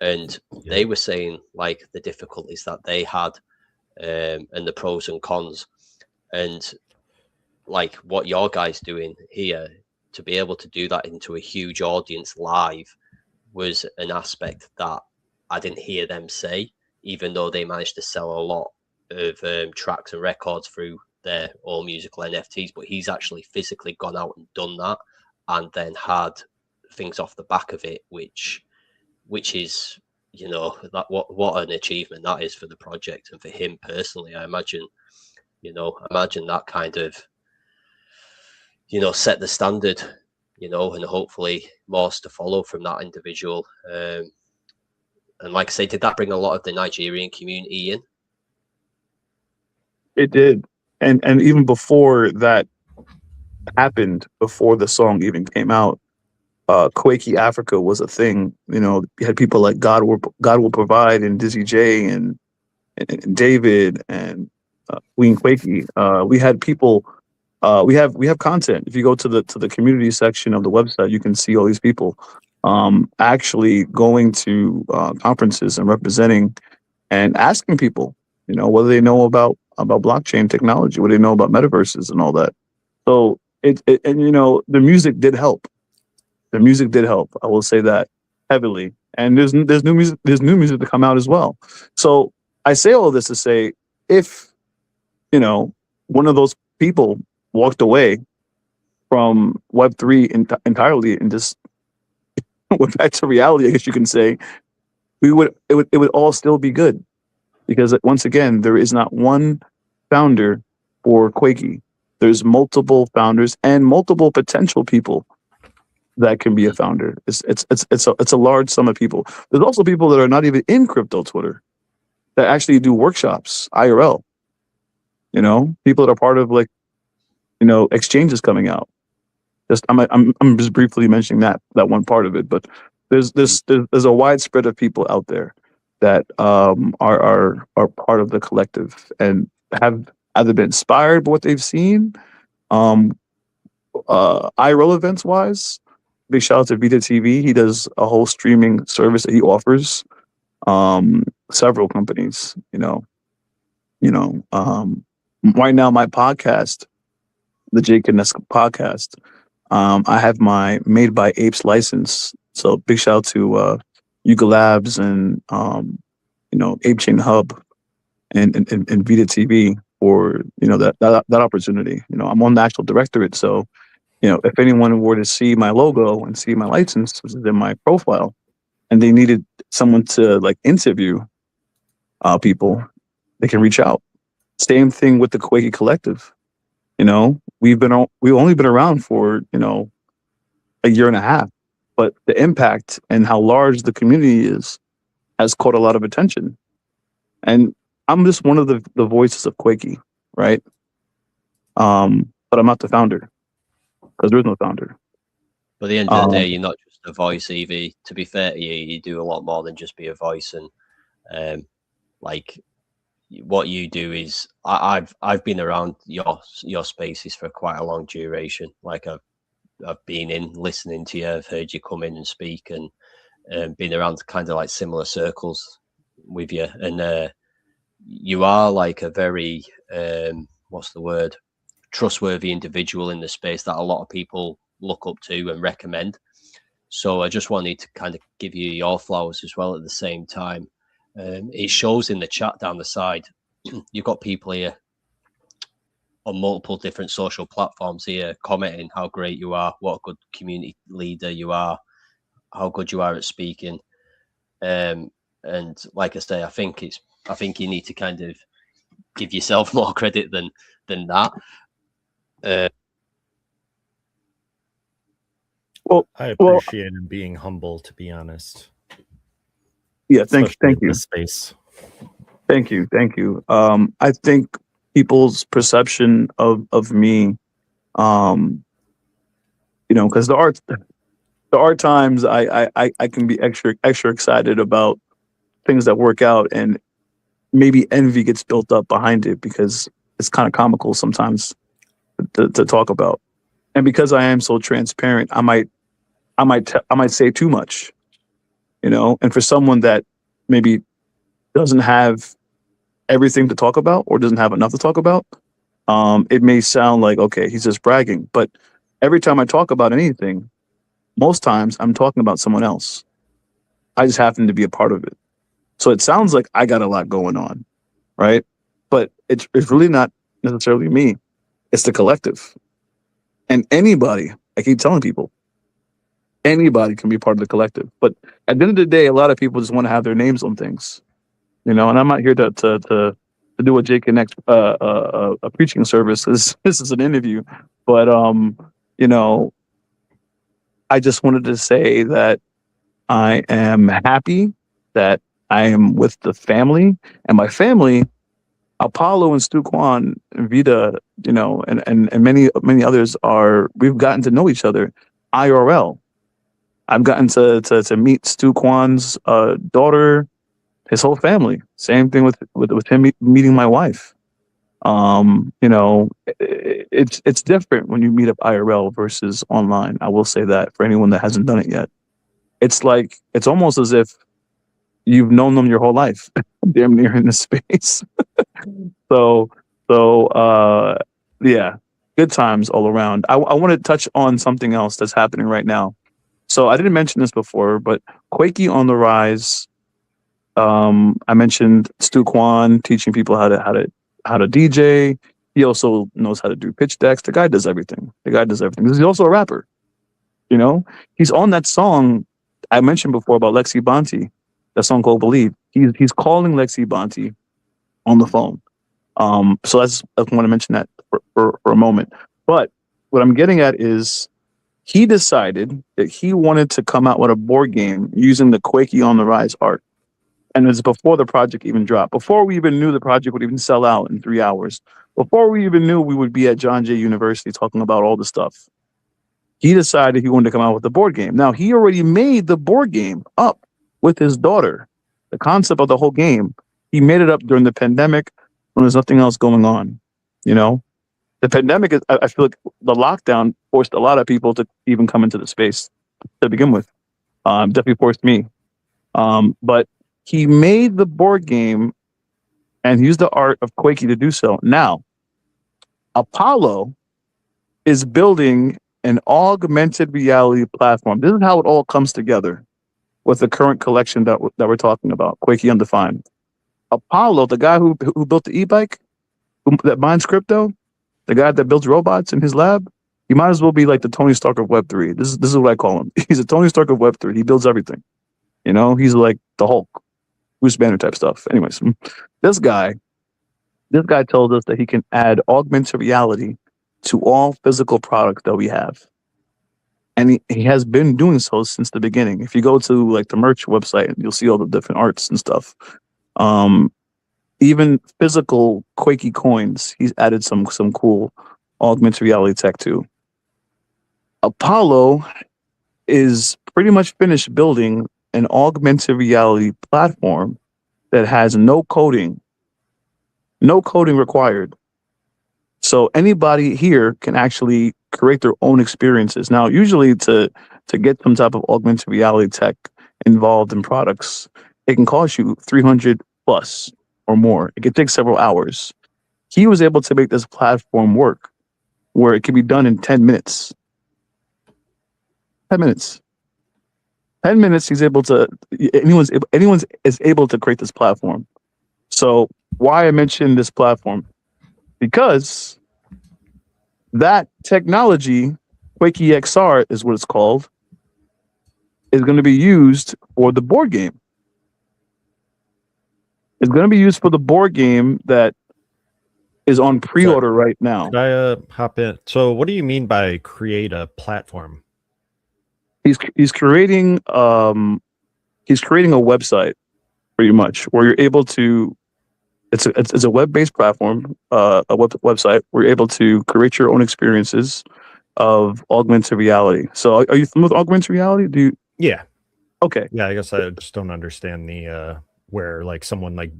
and they were saying like the difficulties that they had, and the pros and cons, and like what your guys doing here to be able to do that into a huge audience live was an aspect that I didn't hear them say, even though they managed to sell a lot of tracks and records through their all musical NFTs. But he's actually physically gone out and done that, and then had things off the back of it, which is, you know, that what an achievement that is for the project and for him personally. I imagine that kind of, you know, set the standard, you know, and hopefully more to follow from that individual. And like I say, did that bring a lot of the Nigerian community in? It did. And even before that happened, before the song even came out, QUAKEY Africa was a thing. You know, you had people like God Will Provide and Dizzy J and David and Queen QUAKEY. We had people. We have content. If you go to the community section of the website, you can see all these people actually going to conferences and representing and asking people, you know, whether they know about blockchain technology, what they know about metaverses and all that. So and you know, the music did help. The music did help. I will say that heavily. And there's new music to come out as well. So I say all of this to say, if, you know, one of those people walked away from Web3 entirely and just went back to reality, I guess you can say, it would all still be good, because once again, there is not one founder for QUAKEY. There's multiple founders and multiple potential people that can be a founder. It's a large sum of people. There's also people that are not even in crypto Twitter that actually do workshops IRL. You know, people that are part of, like, you know, exchanges coming out. I'm just briefly mentioning that one part of it, but there's a widespread of people out there that are part of the collective and have either been inspired by what they've seen, IRL events wise, big shout out to Vita TV. He does a whole streaming service that he offers several companies. Right now my podcast, the Jake and Neska podcast, I have my Made by Apes license. So big shout out to Yuga Labs and Ape Chain Hub and Vita TV for that opportunity. I'm on the actual directorate, so if anyone were to see my logo and see my license, which is in my profile, and they needed someone to like interview people, they can reach out. Same thing with the QUAKEY Collective. We've only been around for a year and a half, but the impact and how large the community is has caught a lot of attention. And I'm just one of the voices of QUAKEY, right? But I'm not the founder, because there is no founder. But at the end of the day, you're not just a voice, Evie. To be fair to you do a lot more than just be a voice. And like what you do is, I've been around your spaces for quite a long duration. Like I've been in listening to you, I've heard you come in and speak, and been around kind of like similar circles with you. And you are like a very trustworthy individual in the space that a lot of people look up to and recommend. So I just wanted to kind of give you your flowers as well at the same time. It shows in the chat down the side. You've got people here on multiple different social platforms here commenting how great you are, what a good community leader you are, how good you are at speaking. And like I say, I think you need to kind of give yourself more credit than that. I appreciate him being humble, to be honest. Yeah, thank you. In this space. Thank you. I think people's perception of me, because there are times I can be extra excited about things that work out, and maybe envy gets built up behind it because it's kind of comical sometimes to talk about. And because I am so transparent, I might say too much, and for someone that maybe doesn't have everything to talk about or doesn't have enough to talk about, it may sound like, okay, he's just bragging. But every time I talk about anything, most times I'm talking about someone else. I just happen to be a part of it. So it sounds like I got a lot going on, right? But it's really not necessarily me. It's the collective. And anybody, I keep telling people, anybody can be part of the collective. But at the end of the day, a lot of people just want to have their names on things, and I'm not here to do a Jake and X a preaching service. This is an interview, but I just wanted to say that I am happy that I am with the family, and my family, Apollo and Stu Kwan and Vita, and many others we've gotten to know each other IRL. I've gotten to meet Stu Kwan's daughter, his whole family. Same thing with him meeting my wife. It's different when you meet up IRL versus online. I will say that for anyone that hasn't done it yet. It's almost as if you've known them your whole life, damn near in this space. So yeah, good times all around. I want to touch on something else that's happening right now. So I didn't mention this before, but QUAKEY on the rise. I mentioned Stu Kwan teaching people how to DJ. He also knows how to do pitch decks. The guy does everything. He's also a rapper. He's on that song I mentioned before about Lexi Bonte, that song called Believe. He's calling Lexi Bonte on the phone. So I want to mention that for a moment. But what I'm getting at is he decided that he wanted to come out with a board game using the QUAKEY on the Rise art. And it was before the project even dropped, before we even knew the project would even sell out in 3 hours, before we even knew we would be at John Jay University talking about all the stuff. He decided he wanted to come out with the board game. Now, he already made the board game up with his daughter. The concept of the whole game, he made it up during the pandemic when there's nothing else going on. The pandemic, I feel like the lockdown forced a lot of people to even come into the space. to begin with. Definitely forced me. But he made the board game and used the art of QUAKEY to do so. Now, Apollo is building an augmented reality platform. This is how it all comes together with the current collection that we're talking about, QUAKEY Undefined. Apollo, the guy who built the e-bike, that mines crypto, the guy that builds robots in his lab, he might as well be like the Tony Stark of Web3. This is what I call him. He's a Tony Stark of Web3. He builds everything. You know, he's like the Hulk, Bruce Banner type stuff. Anyways, this guy told us that he can add augmented reality to all physical products that we have. And he has been doing so since the beginning. If you go to like the merch website, you'll see all the different arts and stuff. Even physical QUAKEY coins, he's added some cool augmented reality tech too. Apollo is pretty much finished building an augmented reality platform that has no coding required. So anybody here can actually create their own experiences. Now, usually to get some type of augmented reality tech involved in products, it can cost you $300 plus or more. It could take several hours. He was able to make this platform work where it can be done in 10 minutes. 10 minutes. 10 minutes, he's able to, anyone is able to create this platform. So why I mentioned this platform? Because that technology, QUAKEY XR is what it's called, is going to be used for the board game. It's going to be used for the board game that is on pre-order right now. Could I hop in? So what do you mean by create a platform? He's creating a website pretty much where you're able to, it's a web-based platform, website where you're able to create your own experiences of augmented reality. So are you familiar with augmented reality? Yeah. Okay. Yeah, I guess I just don't understand the where like someone like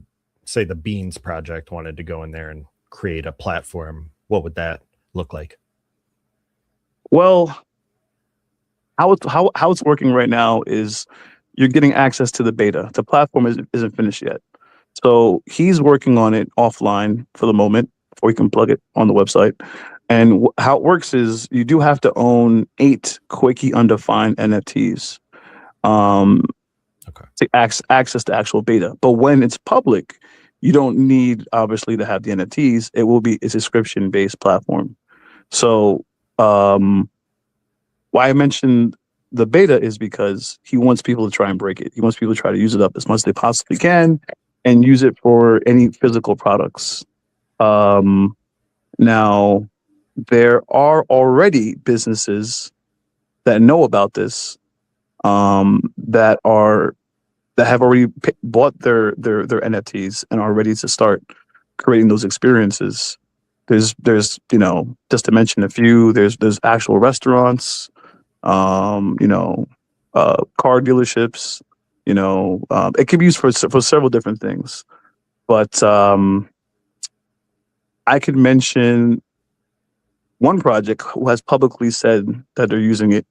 say the Beans project wanted to go in there and create a platform. What would that look like? Well, how it's working right now is you're getting access to the beta. The platform isn't finished yet. So he's working on it offline for the moment before you can plug it on the website. And how it works is you do have to own 8 QUAKEY Undefined NFTs to access the actual beta. But when it's public, you don't need obviously to have the NFTs. It will be a subscription-based platform. So why I mentioned the beta is because he wants people to try and break it. He wants people to try to use it up as much as they possibly can and use it for any physical products. Now, there are already businesses that know about this, that have already bought their NFTs and are ready to start creating those experiences. There's just to mention a few, there's actual restaurants, car dealerships, it can be used for several different things. But I could mention one project who has publicly said that they're using it.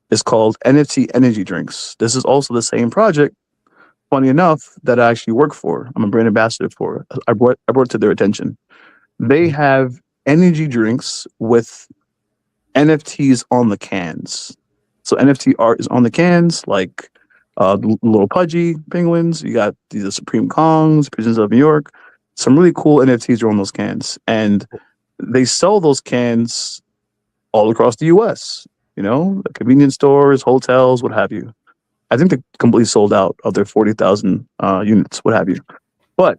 Is called NFT Energy Drinks. This is also the same project, funny enough, that I actually work for. I'm a brand ambassador for. I brought it to their attention. They have energy drinks with NFTs on the cans. So NFT art is on the cans, like the little pudgy penguins. You got these Supreme Kongs, Prisons of New York. Some really cool NFTs are on those cans. And they sell those cans all across the US. Convenience stores, hotels, what have you. I think they're completely sold out of their 40,000 units, what have you. But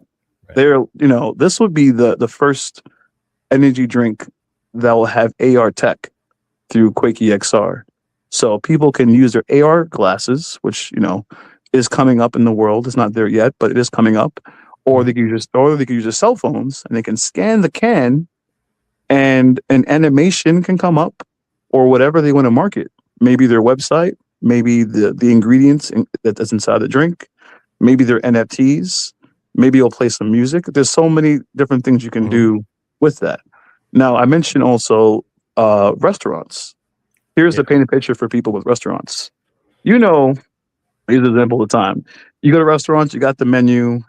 this would be the first energy drink that will have AR tech through QUAKEY XR. So people can use their AR glasses, which, is coming up in the world. It's not there yet, but it is coming up. Or they can use their cell phones and they can scan the can and an animation can come up. Or whatever they want to market, maybe their website, maybe the ingredients that's inside the drink, maybe their NFTs, maybe you'll play some music. There's so many different things you can do with that. Now, I mentioned also restaurants. Here's the painted picture for people with restaurants. you know, I use an example all the time. You go to restaurants, you got the menu,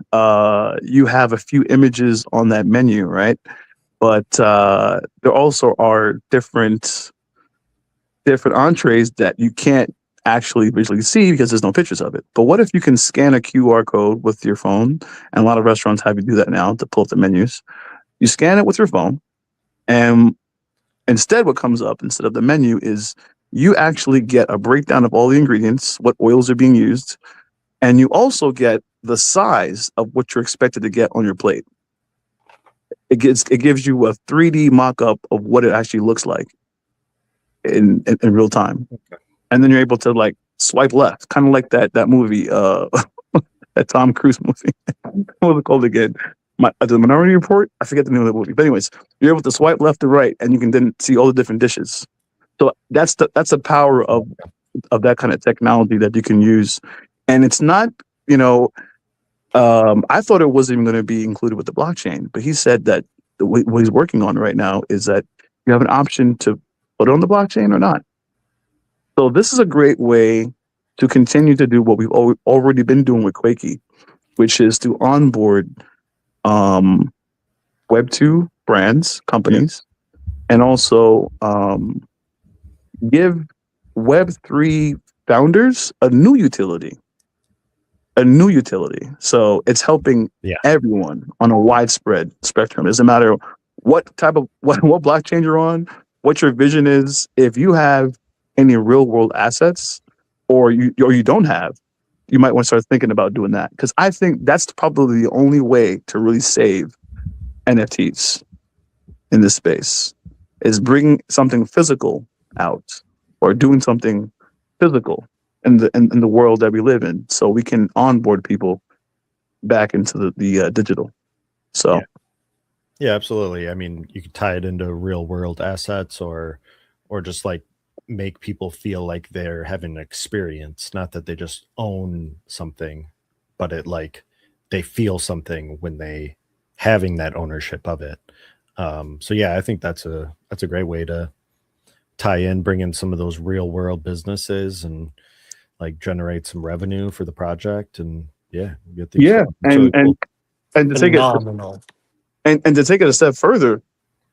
you have a few images on that menu, right? But there also are different entrees that you can't actually visually see because there's no pictures of it. But what if you can scan a QR code with your phone? And a lot of restaurants have you do that now to pull up the menus. You scan it with your phone, and instead what comes up instead of the menu is you actually get a breakdown of all the ingredients, what oils are being used, and you also get the size of what you're expected to get on your plate. It gives you a 3D mock-up of what it actually looks like in real time. And then you're able to like swipe left, kind of like that movie, that Tom Cruise movie. What was it called again? The Minority Report? I forget the name of the movie. But anyways, you're able to swipe left to right, and you can then see all the different dishes. So that's the power of that kind of technology that you can use. And it's not, I thought it wasn't even going to be included with the blockchain, but he said that what he's working on right now is that you have an option to put it on the blockchain or not. So this is a great way to continue to do what we've already been doing with QUAKEY, which is to onboard Web2 brands, companies, and also give Web3 founders a new utility. So it's helping everyone on a widespread spectrum. It doesn't matter what type of what blockchain you're on, what your vision is. If you have any real world assets, or you don't have, you might want to start thinking about doing that, because I think that's probably the only way to really save NFTs in this space, is bringing something physical out, or doing something physical in the world that we live in, so we can onboard people back into the digital. So yeah, absolutely. I mean, you could tie it into real world assets, or just like make people feel like they're having an experience, not that they just own something, but it like they feel something when they having that ownership of it. So yeah, I think that's a great way to tie in, bring in some of those real world businesses and like generate some revenue for the project. And get things and cool. and to take Phenomenal. and to take it a step further,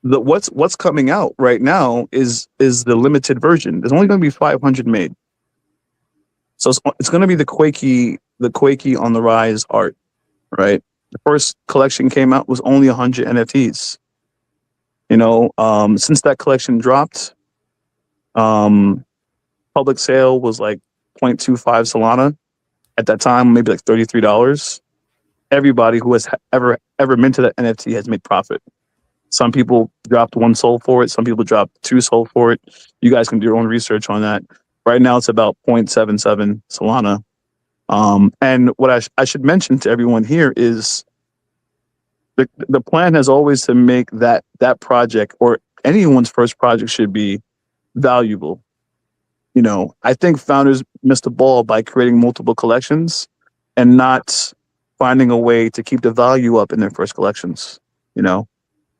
what's coming out right now is the limited version. There's only going to be 500 made, so it's going to be the QUAKEY on the Rise art, right? The first collection came out was only 100 NFTs. Since that collection dropped, public sale was like 0.25 Solana at that time, maybe like $33. Everybody who has ever minted that NFT has made profit. Some people dropped 1 SOL for it. Some people dropped 2 SOL for it. You guys can do your own research on that. Right now, it's about 0.77 Solana. And what I should mention to everyone here is the plan has always to make that project, or anyone's first project, should be valuable. I think founders missed the ball by creating multiple collections and not finding a way to keep the value up in their first collections. And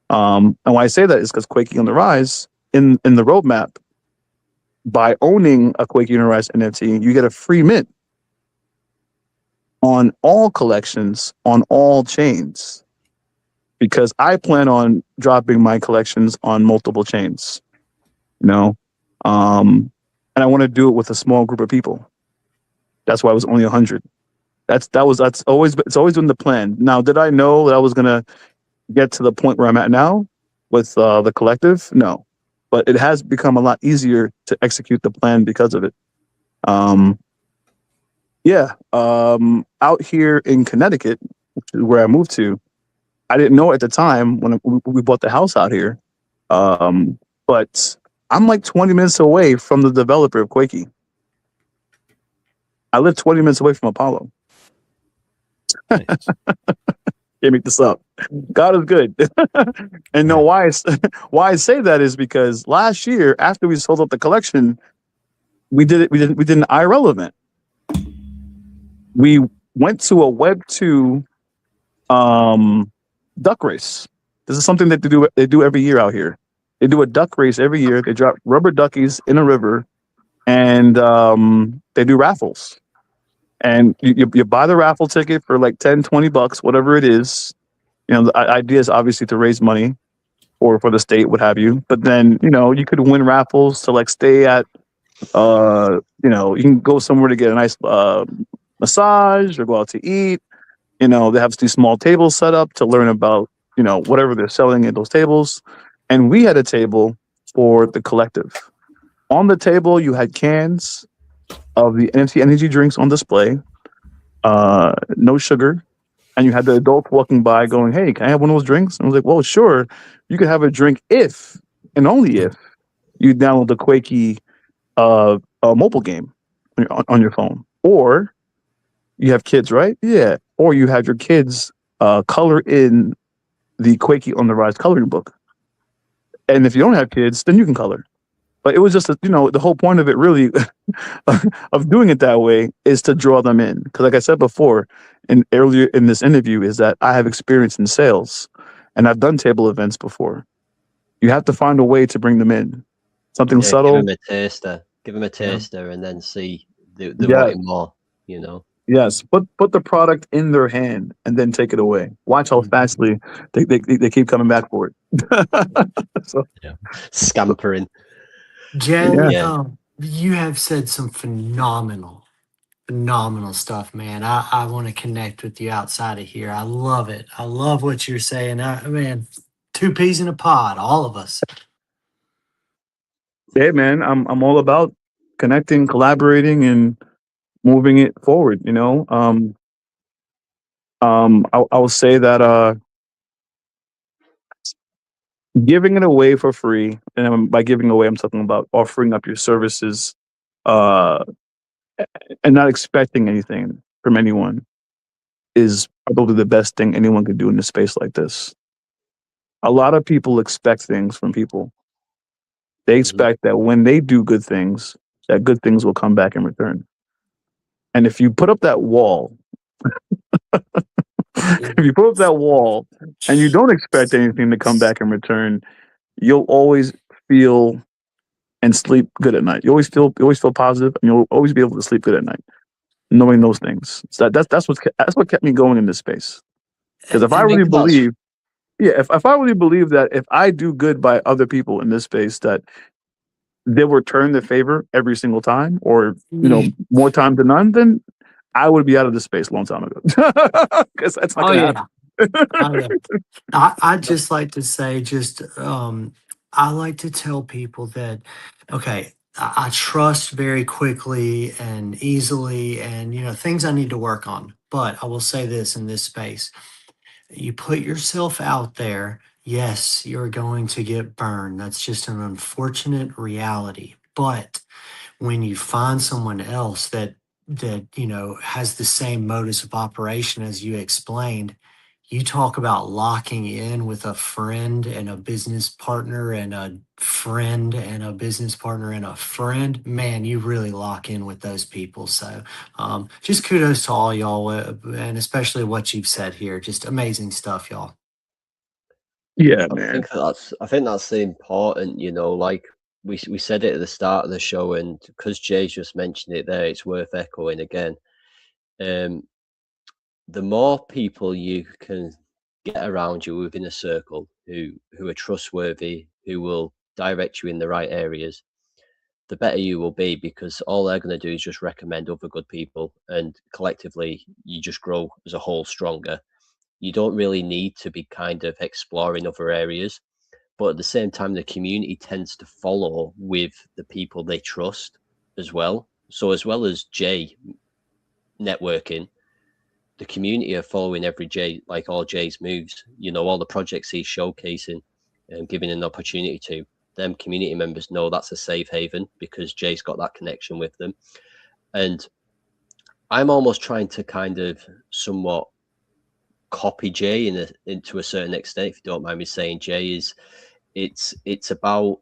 why I say that is because QUAKEY on the Rise, in the roadmap, by owning a QUAKEY on the Rise NFT, you get a free mint on all collections on all chains, because I plan on dropping my collections on multiple chains, and I want to do it with a small group of people. That's why it was only 100. It's always been the plan. Now, did I know that I was gonna get to the point where I'm at now with the collective? No, but it has become a lot easier to execute the plan because of it. Out here in Connecticut, which is where I moved to, I didn't know at the time when we bought the house out here, but I'm like 20 minutes away from the developer of QUAKEY. I live 20 minutes away from Apollo. Nice. Can't make this up. God is good. And no, why I say that is because last year, after we sold out the collection, we did an IRL event. We went to a Web2 duck race. This is something that they do every year out here. They do a duck race every year. They drop rubber duckies in a river, and they do raffles. And you buy the raffle ticket for like 10, 20 bucks, whatever it is. You know, the idea is obviously to raise money or for the state, what have you. But then, you know, you could win raffles to like stay at, you know, you can go somewhere to get a nice massage or go out to eat. You know, they have these small tables set up to learn about, you know, whatever they're selling at those tables. And we had a table for the collective. On the table, you had cans of the NFT energy drinks on display, no sugar. And you had the adults walking by going, hey, can I have one of those drinks? And I was like, well, sure. You could have a drink if, and only if, you download the QUAKEY mobile game on your phone. Or you have kids, right? Yeah. Or you have your kids color in the QUAKEY on the Rise coloring book. And if you don't have kids, then you can color. But it was just, you know, the whole point of it really of doing it that way is to draw them in. Because like I said before, and earlier in this interview, is that I have experience in sales and I've done table events before. You have to find a way to bring them in. Something subtle. Give them a taster. Give them a taster and then see the wanting more, you know. Yes, put the product in their hand and then take it away. Watch how fastly they keep coming back for it. So, Scampering. Jen, Yeah. you have said some phenomenal stuff, man. I want to connect with you outside of here. I love it. I love what you're saying. Man, 2 peas in a pod, all of us. hey man, I'm all about connecting, collaborating, and moving it forward. You know, I will say that giving it away for free, and by giving away, I'm talking about offering up your services, and not expecting anything from anyone, is probably the best thing anyone could do in a space like this. A lot of people expect things from people. They expect that when they do good things, that good things will come back in return. And if you put up that wall, if you put up that wall and you don't expect anything to come back in return, you'll always feel and sleep good at night. You always feel positive, and you'll always be able to sleep good at night, knowing those things. So that's what kept me going in this space. Because if I really believe, if I really believe that if I do good by other people in this space, that they will return the favor every single time, or you know, more time than none, then I would be out of this space a long time ago. Because that's not gonna happen. I just like to say, I like to tell people that, okay, I trust very quickly and easily, and you know, things I need to work on. But I will say this in this space: you put yourself out there, yes, you're going to get burned. That's just an unfortunate reality. But when you find someone else that you know has the same modus of operation as you explained, you talk about locking in with a friend and a business partner and a friend and a business partner and a friend, man, you really lock in with those people. So just kudos to all y'all, and especially what you've said here. Just amazing stuff, y'all. Yeah, I man. think that's the important, you know, like we said it at the start of the show, and because Jay's just mentioned it there, it's worth echoing again. The more people you can get around you within a circle who are trustworthy, who will direct you in the right areas, the better you will be, because all they're going to do is just recommend other good people, and collectively you just grow as a whole stronger. You don't really need to be kind of exploring other areas, but at the same time the community tends to follow with the people they trust as well. So as well as Jay networking, the community are following every Jay, like all Jay's moves, you know, all the projects he's showcasing and giving an opportunity to them. Community members know that's a safe haven because Jay's got that connection with them. And I'm almost trying to kind of somewhat copy Jay into a certain extent, if you don't mind me saying. Jay is, it's about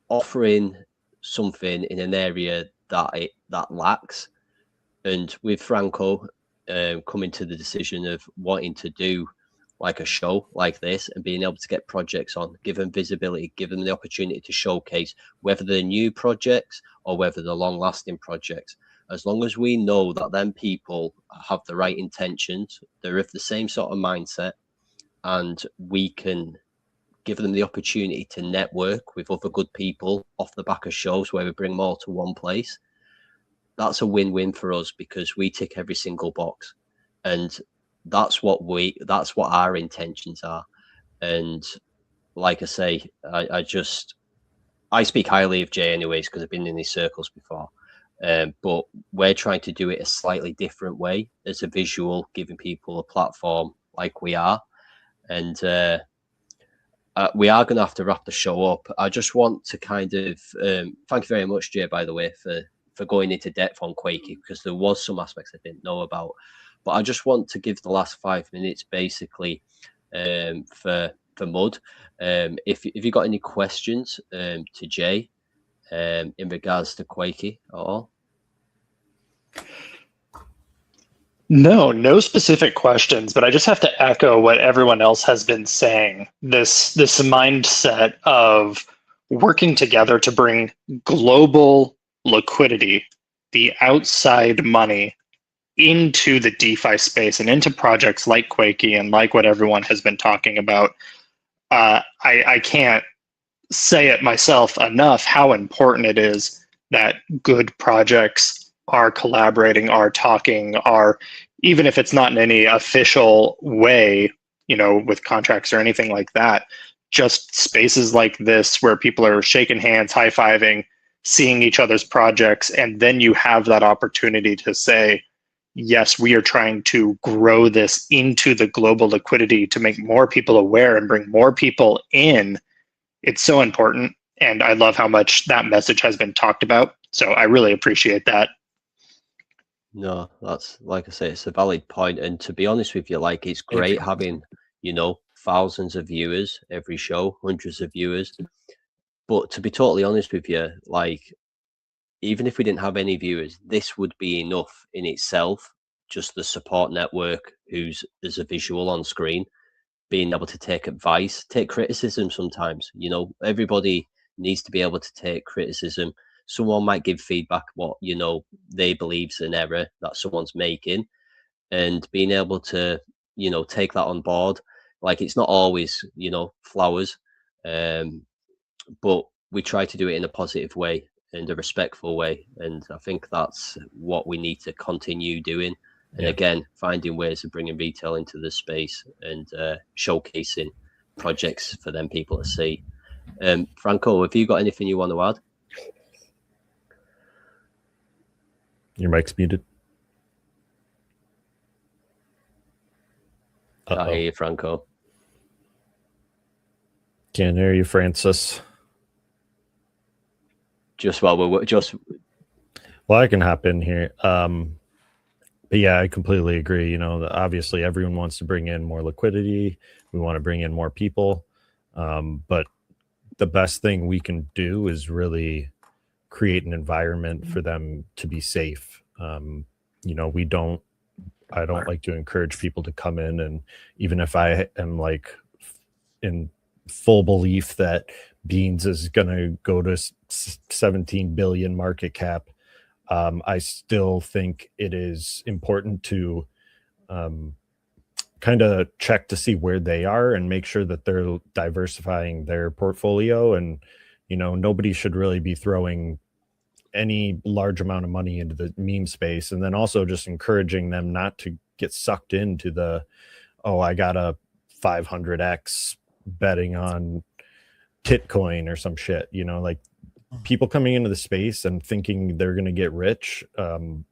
offering something in an area that lacks. And with Franco coming to the decision of wanting to do like a show like this and being able to get projects on, give them visibility, give them the opportunity to showcase whether they're new projects or whether they're long-lasting projects. as long as we know that them people have the right intentions, they're of the same sort of mindset, and we can give them the opportunity to network with other good people off the back of shows where we bring them all to one place, that's a win-win for us, because we tick every single box, and that's what our intentions are. And like I say, I speak highly of Jay anyways, because I've been in these circles before. But we're trying to do it a slightly different way, as a visual, giving people a platform like we are. And we are going to have to wrap the show up. I just want to kind of thank you very much, Jay, by the way, for going into depth on QUAKEY, because there was some aspects I didn't know about. But I just want to give the last 5 minutes basically for Mud. If you got any questions to Jay in regards to QUAKEY at all? No specific questions, but I just have to echo what everyone else has been saying. This mindset of working together to bring global liquidity, the outside money, into the DeFi space and into projects like QUAKEY and like what everyone has been talking about. I can't say it myself enough how important it is that good projects are collaborating, are talking, are, even if it's not in any official way, with contracts or anything like that, just spaces like this where people are shaking hands, high-fiving, seeing each other's projects, and then you have that opportunity to say, yes, we are trying to grow this into the global liquidity to make more people aware and bring more people in. It's so important, and I love how much that message has been talked about. So I really appreciate that. No, that's, like I say, it's a valid point. And to be honest with you, like, it's great having, thousands of viewers every show, hundreds of viewers. But to be totally honest with you, like, even if we didn't have any viewers, this would be enough in itself. Just the support network, who's as a visual on screen, being able to take advice, take criticism sometimes. Everybody needs to be able to take criticism. Someone might give feedback what they believe's an error that someone's making, and being able to take that on board. Like, it's not always flowers, but we try to do it in a positive way and a respectful way, and I think that's what we need to continue doing. And again, finding ways of bringing retail into the space and showcasing projects for them people to see. Franco, have you got anything you want to add? Your mic's muted. I hear you, Franco. Can't hear you, Francis. Well, I can hop in here. But yeah, I completely agree. Obviously everyone wants to bring in more liquidity. We want to bring in more people. But the best thing we can do is really create an environment for them to be safe. I don't like to encourage people to come in, and even if I am like in full belief that Beans is going to go to 17 billion market cap, I still think it is important to kind of check to see where they are and make sure that they're diversifying their portfolio. And, nobody should really be throwing any large amount of money into the meme space. And then also just encouraging them not to get sucked into I got a 500x betting on Titcoin or some shit, like people coming into the space and thinking they're going to get rich on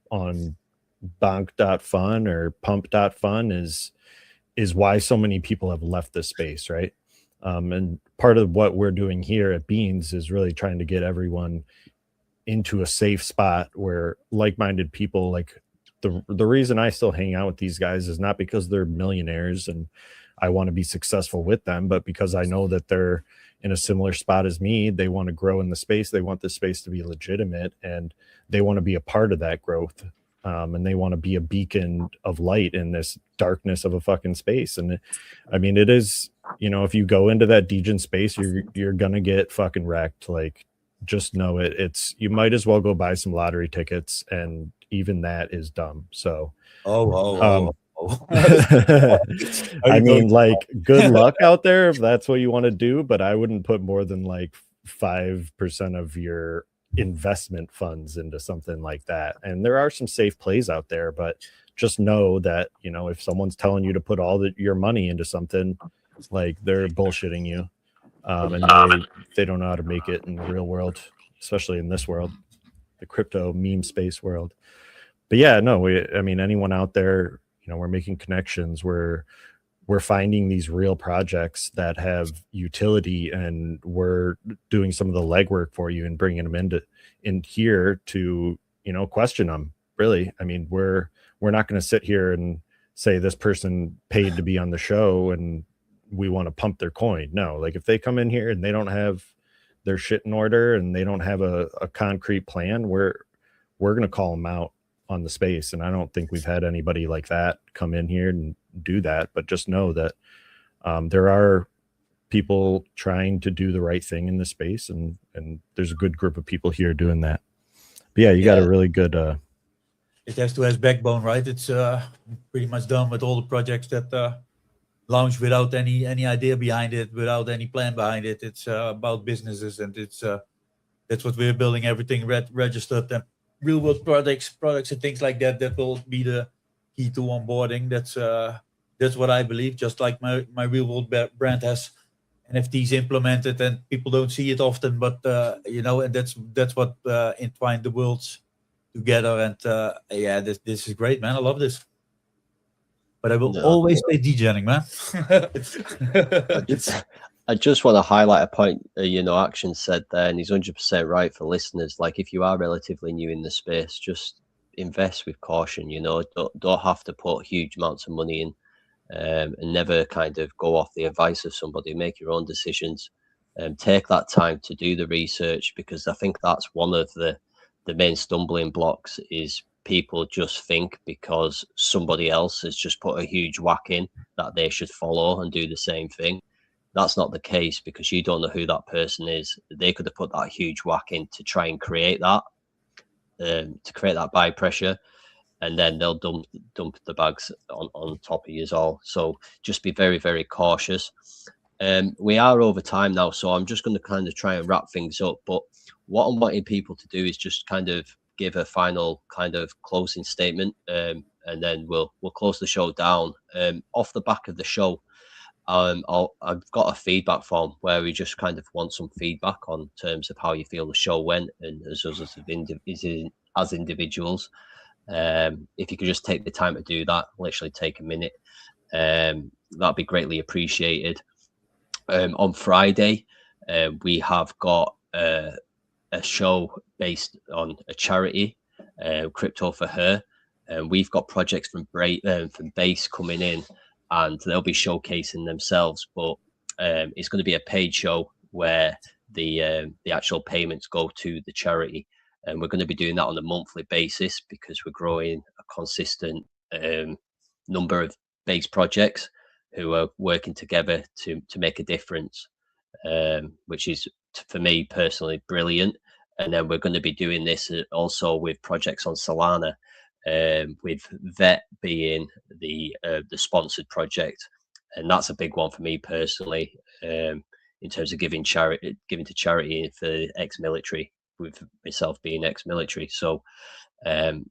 bonk.fun or pump.fun is why so many people have left this space, right? And part of what we're doing here at Beans is really trying to get everyone into a safe spot where like-minded people, like the reason I still hang out with these guys is not because they're millionaires and I want to be successful with them, but because I know that they're in a similar spot as me. They want to grow in the space. They want the space to be legitimate, and they want to be a part of that growth. And they want to be a beacon of light in this darkness of a fucking space. And I mean, it is, if you go into that DGen space, you're going to get fucking wrecked. Like, just know it. You might as well go buy some lottery tickets and, even that is dumb. So I mean, like, good luck out there if that's what you want to do, but I wouldn't put more than like 5% of your investment funds into something like that. And there are some safe plays out there, but just know that, you know, if someone's telling you to put all your money into something, like, they're bullshitting you. And they don't know how to make it in the real world, especially in this world, the crypto meme space world. But yeah, no, I mean, anyone out there, you know, we're making connections. We're finding these real projects that have utility, and we're doing some of the legwork for you and bringing them in here to, you know, question them. Really, I mean, we're not going to sit here and say this person paid to be on the show and we want to pump their coin. No, like, if they come in here and they don't have their shit in order and they don't have a concrete plan, we're going to call them out on the space. And I don't think we've had anybody like that come in here and do that. But just know that there are people trying to do the right thing in the space, and there's a good group of people here doing that. But yeah, you got a really good it has to have backbone, right? It's pretty much done with all the projects that launch without any idea behind it, without any plan behind it. It's about businesses, and it's that's what we're building, everything registered, and real world products and things like that will be the key to onboarding. That's what I believe. Just like my real world brand has NFTs implemented, and people don't see it often, but you know, and that's what entwined the worlds together. And yeah, this is great, man. I love this. But I will always stay DJing, man. I just want to highlight a point, you know, Action said there, and he's 100% right for listeners. Like, if you are relatively new in the space, just invest with caution, you know, don't have to put huge amounts of money in, and never kind of go off the advice of somebody. Make your own decisions, and take that time to do the research, because I think that's one of the main stumbling blocks, is people just think because somebody else has just put a huge whack in that they should follow and do the same thing. That's not the case, because you don't know who that person is. They could have put that huge whack in to try and create that, buy pressure, and then they'll dump the bags on top of you all. So just be very, very cautious. We are over time now, so I'm just going to kind of try and wrap things up. But what I'm wanting people to do is just kind of give a final kind of closing statement, and then we'll close the show down. Off the back of the show, I've got a feedback form where we just kind of want some feedback on terms of how you feel the show went, and as individuals. If you could just take the time to do that, literally take a minute, that'd be greatly appreciated. On Friday, we have got a show based on a charity, Crypto for Her, and we've got projects from Base coming in, and they'll be showcasing themselves. But it's going to be a paid show where the actual payments go to the charity, and we're going to be doing that on a monthly basis, because we're growing a consistent number of Base projects who are working together to make a difference, which is, for me personally, brilliant. And then we're going to be doing this also with projects on Solana, with VET being the sponsored project, and that's a big one for me personally, in terms of giving to charity for ex-military, with myself being ex-military. So I'm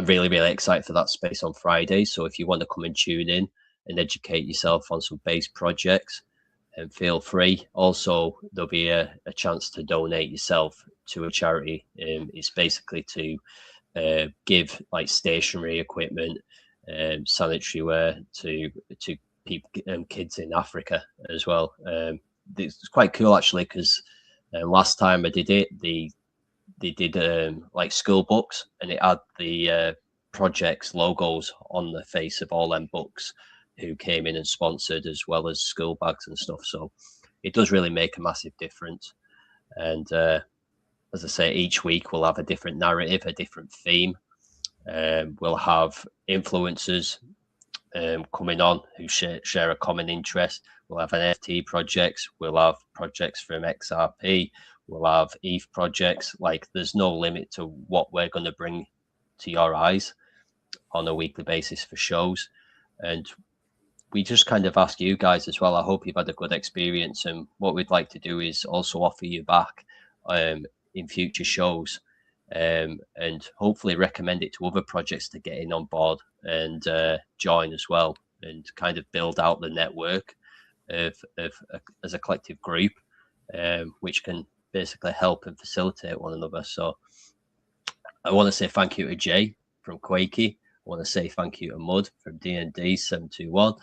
really, really excited for that space on Friday. So if you want to come and tune in and educate yourself on some Base projects, and feel free. Also, there'll be a chance to donate yourself to a charity. It's basically to give like stationery equipment, sanitary wear to people, kids in Africa as well. It's quite cool actually, because last time I did it, they did like school books, and it had the projects logos on the face of all them books who came in and sponsored, as well as school bags and stuff. So it does really make a massive difference. And as I say, each week we'll have a different narrative, a different theme. We'll have influencers coming on who share a common interest. We'll have NFT projects. We'll have projects from XRP. We'll have ETH projects. Like, there's no limit to what we're going to bring to your eyes on a weekly basis for shows. And we just kind of ask you guys as well. I hope you've had a good experience, and what we'd like to do is also offer you back in future shows, and hopefully recommend it to other projects to get in on board and join as well, and kind of build out the network as a collective group, which can basically help and facilitate one another. So I want to say thank you to Jay from QUAKEY. I want to say thank you to Mud from D&D 721.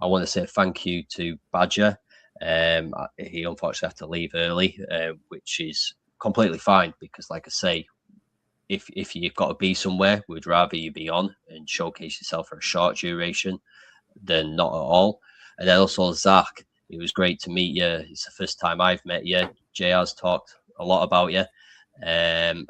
I want to say thank you to Badger. He unfortunately had to leave early, which is completely fine, because like I say, if you've got to be somewhere, we'd rather you be on and showcase yourself for a short duration than not at all. And then also Zach, it was great to meet you. It's the first time I've met you. Jay has talked a lot about you. And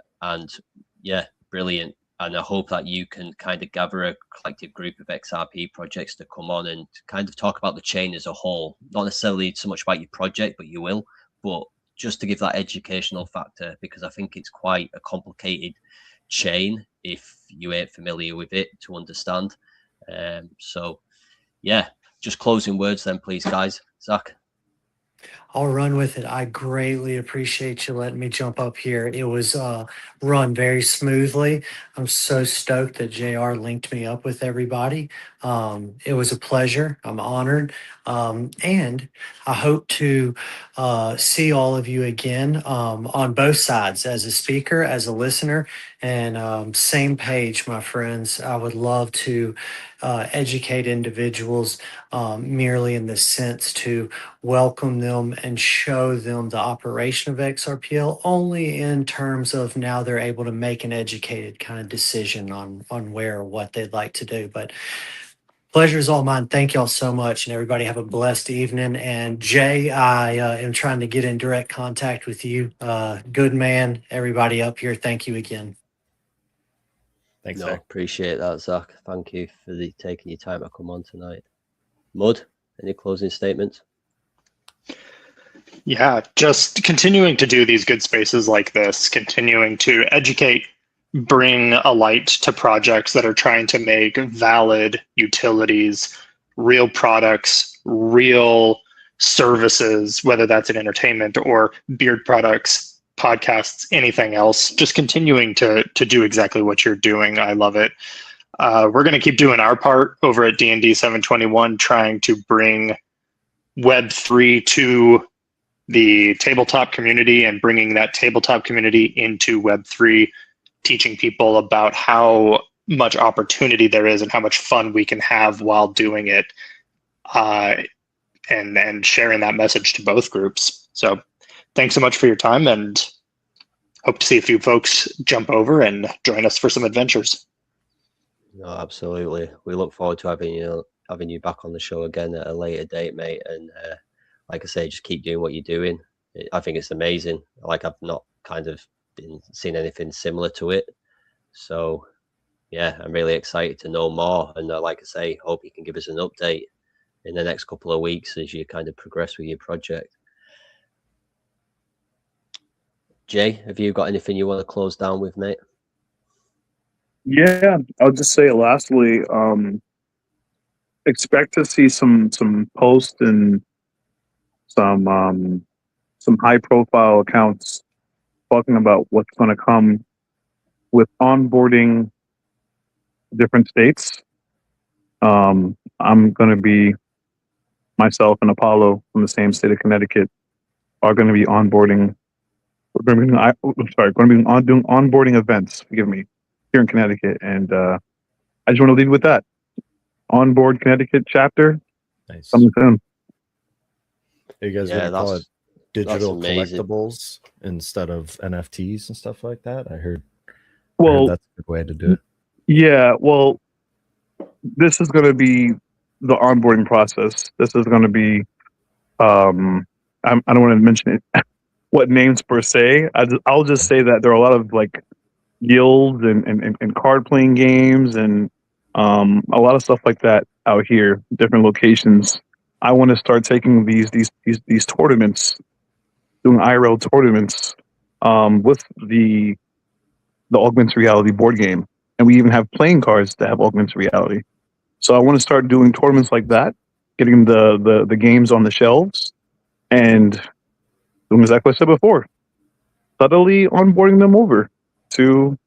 yeah, brilliant. And I hope that you can kind of gather a collective group of XRP projects to come on and kind of talk about the chain as a whole. Not necessarily so much about your project, but you will. But just to give that educational factor, because I think it's quite a complicated chain if you ain't familiar with it to understand. So, yeah, just closing words then, please, guys. Zach. I'll run with it. I greatly appreciate you letting me jump up here. It was run very smoothly. I'm so stoked that JR linked me up with everybody. It was a pleasure. I'm honored. And I hope to see all of you again on both sides, as a speaker, as a listener, and same page, my friends. I would love to educate individuals merely in the sense to welcome them and show them the operation of XRPL, only in terms of now they're able to make an educated kind of decision on where or what they'd like to do. But pleasure is all mine. Thank y'all so much, and everybody have a blessed evening. And Jay, I am trying to get in direct contact with you. Good man. Everybody up here, thank you again. Thanks, No, Zach. appreciate that, Zach. Thank you for taking your time to come on tonight. Mud, any closing statements? Yeah, just continuing to do these good spaces like this, continuing to educate, bring a light to projects that are trying to make valid utilities, real products, real services, whether that's in entertainment or beard products, podcasts, anything else. Just continuing to do exactly what you're doing. I love it. We're going to keep doing our part over at D&D 721, trying to bring Web3 to the tabletop community and bringing that tabletop community into Web3, teaching people about how much opportunity there is and how much fun we can have while doing it, and sharing that message to both groups. So thanks so much for your time, and hope to see a few folks jump over and join us for some adventures. No, absolutely. We look forward to having you back on the show again at a later date, mate. And like I say, just keep doing what you're doing. I think it's amazing. Like, I've not kind of seen anything similar to it. So yeah, I'm really excited to know more. And like I say, hope you can give us an update in the next couple of weeks as you kind of progress with your project. Jay, have you got anything you want to close down with, mate? Yeah, I'll just say lastly, expect to see some posts and some high profile accounts talking about what's going to come with onboarding different states. I'm going to be, myself and Apollo from the same state of Connecticut are going to be onboarding. We're going to be doing onboarding events. Forgive me, here in Connecticut, and I just want to leave with that. Onboard Connecticut chapter. Nice. Coming soon. Are you guys Yeah, going to call it that's digital amazing. collectibles instead of NFTs and stuff like that? I heard Well, that's a good way to do it. yeah. Well, this is going to be the onboarding process. This is going to be. I don't want to mention it, what names per se. I'll just say that there are a lot of like guilds and card playing games and a lot of stuff like that out here, different locations. I want to start taking these tournaments, doing IRL tournaments with the augmented reality board game. and we even have playing cards that have augmented reality. So I want to start doing tournaments like that, getting the games on the shelves, and doing exactly what I said before, subtly onboarding them over to,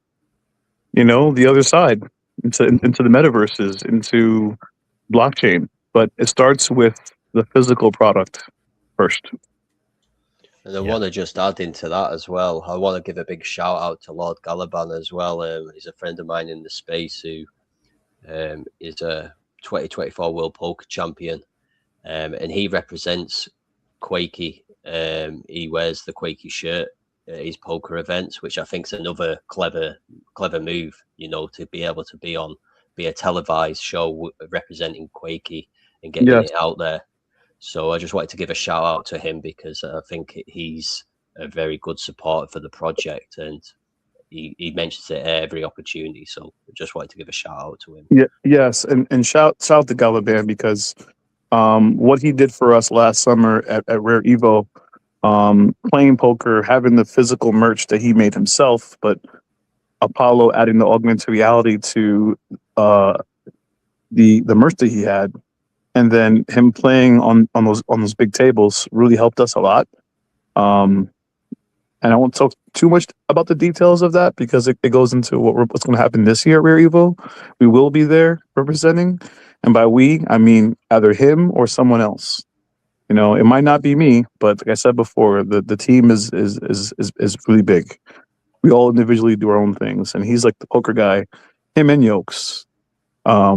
the other side, into the metaverses, into blockchain. But it starts with the physical product first. And I want to just add into that as well. I want to give a big shout out to Lord Galaban as well. He's a friend of mine in the space who is a 2024 World Poker Champion, and he represents QUAKEY. He wears the QUAKEY shirt at his poker events, which I think is another clever move. To be able to be a televised show representing QUAKEY and getting Yes. it out there. So I just wanted to give a shout out to him because I think he's a very good support for the project, and he mentions it at every opportunity. So I just wanted to give a shout out to him. Yeah, yes, and shout to Galaban, because what he did for us last summer at Rare Evo, playing poker, having the physical merch that he made himself, but Apollo adding the augmented reality to the merch that he had, and then him playing on those big tables really helped us a lot. And I won't talk too much about the details of that because it goes into what's going to happen this year at Rare Evo. We will be there representing, and by we, I mean either him or someone else. It might not be me, but like I said before, the team is really big. We all individually do our own things, and he's like the poker guy. Him and Yokes,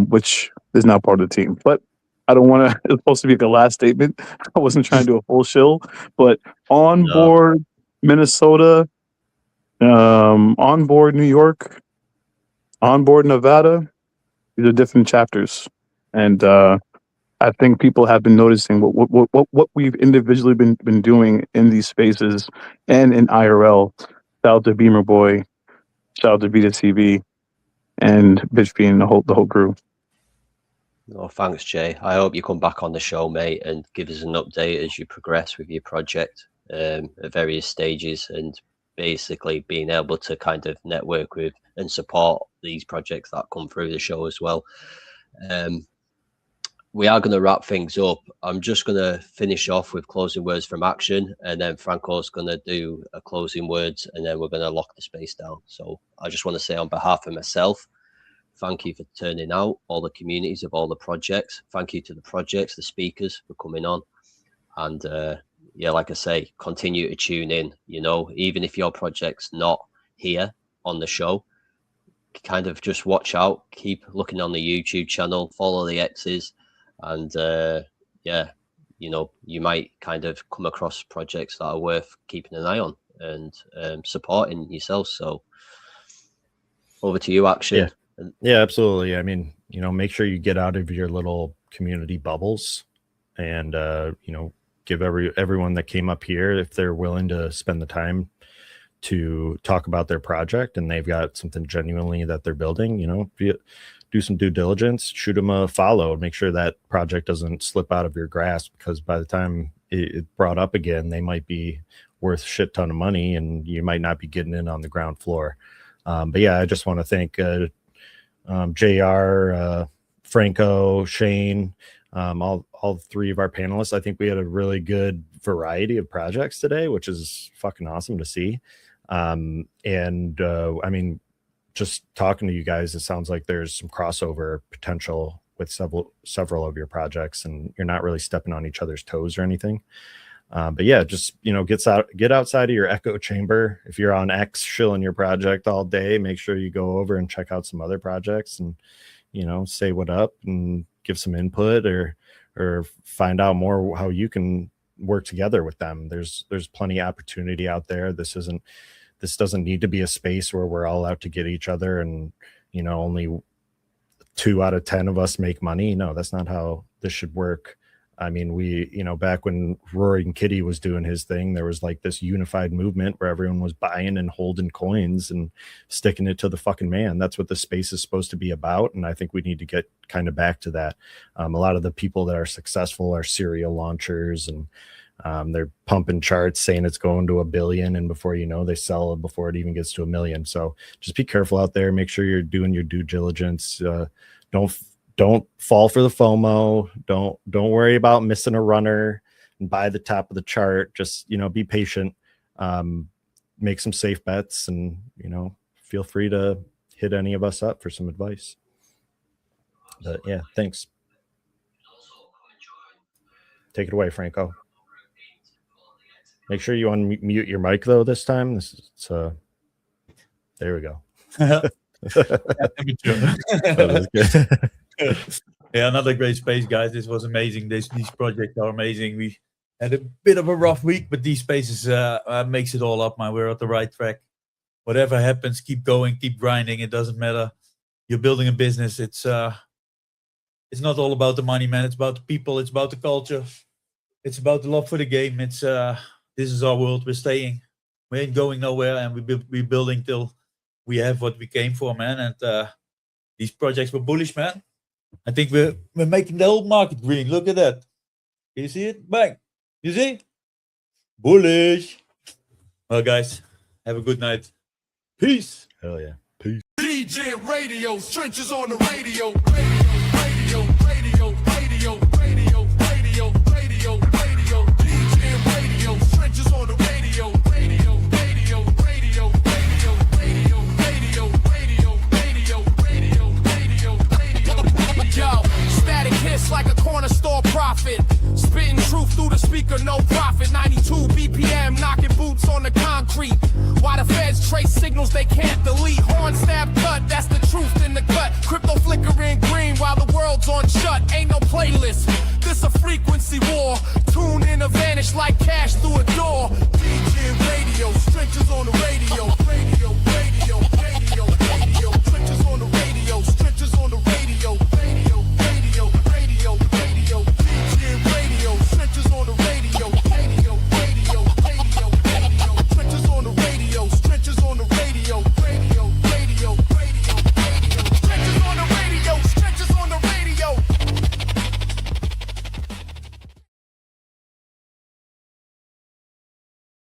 which is not part of the team, but I don't want to. It's supposed to be like a last statement. I wasn't trying to do a full shill, but on board Minnesota, on board New York, on board Nevada. These are different chapters, and I think people have been noticing what we've individually been doing in these spaces and in IRL. Shout out to Beamer Boy, shout out to Vita TV, and Bitch Bean, the whole crew. Oh, thanks, Jay. I hope you come back on the show, mate, and give us an update as you progress with your project at various stages, and basically being able to kind of network with and support these projects that come through the show as well. We are going to wrap things up. I'm just going to finish off with closing words from Action, and then Franco's going to do a closing words, and then we're going to lock the space down. So I just want to say on behalf of myself, thank you for turning out, all the communities of all the projects. Thank you to the projects, the speakers for coming on. And yeah, like I say, continue to tune in, even if your project's not here on the show, kind of just watch out, keep looking on the YouTube channel, follow the X's, and yeah, you might kind of come across projects that are worth keeping an eye on and supporting yourself. So over to you, Action. Yeah, absolutely. I mean, make sure you get out of your little community bubbles, and give everyone that came up here, if they're willing to spend the time to talk about their project and they've got something genuinely that they're building, do some due diligence, shoot them a follow, make sure that project doesn't slip out of your grasp, because by the time it's brought up again, they might be worth a shit ton of money and you might not be getting in on the ground floor. But yeah, I just want to thank JR, Franco, Shane, all three of our panelists. I think we had a really good variety of projects today, which is fucking awesome to see. I mean, just talking to you guys, it sounds like there's some crossover potential with several of your projects, and you're not really stepping on each other's toes or anything. But yeah, just get outside of your echo chamber. If you're on X shilling your project all day, make sure you go over and check out some other projects and say what up and give some input or find out more how you can work together with them. There's plenty of opportunity out there. This doesn't need to be a space where we're all out to get each other and only 2 out of 10 of us make money. No, that's not how this should work. I mean, we, back when Roaring Kitty was doing his thing, there was like this unified movement where everyone was buying and holding coins and sticking it to the fucking man. That's what the space is supposed to be about. And I think we need to get kind of back to that. A lot of the people that are successful are serial launchers and They're pumping charts saying it's going to 1 billion, and before you know, they sell it before it even gets to 1 million. So just be careful out there. Make sure you're doing your due diligence. Don't fall for the FOMO. Don't worry about missing a runner and buy the top of the chart. Just, be patient. Make some safe bets, and feel free to hit any of us up for some advice. But yeah, thanks. Take it away, Franco. Make sure you unmute your mic though this time. There we go. That was good. Yeah, another great space, guys. This was amazing. These projects are amazing. We had a bit of a rough week, but these spaces makes it all up, man. We're at the right track. Whatever happens, keep going, keep grinding. It doesn't matter. You're building a business. It's not all about the money, man. It's about the people. It's about the culture. It's about the love for the game. This is our world. We're staying. We ain't going nowhere, and we're building till we have what we came for, man. And these projects were bullish, man. I think we're making the whole market green. Look at that. Can you see it? Bang. You see? Bullish. Well, guys, have a good night. Peace. Hell yeah. Peace. DGNRadio, trenches on the radio. Radio, radio, radio, radio, radio, radio, radio. DGNRadio, trenches on the radio. Radio, radio, radio, radio, radio, radio, radio, radio, radio, radio. Yo, static hits like a corner store prophet. Spitting truth through the speaker, no profit. 92 BPM, knocking boots on the concrete. Why the feds trace signals they can't delete. Horn stab cut, that's the truth in the cut. Crypto flickering green while the world's on shut. Ain't no playlist, this a frequency war.